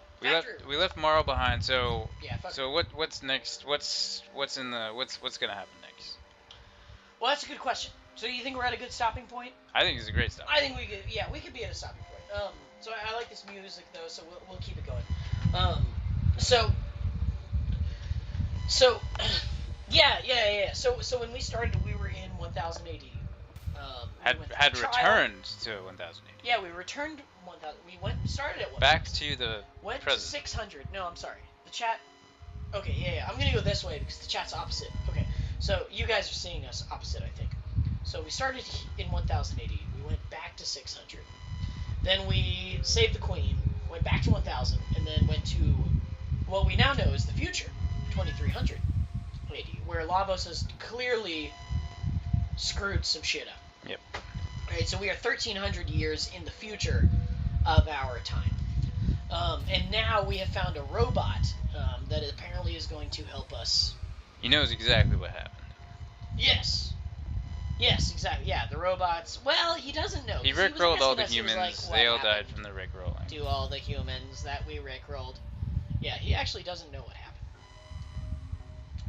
We left Marl behind. So yeah. So what's next? What's gonna happen next? Well, that's a good question. So you think we're at a good stopping point? I think it's a great stop. I think we could be at a stopping point. So I like this music though, so we'll keep it going. So Yeah. So when we started, we were in 1000 AD. We went through the Had trial. returned to 1080. Yeah, we returned 1000. We went started at Back 1000. to the Went to present. 600. No, I'm sorry. The chat. Okay, yeah. I'm gonna go this way because the chat's opposite. Okay, so you guys are seeing us opposite, I think. So we started in 1080. We went back to 600. Then we saved the queen. Went back to 1000, and then went to what we now know is the future, 2300 AD, where Lavos has clearly screwed some shit up. Yep. Right, so we are 1300 years in the future of our time. And now we have found a robot that apparently is going to help us. He knows exactly what happened. Yes. Yes, exactly. Yeah, the robots. Well, he doesn't know He because he was rickrolled all asking the us. He was like, humans. "What They all died happened from the rickrolling. to all the humans that we rickrolled?" Yeah, he actually doesn't know what happened.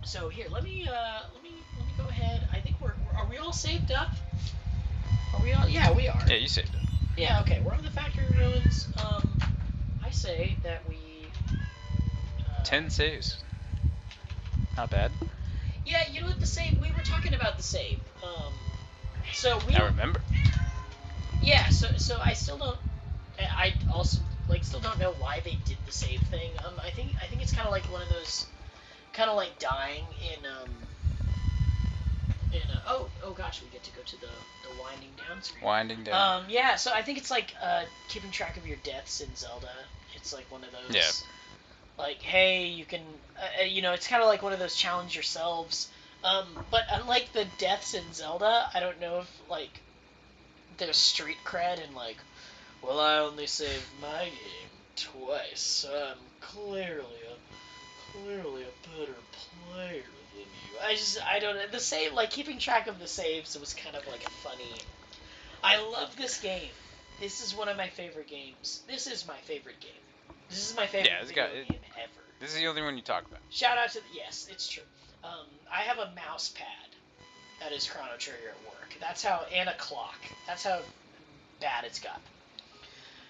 So here, let me go ahead. I think are we all saved up? Are we all? Yeah, we are. Yeah, you saved it. Yeah, okay. We're on the factory ruins. I say that we. 10 saves. Not bad. Yeah, you know what? The save. We were talking about the save. So we I don't. remember. Yeah. So I still don't. I also like still don't know why they did the save thing. I think it's kind of like one of those, kind of like dying in oh gosh, we get to go to the winding down screen. Winding down. Yeah, so I think it's like keeping track of your deaths in Zelda. It's like one of those. Yeah. Like, hey, you can, it's kind of like one of those challenge yourselves. But unlike the deaths in Zelda, I don't know if like there's street cred and like, well, I only saved my game twice, so I'm clearly a better player than you. I don't know. The save, like keeping track of the saves was kind of like a funny. I love this game. This is one of my favorite games. This is my favorite game. This is my favorite Yeah, it's video got it. game ever. This is the only one you talk about. Shout out to yes, it's true. I have a mouse pad that is Chrono Trigger at work. That's how, and a clock. That's how bad it's got.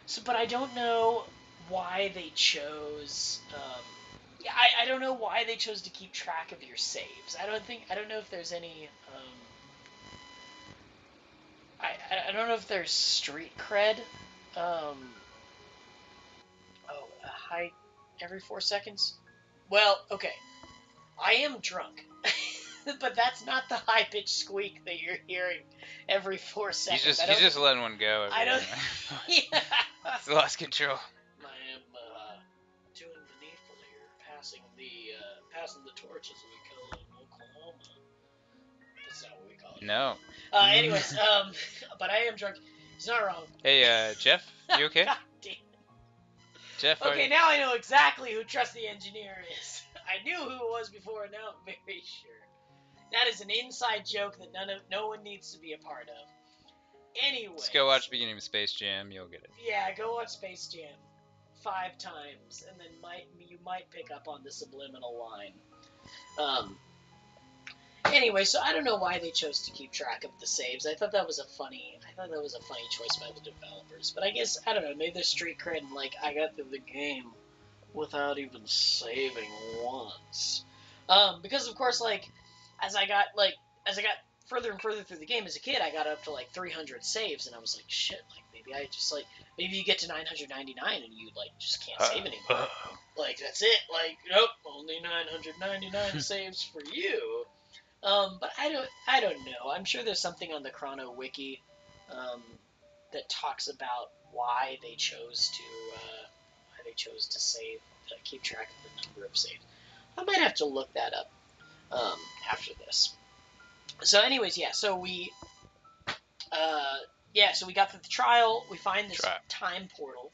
So, but I don't know why they chose. Yeah, I don't know why they chose to keep track of your saves. I don't know if there's any. I don't know if there's street cred. Oh, a high every 4 seconds. Well, okay. I am drunk, but that's not the high pitched squeak that you're hearing every 4 seconds. He's just letting one go I every don't. now. Yeah. He's lost control. I am doing the needful here, passing the torch as we call it in Oklahoma. That's not what we call it. No. Anyways, but I am drunk. He's not wrong. Hey, Jeff, you okay? God damn. Jeff, Okay, now I know exactly who Trusty Engineer is. I knew who it was before, and now I'm very sure. That is an inside joke that no one needs to be a part of. Anyway. Let's go watch the beginning of Space Jam. You'll get it. Yeah, go watch Space Jam 5 times, and then you might pick up on the subliminal line. Anyway, so I don't know why they chose to keep track of the saves. I thought that was a funny choice by the developers. But I guess I don't know. Maybe they're street cred and like I got through the game without even saving once. Because of course, like as I got further and further through the game as a kid, I got up to like 300 saves, and I was like, shit, like maybe you get to 999 and you like just can't save anymore. Like that's it. Like nope, only 999 saves for you. But I don't know. I'm sure there's something on the Chrono Wiki that talks about why they chose to save, keep track of the number of saves. I might have to look that up after this. So, anyways, yeah. So we got through the trial. We find this time portal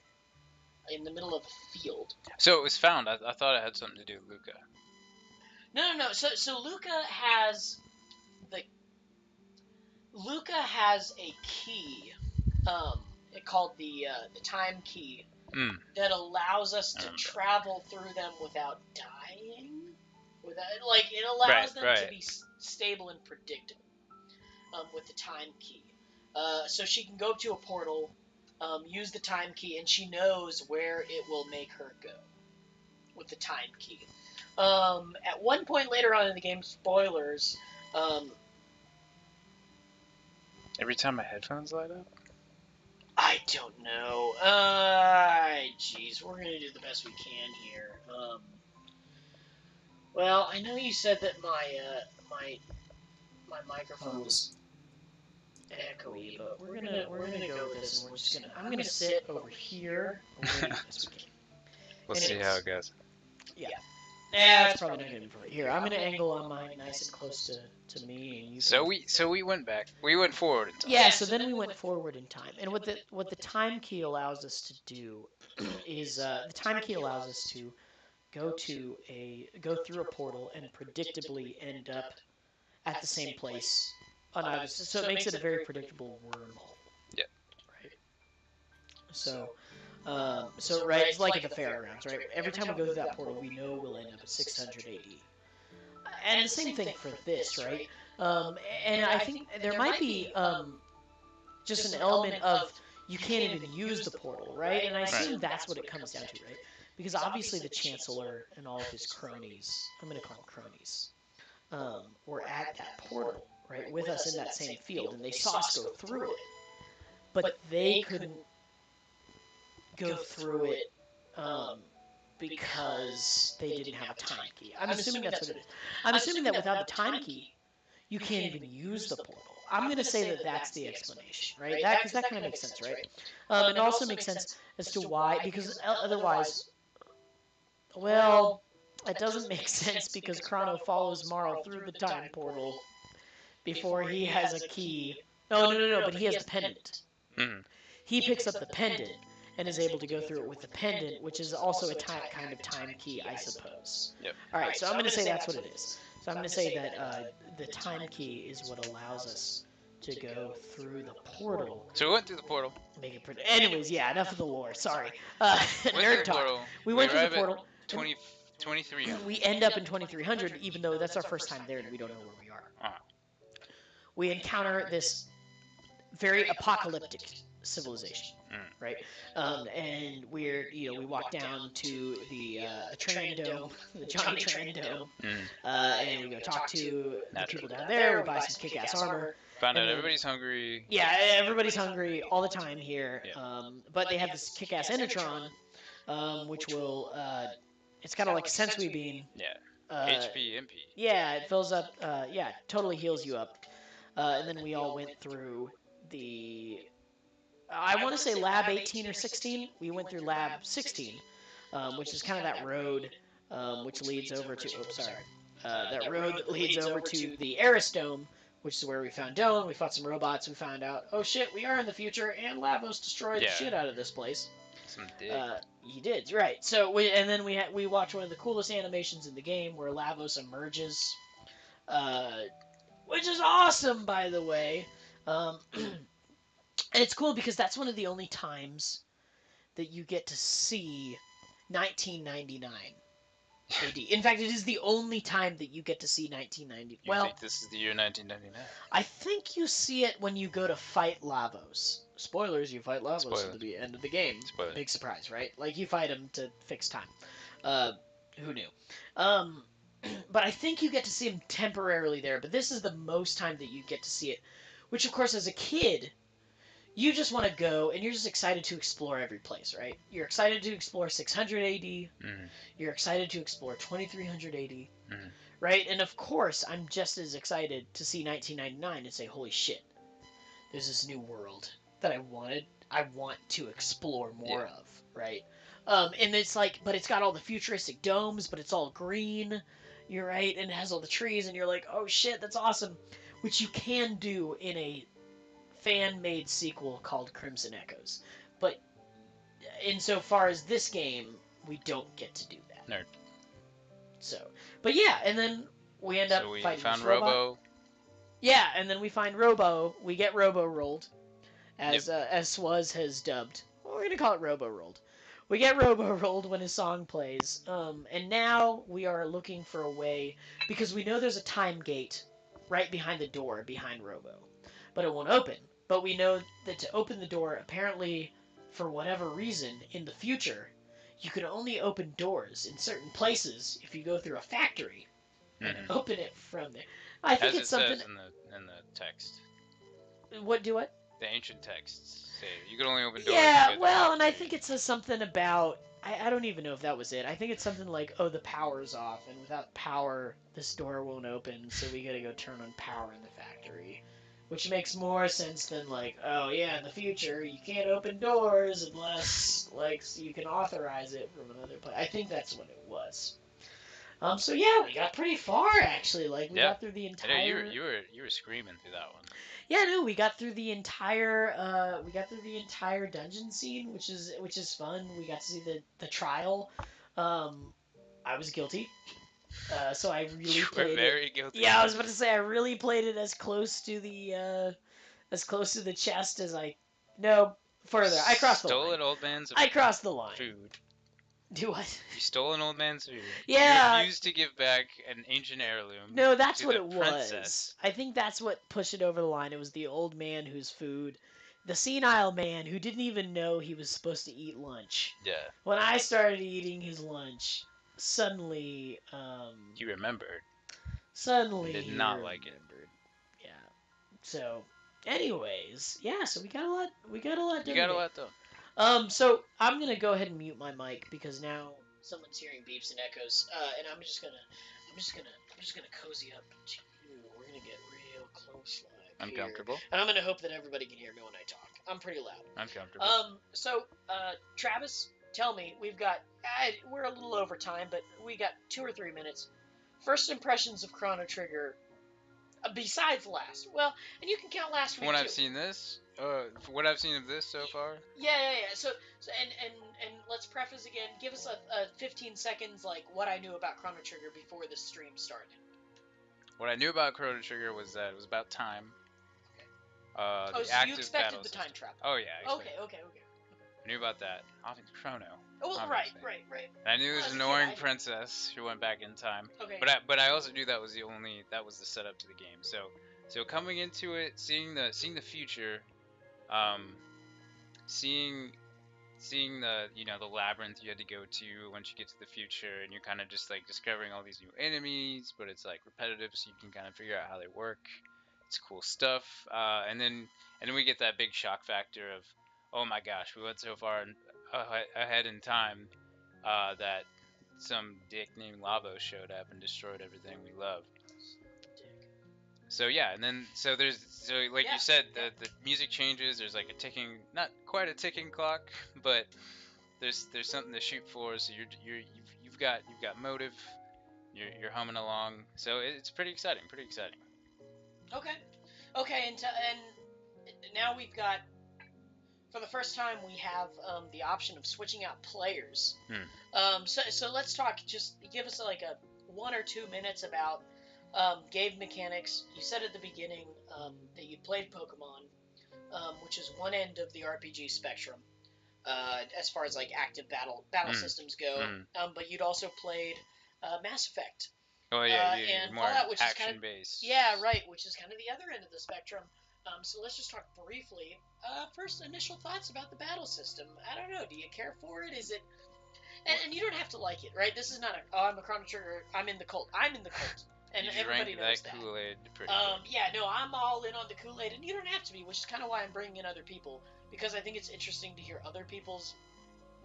in the middle of a field. So it was found. I thought it had something to do with Luca. No. So Luca has a key, called the time key, that allows us to travel through them without dying. It allows them to be stable and predictable. With the time key, so she can go to a portal, use the time key, and she knows where it will make her go with the time key. At one point later on in the game, spoilers. Every time my headphones light up. I don't know. Jeez, we're gonna do the best we can here. Well, I know you said that my microphone was echoey, but we're gonna go with this, and I'm gonna sit over here, and we're gonna do the best we can. We'll Anyways, see how it goes. Yeah. Yeah, it's probably not gonna be perfect. Here, I'm gonna angle on mine nice and close to me, and you. So we went back. We went forward in time. Yeah, so then we went forward in time, and what the time key allows us to do is the time key allows us to go through a portal and predictably end up at the same place on either. So it makes it a very predictable wormhole. Yeah. Right. So right, it's like at the fairgrounds, right? Every time we go through that portal, we know we'll end up at 600 AD. And the same thing for this, right? And I think there might be just an element of you can't even use the portal, right? And I assume that's what it comes down to, right? Because obviously the Chancellor and all of his cronies, I'm going to call them cronies, were at that portal, right, with us in that same field, and they saw us go through it, but they couldn't go through it because they didn't have a time key. I'm assuming that's what it is. I'm assuming that without the time key, you can't even use the portal. I'm going to say that that's the explanation, right? Because that kind of makes sense, right? It also makes sense as to why, because otherwise, well, it doesn't make sense because Chrono follows Marl through the time portal before he has a key. No, but he has the pendant. Mm-hmm. He picks up the pendant and is able to go through it with the pendant, which is also a kind of time key, I suppose. Yep. All right, so I'm going to say that's what it is. So I'm going to say that the time key is what allows us to go through the portal. So we went through the portal. Make it pretty. Anyways, yeah, enough of the lore. Sorry. Nerd talk. We went through the portal. 2300. We end up in 2300, even though that's our first time there and we don't know where we are. We encounter this very apocalyptic civilization, right? And we walk down to the Tran Dome, the Johnny Tran Dome, and we go talk to the people down there. We buy some kick-ass armor. Found out everybody's hungry. Yeah, everybody's hungry all the time here. But they have this kick-ass Endertron, which will it's kind of like a sensory beam. Yeah. HP, MP. Yeah, it fills up. Totally heals you up. And then we all went through the. I want to say lab 18 or 16. We went through lab 16, which is kind of that road, which leads over to. Oops, sorry. That road that leads over to the Eris Dome, which is where we found Doan. We fought some robots. We found out, oh shit, we are in the future, and Lavos destroyed the shit out of this place. Some dick. He did, right? So we watch one of the coolest animations in the game where Lavos emerges, which is awesome, by the way. And it's cool because that's one of the only times that you get to see 1999 AD. In fact, it is the only time that you get to see 1990. You think this is the year 1999? I think you see it when you go to fight Lavos. Spoilers, you fight Lavos at the end of the game. Spoilers. Big surprise, right? Like, you fight him to fix time. Who knew? But I think you get to see him temporarily there, but this is the most time that you get to see it. Which, of course, as a kid, you just want to go, and you're just excited to explore every place, right? You're excited to explore 600 AD. Mm-hmm. You're excited to explore 2300 AD. Mm-hmm. Right? And of course, I'm just as excited to see 1999 and say, holy shit, there's this new world that I want to explore more of, right? And it's like, but it's got all the futuristic domes, but it's all green, you're right, and it has all the trees, and you're like, oh shit, that's awesome, which you can do in a fan-made sequel called Crimson Echoes. But insofar as this game, we don't get to do that. Nerd. So, but yeah, and then we end up fighting found this robot. Robo. Yeah, and then we find Robo. We get Robo-rolled, as Swaz has dubbed. Well, we're gonna call it Robo-rolled. We get Robo-rolled when his song plays, and now we are looking for a way, because we know there's a time gate right behind the door behind Robo, but it won't open. But we know that to open the door, apparently, for whatever reason, in the future, you can only open doors in certain places if you go through a factory and Hmm. open it from there. I think As it's it something. says in the text, What do what? the ancient texts say you can only open doors if you Yeah, go through well, and I factory. think it says something about. I don't even know if that was it. I think it's something like, oh, the power's off, and without power, this door won't open, so we gotta go turn on power in the factory. Which makes more sense than, like, oh, yeah, in the future, you can't open doors unless, like, you can authorize it from another place. I think that's what it was. So yeah, we got pretty far, actually. Like, we Yeah, got through the I know entire. you were screaming through that one. Yeah, no, we got through the entire dungeon scene, which is fun. We got to see the trial. Um, I was guilty, so I really You were played it. very guilty. Yeah, I was about to say I really played it as close to the chest as I. No, further. I crossed the Stole line. an old man's I crossed the line. food. Do what? You stole an old man's food. You Yeah, refused to give back an ancient heirloom no, that's to what the it was. princess. I think that's what pushed it over the line. It was the old man whose food, the senile man who didn't even know he was supposed to eat lunch. Yeah, When I started eating his lunch, he remembered and suddenly did he not like it. remembered. Yeah. So, anyways, yeah. So we got a lot You done got a today. lot done. So I'm gonna go ahead and mute my mic because now someone's hearing beeps and echoes, and I'm just gonna cozy up to you. We're gonna get real close like here, Uncomfortable. and I'm gonna hope that everybody can hear me when I talk. I'm pretty loud. Uncomfortable. Travis, tell me, we're a little over time, but we got 2 or 3 minutes. First impressions of Chrono Trigger, besides last. Well, and you can count last From week what too. I've seen this, from what I've seen of this so far, Yeah. So and let's preface again. Give us a 15 seconds, like what I knew about Chrono Trigger before the stream started. what I knew about Chrono Trigger was that it was about time. Oh, The so you active expected battle the time system. travel? Oh yeah, I expected. Okay. I knew about that. Obviously, Chrono. Oh, well, right. Obviously. Right. And I knew Well, this as a kid, annoying I princess who went back in time. okay. But I also knew that was the setup to the game. So coming into it, seeing the future, um, seeing the the labyrinth you had to go to once you get to the future, and you're kind of just like discovering all these new enemies, but it's like repetitive, so you can kind of figure out how they work. It's cool stuff. And then we get that big shock factor of, oh my gosh, we went so far ahead in time that some dick named Lavo showed up and destroyed everything we love. So yeah, and then so like you said, the music changes. There's like a ticking, not quite a ticking clock, but there's something to shoot for. So you've got motive. You're humming along. So it's pretty exciting. Pretty exciting. Okay, and now we've got, for the first time, we have the option of switching out players. So let's talk. Just give us like a 1 or 2 minutes about game mechanics. You said at the beginning that you played Pokemon, which is one end of the RPG spectrum, as far as like active battle systems go. But you'd also played Mass Effect. Oh yeah, And more Fallout, which is kind action of based. which is kind of the other end of the spectrum. So let's just talk briefly. First, initial thoughts about the battle system. I don't know. Do you care for it? Is it? And you don't have to like it, right? This is not I'm a Chrono Trigger. I'm in the cult. I'm in the cult, and everybody knows that. Kool-Aid pretty Yeah, no, I'm all in on the Kool-Aid, and you don't have to be, which is kind of why I'm bringing in other people, because I think it's interesting to hear other people's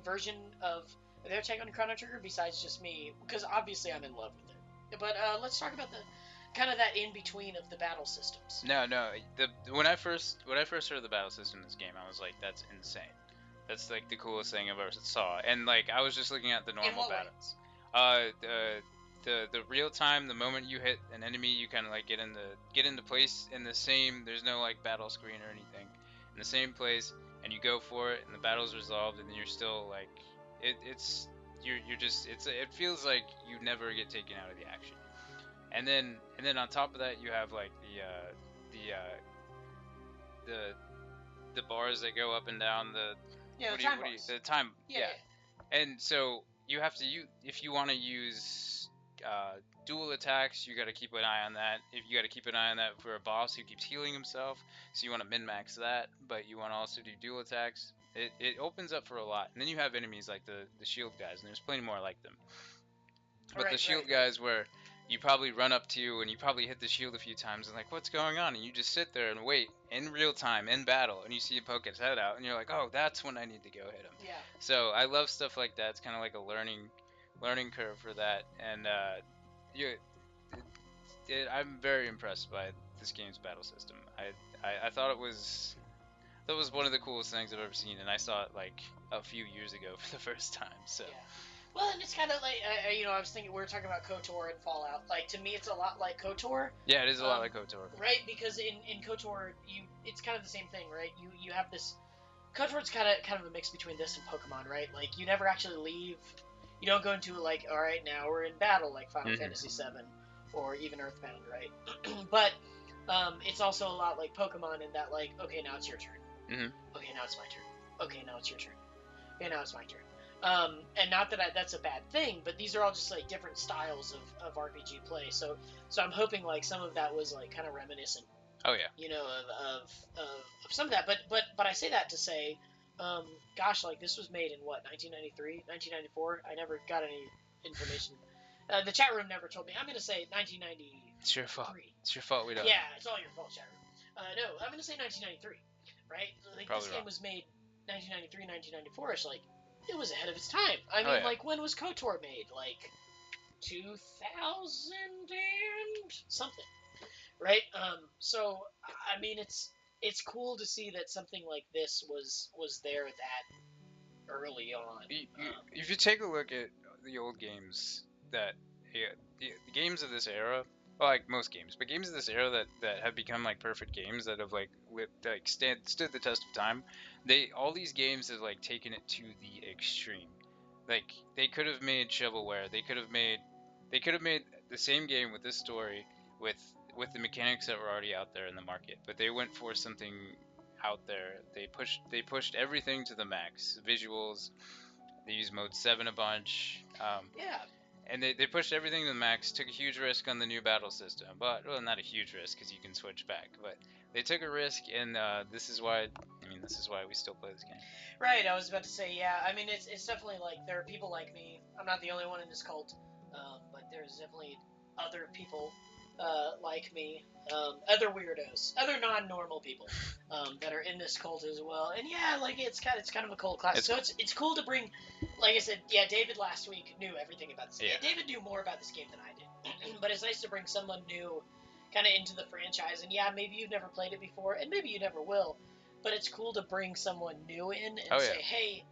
version of their take on Chrono Trigger besides just me, because obviously I'm in love with it. But let's talk about the kind of that in between of the battle systems. No. When I first heard the battle system in this game, I was like, that's insane. That's like the coolest thing I've ever saw. And like I was just looking at the normal battles. The real time, the moment you hit an enemy, you kind of like get into place in the same. There's no like battle screen or anything. In the same place, and you go for it, and the battle's resolved, and then you're still like, it feels like you never get taken out of the action. And then on top of that, you have like the bars that go up and down the time. Yeah. And so you have to if you want to use dual attacks, you got to keep an eye on that. If you got to keep an eye on that for a boss who keeps healing himself, so you want to min max that, but you want to also do dual attacks. it opens up for a lot. And then you have enemies like the shield guys, and there's plenty more like them. But the Right, shield right, right. guys where you probably run up to and you probably hit the shield a few times and like, what's going on? And you just sit there and wait in real time in battle, and you see him poke his head out, and you're like, oh, that's when I need to go hit him. Yeah. So I love stuff like that. It's kind of like a learning curve for that, and you, I'm very impressed by this game's battle system. I thought it was that was one of the coolest things I've ever seen, and I saw it like a few years ago for the first time. So Yeah. Well, and it's kind of like I was thinking we were talking about KOTOR and Fallout. Like to me, it's a lot like KOTOR. yeah, it is a lot like KOTOR. Right? Because in KOTOR, it's kind of the same thing, right? You have this KOTOR's kind of a mix between this and Pokemon, right? Like you never actually leave. You don't go into like, all right, now we're in battle, like Final Fantasy VII or even Earthbound, right? But it's also a lot like Pokemon in that, like, okay, now it's your turn. Okay, now it's my turn. Okay, now it's your turn. Okay, now it's my turn. And not that that's a bad thing, but these are all just like different styles of RPG play. So I'm hoping like some of that was like kind of reminiscent. Oh yeah. You know, of some of that. But I say that to say, gosh, like this was made in what, 1993, 1994. I never got any information. The chat room never told me. I'm gonna say 1993. It's your fault. It's your fault we don't. Yeah, it's all your fault, chat room. No, I'm gonna say 1993. Right? Like Probably this wrong. game was made 1993, 1994. It's like it was ahead of its time. I mean, like when was KOTOR made? Like 2000 and something, right? So I mean, it's cool to see that something like this was there that early on. If you take a look at the old games that the games of this era, well, like most games, but games of this era that have become like perfect games that have like stood the test of time, all these games have like taken it to the extreme. Like they could have made shovelware, they could have made the same game with this story with the mechanics that were already out there in the market, but they went for something out there. They pushed everything to the max. Visuals, they used mode 7 a bunch. Yeah. And they pushed everything to the max, took a huge risk on the new battle system. But, well, not a huge risk because you can switch back. But they took a risk, and this is why we still play this game. Right, I was about to say, yeah. I mean, it's definitely like there are people like me. I'm not the only one in this cult, but there's definitely other people like me, other weirdos, other non-normal people that are in this cult as well. And yeah, like it's kind of a cult classic. So it's cool to bring, like I said, yeah. David last week knew everything about this game. Yeah. David knew more about this game than I did, but it's nice to bring someone new, kind of into the franchise. And yeah, maybe you've never played it before, and maybe you never will. But it's cool to bring someone new in and say, hey,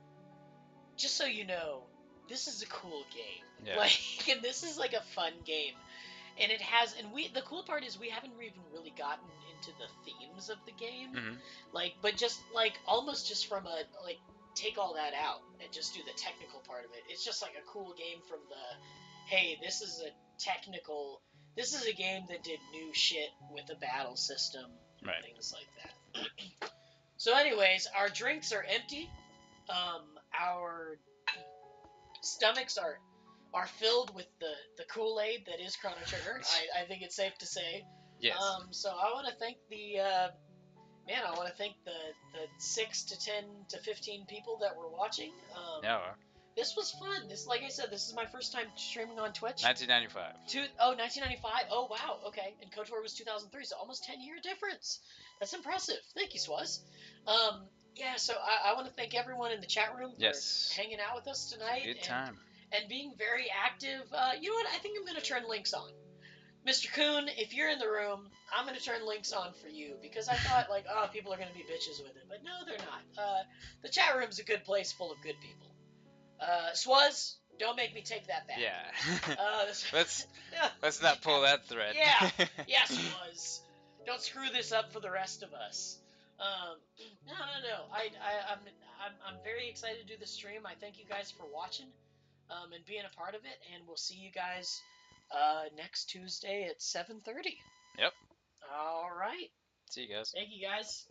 just so you know, this is a cool game. Yeah. Like, and this is like a fun game. And it has, and the cool part is we haven't even really gotten into the themes of the game. Like, but just like, almost just from a, like, take all that out and just do the technical part of it. It's just like a cool game from the, hey, this is a game that did new shit with the battle system. Right. Things like that. So anyways, our drinks are empty. Our stomachs are filled with the Kool-Aid that is Chrono Trigger. I think it's safe to say. Yes. So I want to thank the 6 to 10 to 15 people that were watching. Yeah. This was fun. Like I said, this is my first time streaming on Twitch. 1995. 1995. Oh, wow. Okay. And KOTOR was 2003, so almost 10-year difference. That's impressive. Thank you, Swaz. Yeah, so I want to thank everyone in the chat room for hanging out with us tonight. Good time. And being very active. You know what? I think I'm going to turn links on. Mr. Kuhn, if you're in the room, I'm going to turn links on for you. Because I thought, like, oh, people are going to be bitches with it. But no, they're not. The chat room's a good place full of good people. Swaz, don't make me take that back. Yeah. Let's not pull that thread. Yeah. Yes, Swaz. Don't screw this up for the rest of us. No. I'm very excited to do the stream. I thank you guys for watching, and being a part of it. And we'll see you guys next Tuesday at 7:30. Yep. All right. See you guys. Thank you guys.